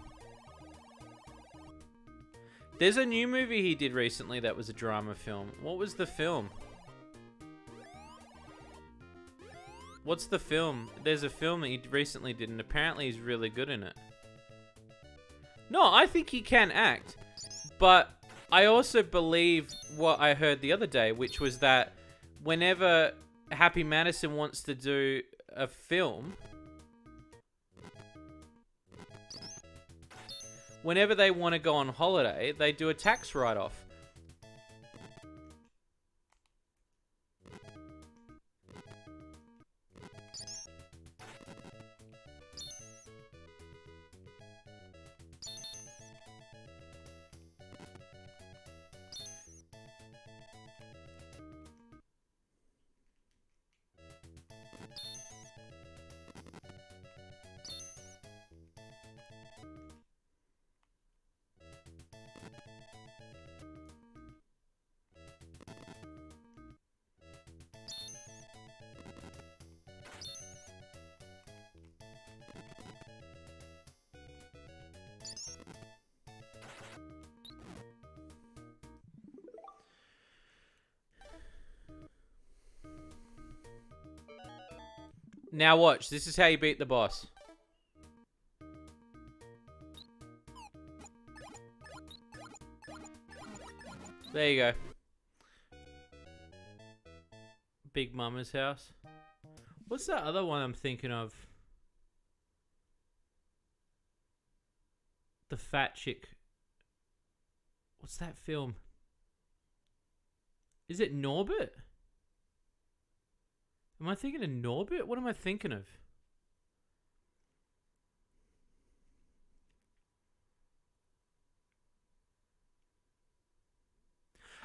There's a new movie he did recently that was a drama film. What was the film? What's the film? There's a film that he recently did, and apparently he's really good in it. No, I think he can act. But I also believe what I heard the other day, which was that whenever Happy Madison wants to do a film, whenever they want to go on holiday, they do a tax write-off. Now watch. This is how you beat the boss. There you go. Big Mama's house. What's that other one I'm thinking of? The fat chick. What's that film? Is it Norbit? Am I thinking of Norbit? What am I thinking of?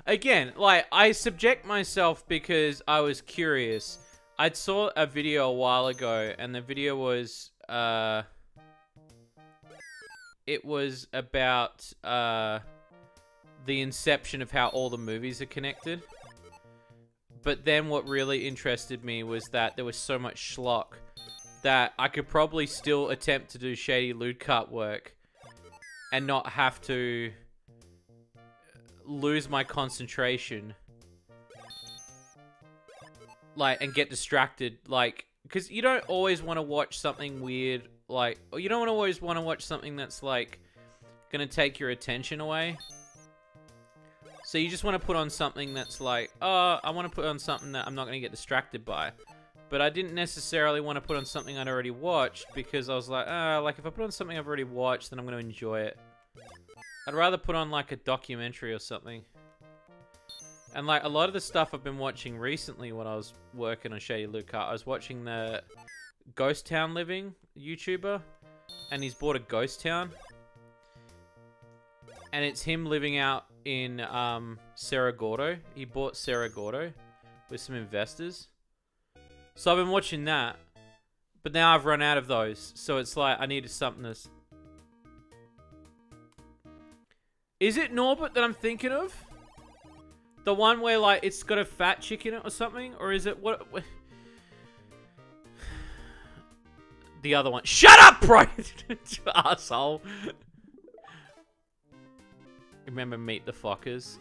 Again, like, I subject myself because I was curious. I saw a video a while ago, and the video was, it was about, the inception of how all the movies are connected. But then what really interested me was that there was so much schlock that I could probably still attempt to do Shady loot cart work and not have to lose my concentration, like, and get distracted, like, because you don't always want to watch something weird, like, or you don't always want to watch something that's, like, gonna take your attention away. So you just want to put on something that's like, oh, I want to put on something that I'm not going to get distracted by. But I didn't necessarily want to put on something I'd already watched, because I was like, like, if I put on something I've already watched, then I'm going to enjoy it. I'd rather put on, like, a documentary or something. And, like, a lot of the stuff I've been watching recently when I was working on Shady Loot Cart, I was watching the Ghost Town Living YouTuber, and he's bought a ghost town. And it's him living out in Cerro Gordo. He bought Cerro Gordo with some investors. So I've been watching that. But now I've run out of those. So it's like, I needed something to... Is it Norbit that I'm thinking of? The one where, like, it's got a fat chick in it or something? Or is it... what? The other one. Shut up, bro! Asshole. Remember Meet the Fockers?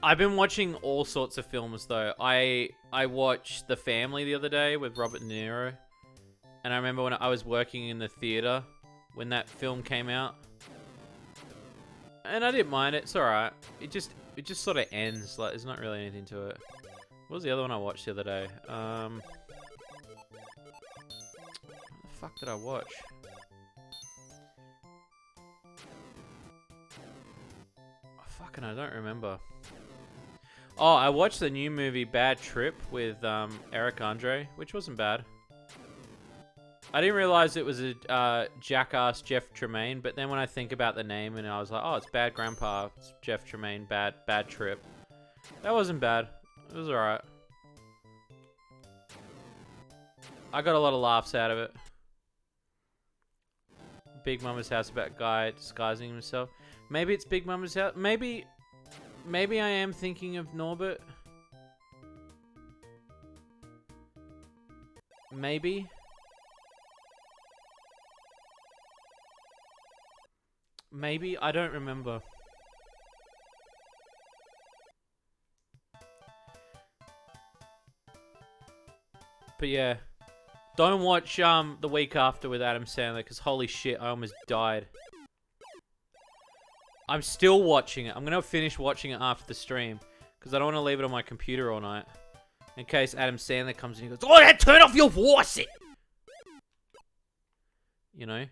I've been watching all sorts of films though. I watched The Family the other day with Robert De Niro. And I remember when I was working in the theater when that film came out. And I didn't mind it. It's alright. It just sort of ends. Like, there's not really anything to it. What was the other one I watched the other day? What the fuck did I watch? I don't remember. Oh, I watched the new movie Bad Trip with Eric Andre, which wasn't bad. I didn't realize it was a jackass Jeff Tremaine, but then when I think about the name, and I was like, oh, it's Bad Grandpa, it's Jeff Tremaine, Bad Trip. That wasn't bad. It was alright. I got a lot of laughs out of it. Big Mama's house about guy disguising himself. Maybe it's Big Mama's house. Maybe I am thinking of Norbit. Maybe. Maybe? I don't remember. But yeah. Don't watch the week after with Adam Sandler, because holy shit, I almost died. I'm still watching it. I'm going to finish watching it after the stream, because I don't want to leave it on my computer all night. In case Adam Sandler comes in and goes, "Oh, turn off your voice!" You know?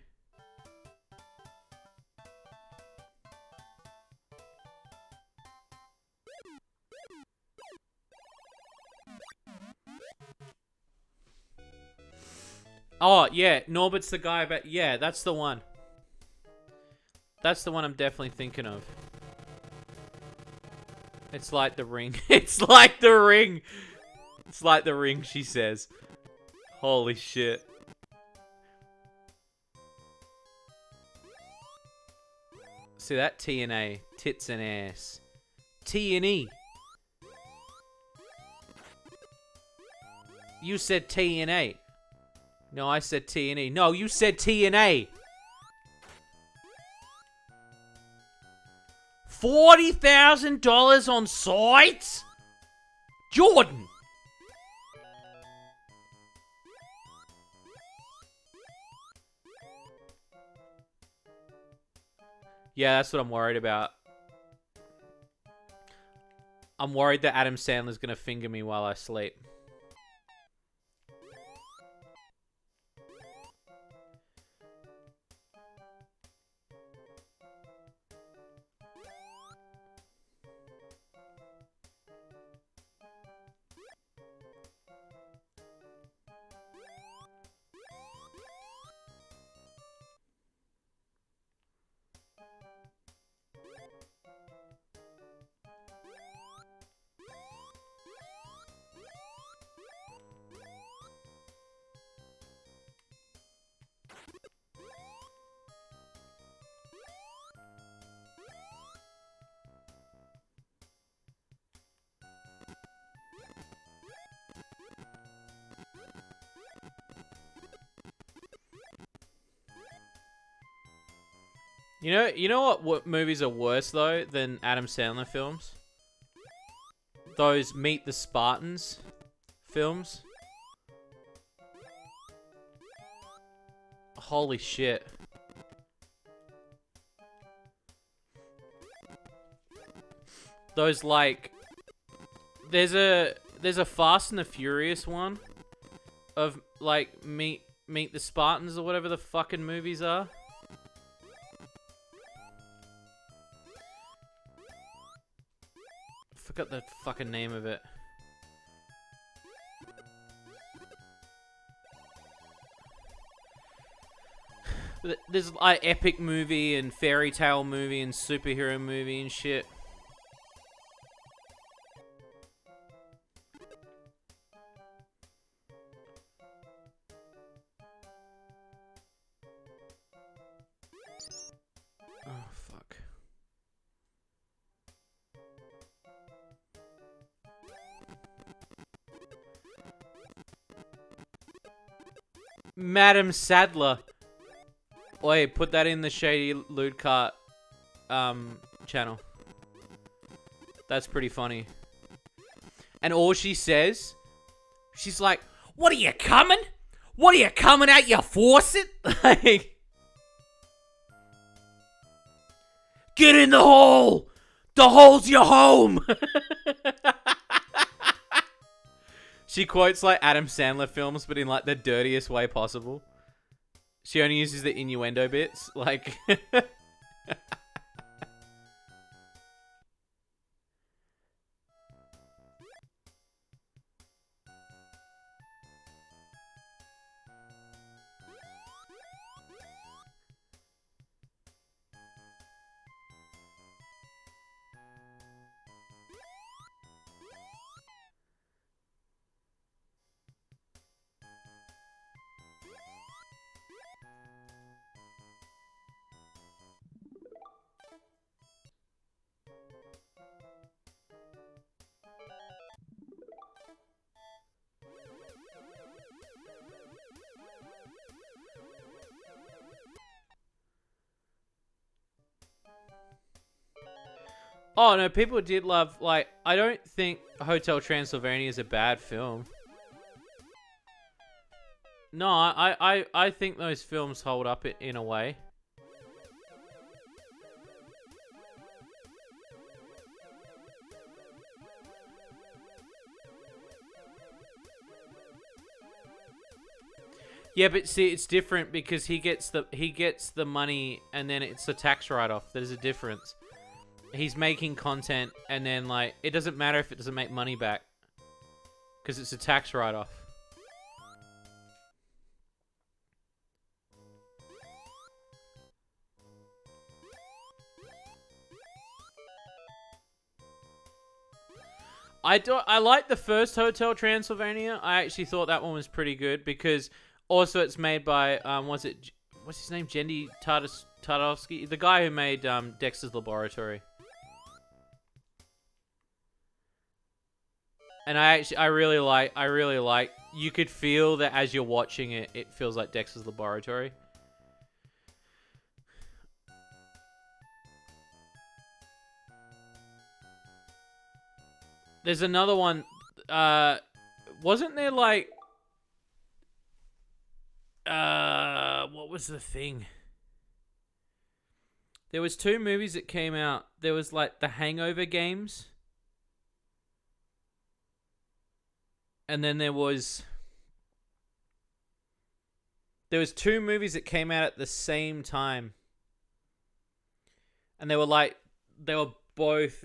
Oh, yeah. Norbert's the guy about... Yeah, that's the one. That's the one I'm definitely thinking of. It's like The Ring. It's like The Ring. It's like The Ring, she says. Holy shit. See that? T&A. Tits and ass. T&E. You said T&A. No, I said T&E. No, you said T&A. $40,000 on sites? Jordan. Yeah, that's what I'm worried about. I'm worried that Adam Sandler's gonna finger me while I sleep. You know what movies are worse though than Adam Sandler films? Those Meet the Spartans films. Holy shit. Those like there's a Fast and the Furious one of like Meet the Spartans or whatever the fucking movies are. Forgot the fucking name of it. There's like epic movie and fairy tale movie and superhero movie and shit. Oh fuck. Madam Sadler. Wait, put that in the Shady Loot Cart channel. That's pretty funny. And all she says, she's like, "What are you coming? What are you coming at your faucet?" Like, get in the hole! The hole's your home! She quotes like Adam Sandler films, but in like the dirtiest way possible. She only uses the innuendo bits, like... Oh no, people did love, like, I don't think Hotel Transylvania is a bad film. No, I think those films hold up in a way. Yeah, but see, it's different because he gets the money and then it's a tax write-off. There's a difference. He's making content and then, like, it doesn't matter if it doesn't make money back because it's a tax write-off. I like the first Hotel Transylvania. I actually thought that one was pretty good because also it's made by what's his name? Jendi Tartakovsky, the guy who made Dexter's Laboratory. And I really like you could feel that as you're watching it, it feels like Dexter's Laboratory. There's another one. Wasn't there like what was the thing? There was 2 movies that came out. There was like the Hangover games. And then there was 2 movies that came out at the same time. And they were both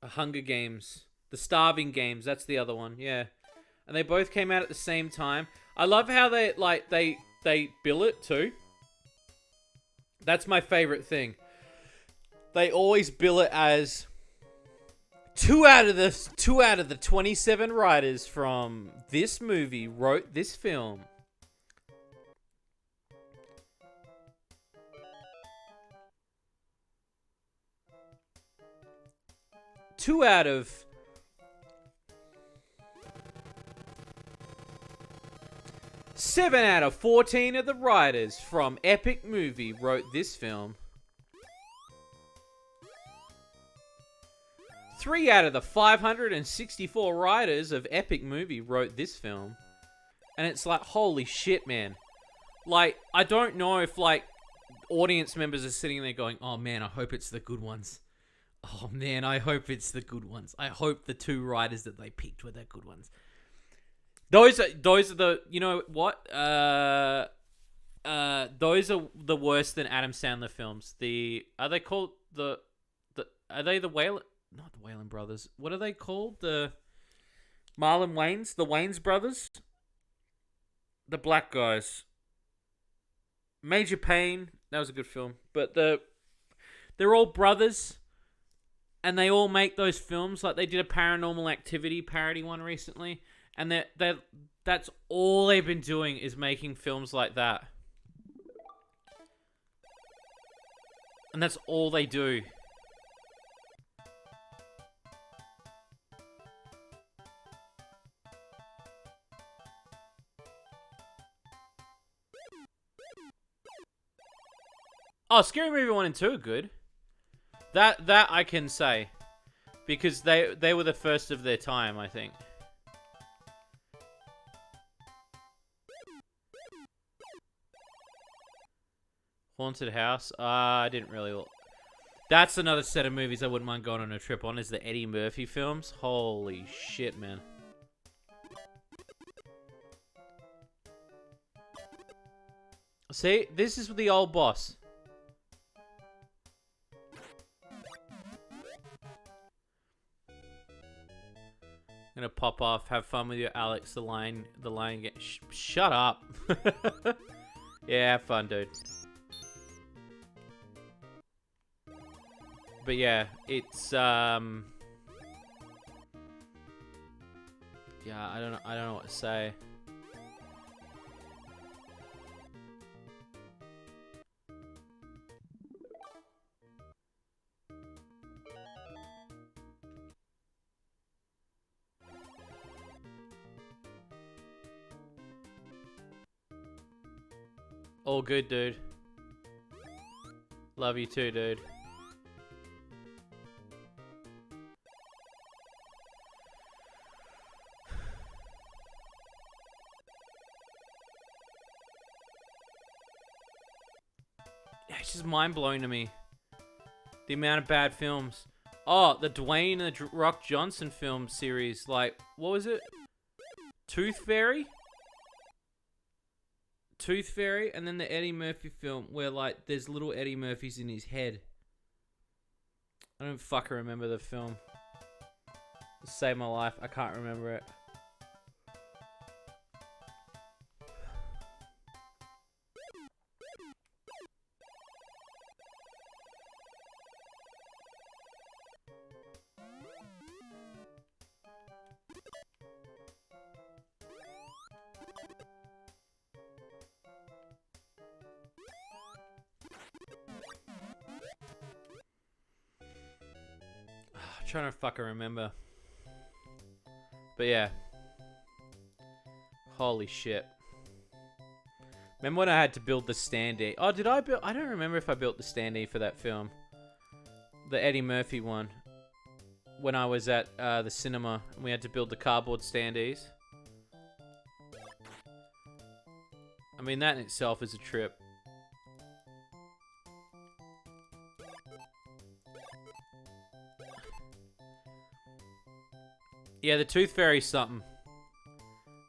Hunger Games. The Starving Games, that's the other one. Yeah. And they both came out at the same time. I love how they bill it too. That's my favorite thing. They always bill it as 2 out of the 27 writers from this movie wrote this film. Two out of 7 out of 14 of the writers from Epic Movie wrote this film. 3 out of the 564 writers of Epic Movie wrote this film. And it's like, holy shit, man. Like, I don't know if, like, audience members are sitting there going, oh, man, I hope it's the good ones. Oh, man, I hope it's the good ones. I hope the 2 writers that they picked were the good ones. Those are the, you know what? Those are the worse than Adam Sandler films. Are they called are they the Whale? Not the Wayland brothers. What are they called? The Marlon Wayans? The Wayans brothers? The black guys. Major Payne. That was a good film. But they're all brothers. And they all make those films. Like, they did a Paranormal Activity parody one recently. And that's all they've been doing is making films like that. And that's all they do. Oh, Scary Movie 1 and 2 are good. That I can say. Because they were the first of their time, I think. Haunted House? I didn't really... That's another set of movies I wouldn't mind going on a trip on, is the Eddie Murphy films. Holy shit, man. See? This is the old boss. Gonna pop off. Have fun with your Alex. The line get. Shut up. Yeah, have fun, dude. But yeah, it's yeah, I don't know what to say. All good, dude. Love you too, dude. It's just mind-blowing to me. The amount of bad films. Oh, the Dwayne and the Rock Johnson film series. Like, what was it? Tooth Fairy? Tooth Fairy, and then the Eddie Murphy film where, like, there's little Eddie Murphys in his head. I don't fucking remember the film. To save my life, I can't remember it. I'm trying to fucking remember. But yeah. Holy shit. Remember when I had to build the standee? Oh, did I build? I don't remember if I built the standee for that film. The Eddie Murphy one. When I was at the cinema and we had to build the cardboard standees. I mean, that in itself is a trip. Yeah, the Tooth Fairy's something.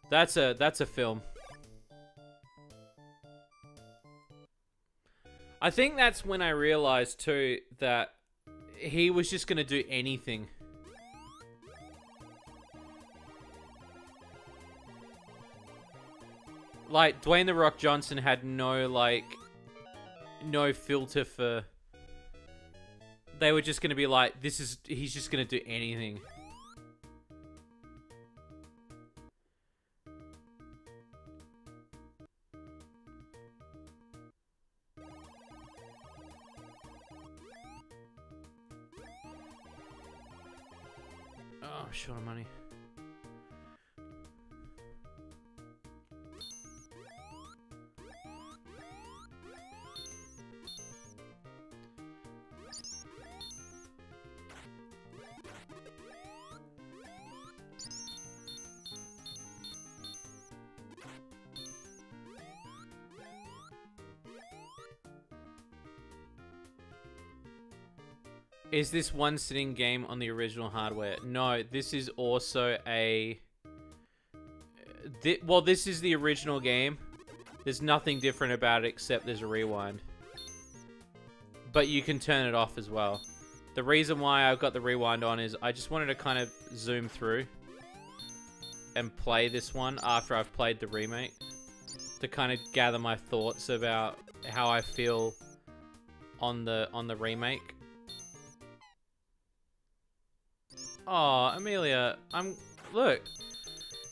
That's a film. I think that's when I realized too that he was just gonna do anything. Like, Dwayne The Rock Johnson had no, like, no filter for... They were just gonna be like, he's just gonna do anything. Oh, I'm short of money. Is this one sitting game on the original hardware? No, this is also a... well, this is the original game. There's nothing different about it except there's a rewind. But you can turn it off as well. The reason why I've got the rewind on is I just wanted to kind of zoom through and play this one after I've played the remake to kind of gather my thoughts about how I feel on the remake. Oh, Amelia, look,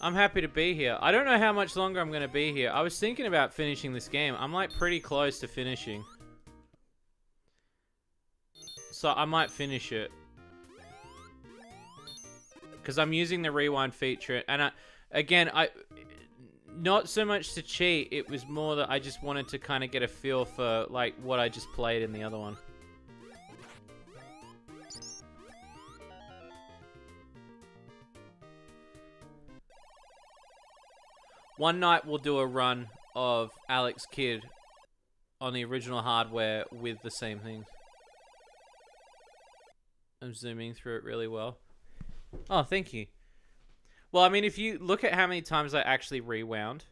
I'm happy to be here. I don't know how much longer I'm going to be here. I was thinking about finishing this game. I'm like pretty close to finishing. So I might finish it. Because I'm using the rewind feature. And again, not so much to cheat. It was more that I just wanted to kind of get a feel for like what I just played in the other one. One night we'll do a run of Alex Kidd on the original hardware with the same things. I'm zooming through it really well. Oh, thank you. Well, I mean, if you look at how many times I actually rewound,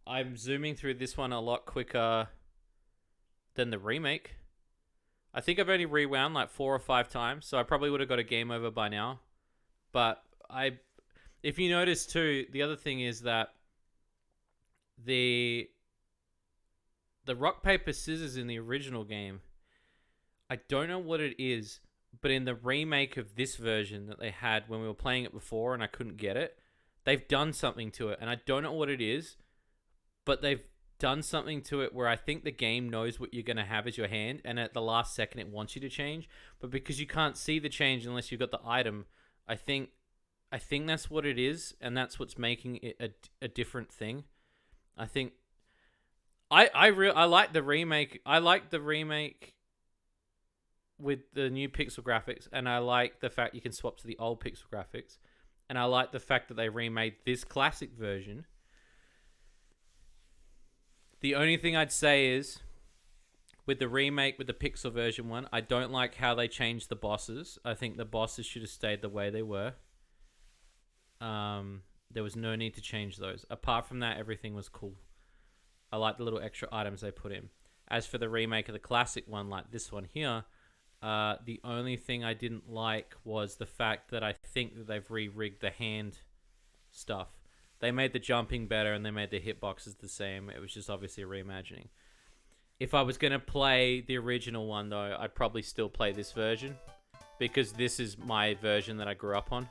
I'm zooming through this one a lot quicker than the remake. I think I've only rewound like 4 or 5 times, so I probably would have got a game over by now. But if you notice too, the other thing is that the rock, paper, scissors in the original game, I don't know what it is, but in the remake of this version that they had when we were playing it before and I couldn't get it, they've done something to it. And I don't know what it is, but they've done something to it where I think the game knows what you're going to have as your hand, and at the last second it wants you to change. But because you can't see the change unless you've got the item, I think that's what it is, and that's what's making it a different thing. I think I like the remake. I like the remake with the new pixel graphics, and I like the fact you can swap to the old pixel graphics, and I like the fact that they remade this classic version. The only thing I'd say is With the remake, with the Pixel version one, I don't like how they changed the bosses. I think the bosses should have stayed the way they were. There was no need to change those. Apart from that, everything was cool. I like the little extra items they put in. As for the remake of the classic one, like this one here, the only thing I didn't like was the fact that I think that they've re-rigged the hand stuff. They made the jumping better and they made the hitboxes the same. It was just obviously a reimagining. If I was going to play the original one, though, I'd probably still play this version because this is my version that I grew up on.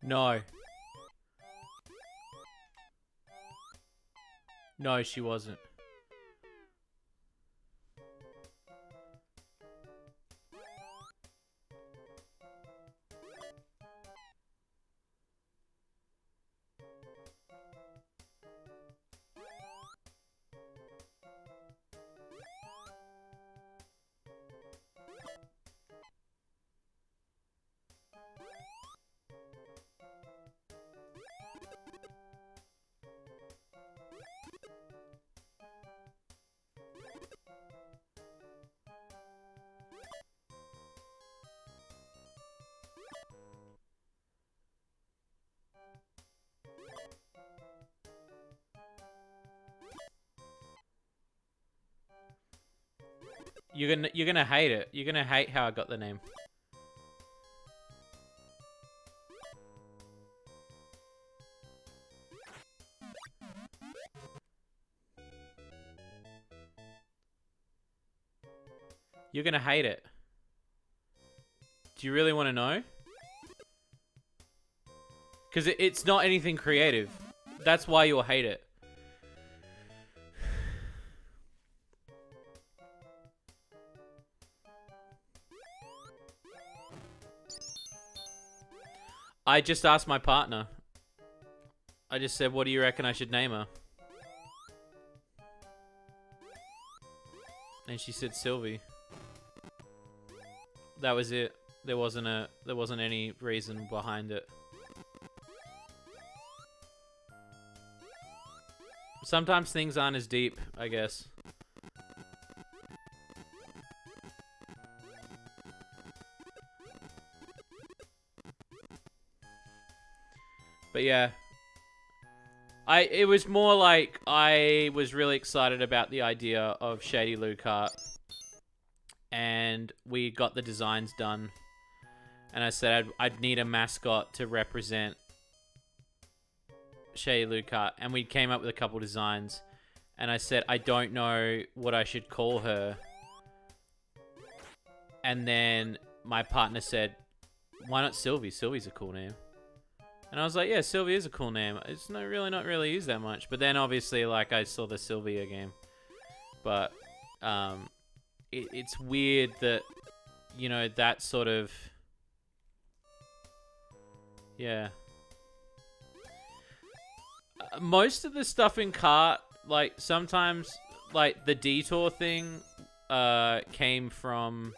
No. No, she wasn't. You're gonna hate it. You're gonna hate how I got the name. You're gonna hate it. Do you really want to know? Because it's not anything creative. That's why you'll hate it. I just asked my partner. I just said, what do you reckon I should name her? And she said Sylvie. That was it. There wasn't any reason behind it. Sometimes things aren't as deep, I guess. But yeah. It was more like I was really excited about the idea of Shady Lucart. And we got the designs done. And I said I'd need a mascot to represent Shady Lucart. And we came up with a couple designs. And I said, I don't know what I should call her. And then my partner said, why not Sylvie? Sylvie's a cool name. And I was like, yeah, Sylvie is a cool name. It's not really used that much. But then obviously, like, I saw the Sylvia game. But it's weird that, you know, that sort of... Yeah. Most of the stuff in cart, like, sometimes, like, the detour thing came from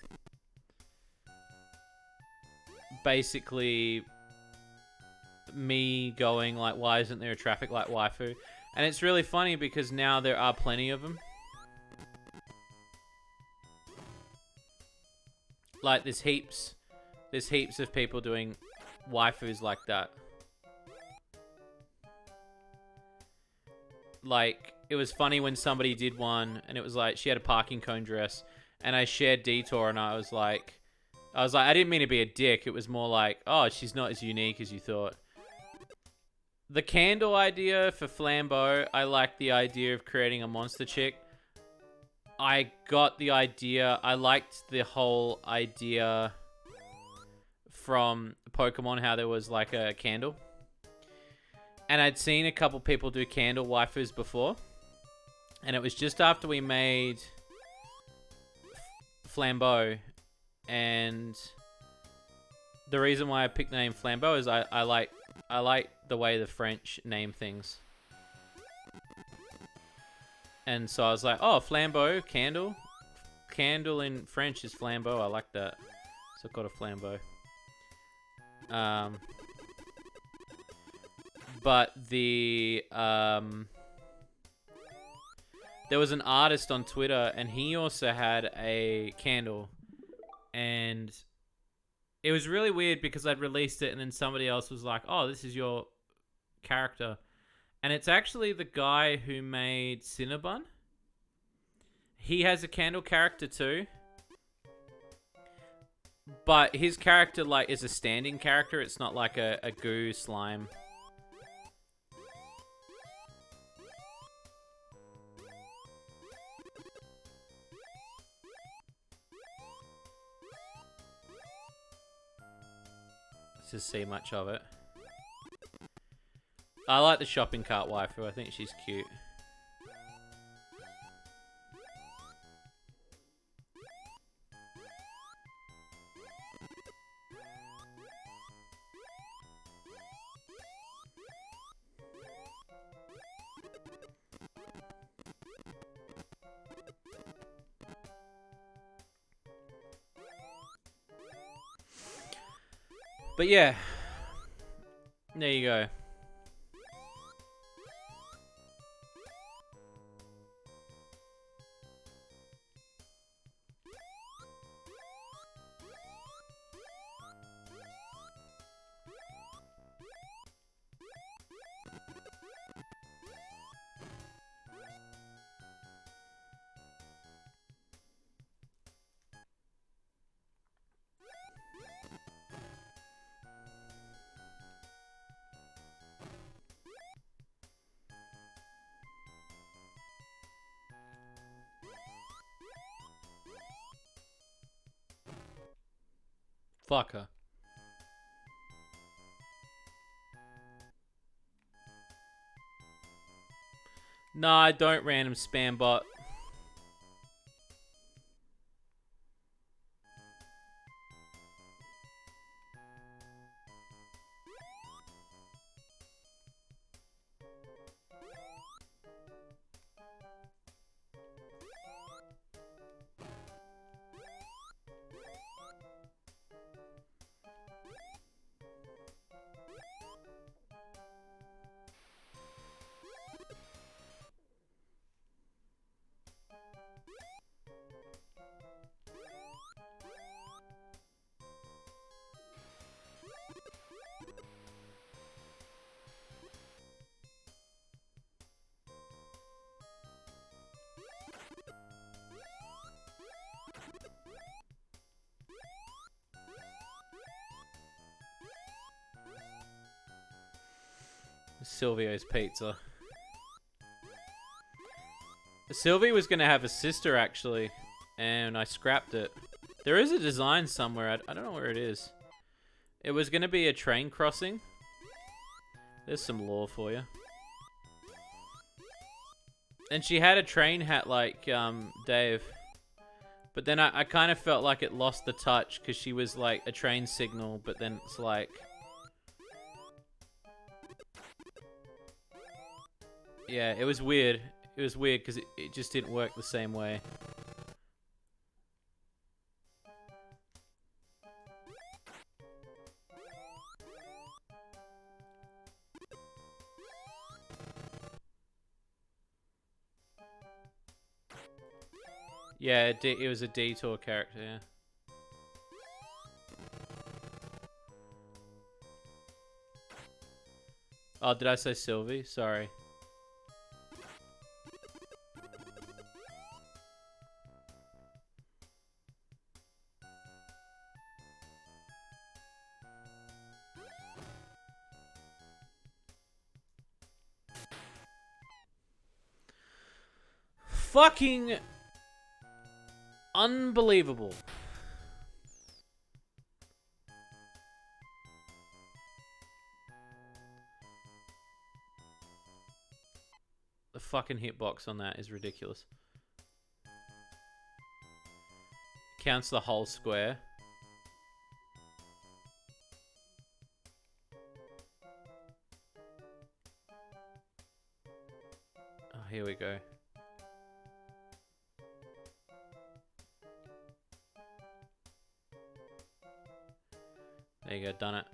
basically me going, like, why isn't there a traffic light waifu? And it's really funny because now there are plenty of them. Like, there's heaps of people doing waifus like that. Like, it was funny when somebody did one, and it was like, she had a parking cone dress, and I shared Detour, and I was like, I didn't mean to be a dick. It was more like, oh, she's not as unique as you thought. The candle idea for Flambeau, I like the idea of creating a monster chick. I got the idea. I liked the whole idea from Pokemon, how there was like a candle. And I'd seen a couple people do candle waifus before. And it was just after we made Flambeau. And the reason why I picked the name Flambeau is I like the way the French name things. And so I was like, oh, Flambeau, candle. Candle in French is Flambeau. I like that. So I got a Flambeau. But the there was an artist on Twitter, and he also had a candle, and it was really weird because I'd released it, and then somebody else was like, "Oh, this is your character," and it's actually the guy who made Cinnabon. He has a candle character too. But his character, like, is a standing character. It's not like a goo slime. Let's just see much of it. I like the shopping cart waifu. I think she's cute. But yeah, there you go. Fuck her. Nah, don't random spam bot. Silvio's pizza. Sylvie was going to have a sister, actually, and I scrapped it. There is a design somewhere. I don't know where it is. It was going to be a train crossing. There's some lore for you. And she had a train hat like Dave. But then I kind of felt like it lost the touch because she was like a train signal, but then it's like... Yeah, it was weird. It was weird because it just didn't work the same way. Yeah, it was a detour character, yeah. Oh, did I say Sylvie? Sorry. Fucking unbelievable. The fucking hitbox on that is ridiculous. Counts the whole square. Oh, here we go. There you go, done it.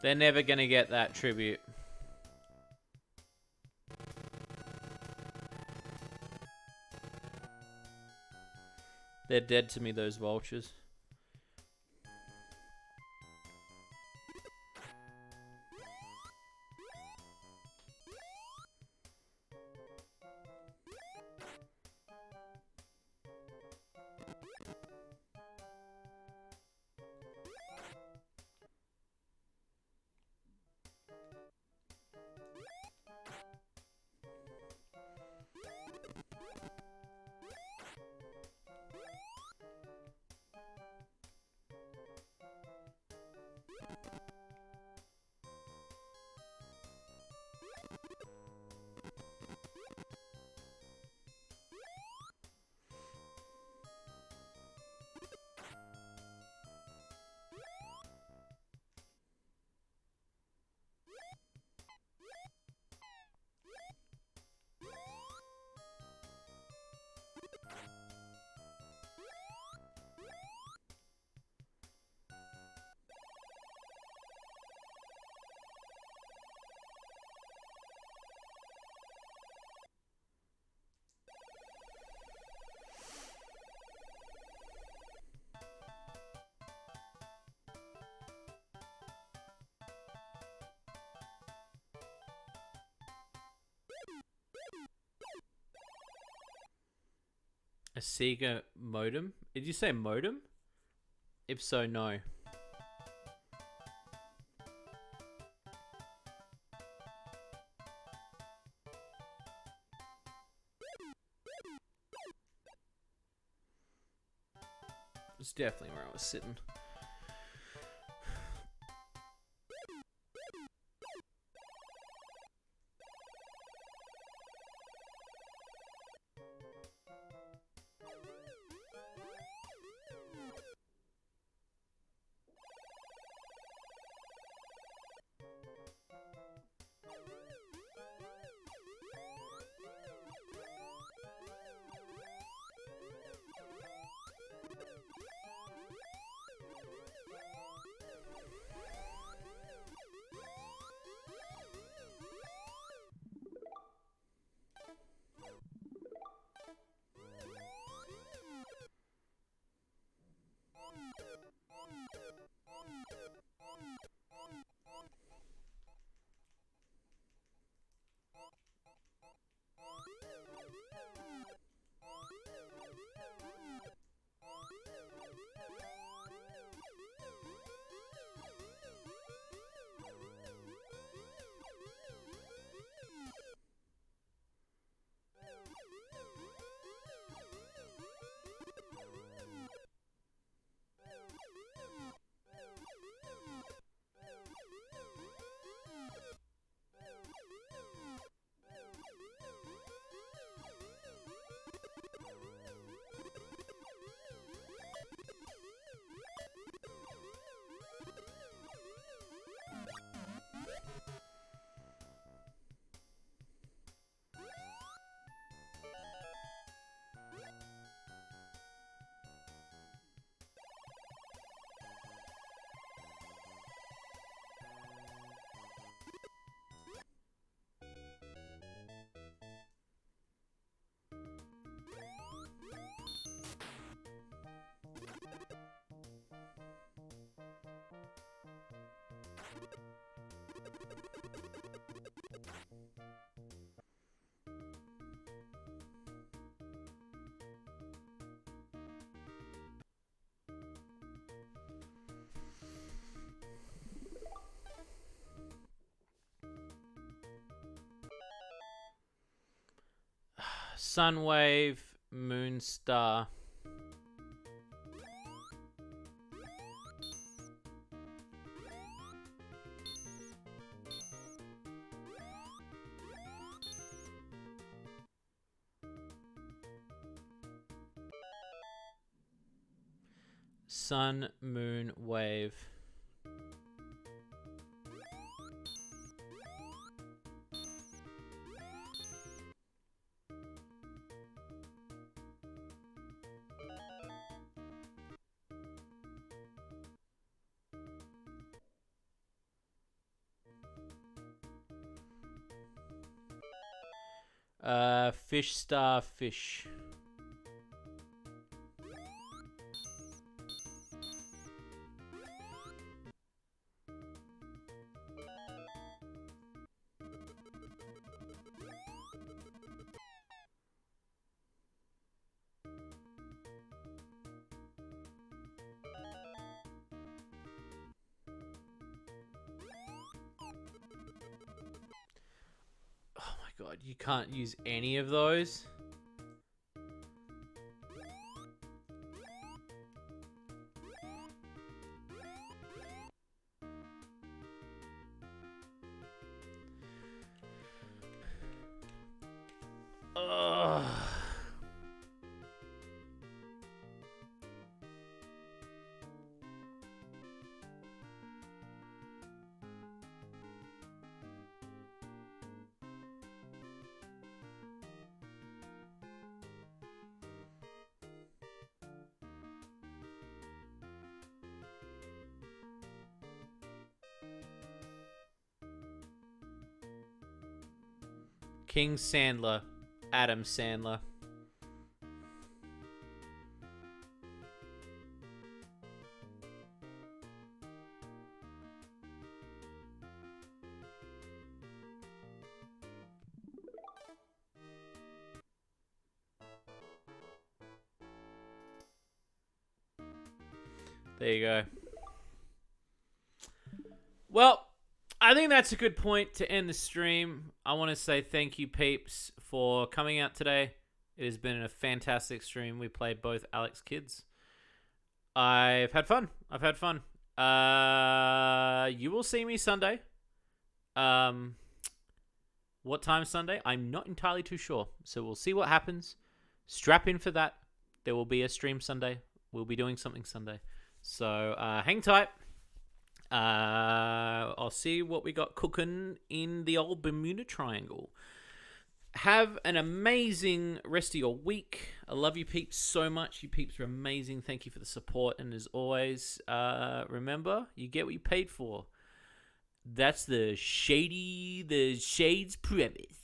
They're never gonna get that tribute. They're dead to me, those vultures. A Sega modem? Did you say modem? If so, no. It's definitely where I was sitting. Sunwave, Moonstar. Sun, Moon, Wave. Fish, Star, Fish. Oh my god, you can't use any of those? Ugh. King Sandler, Adam Sandler. There you go. Well, I think that's a good point to end the stream. I want to say thank you, peeps, for coming out today. It has been a fantastic stream. We played both Alex Kids. I've had fun. You will see me Sunday. What time Sunday? I'm not entirely too sure. So we'll see what happens. Strap in for that. There will be a stream Sunday. We'll be doing something Sunday. So hang tight. I'll see what we got cooking in the old Bermuda Triangle. Have an amazing rest of your week. I love you peeps so much. You peeps are amazing. Thank you for the support. And as always, remember, you get what you paid for. That's the Shades premise.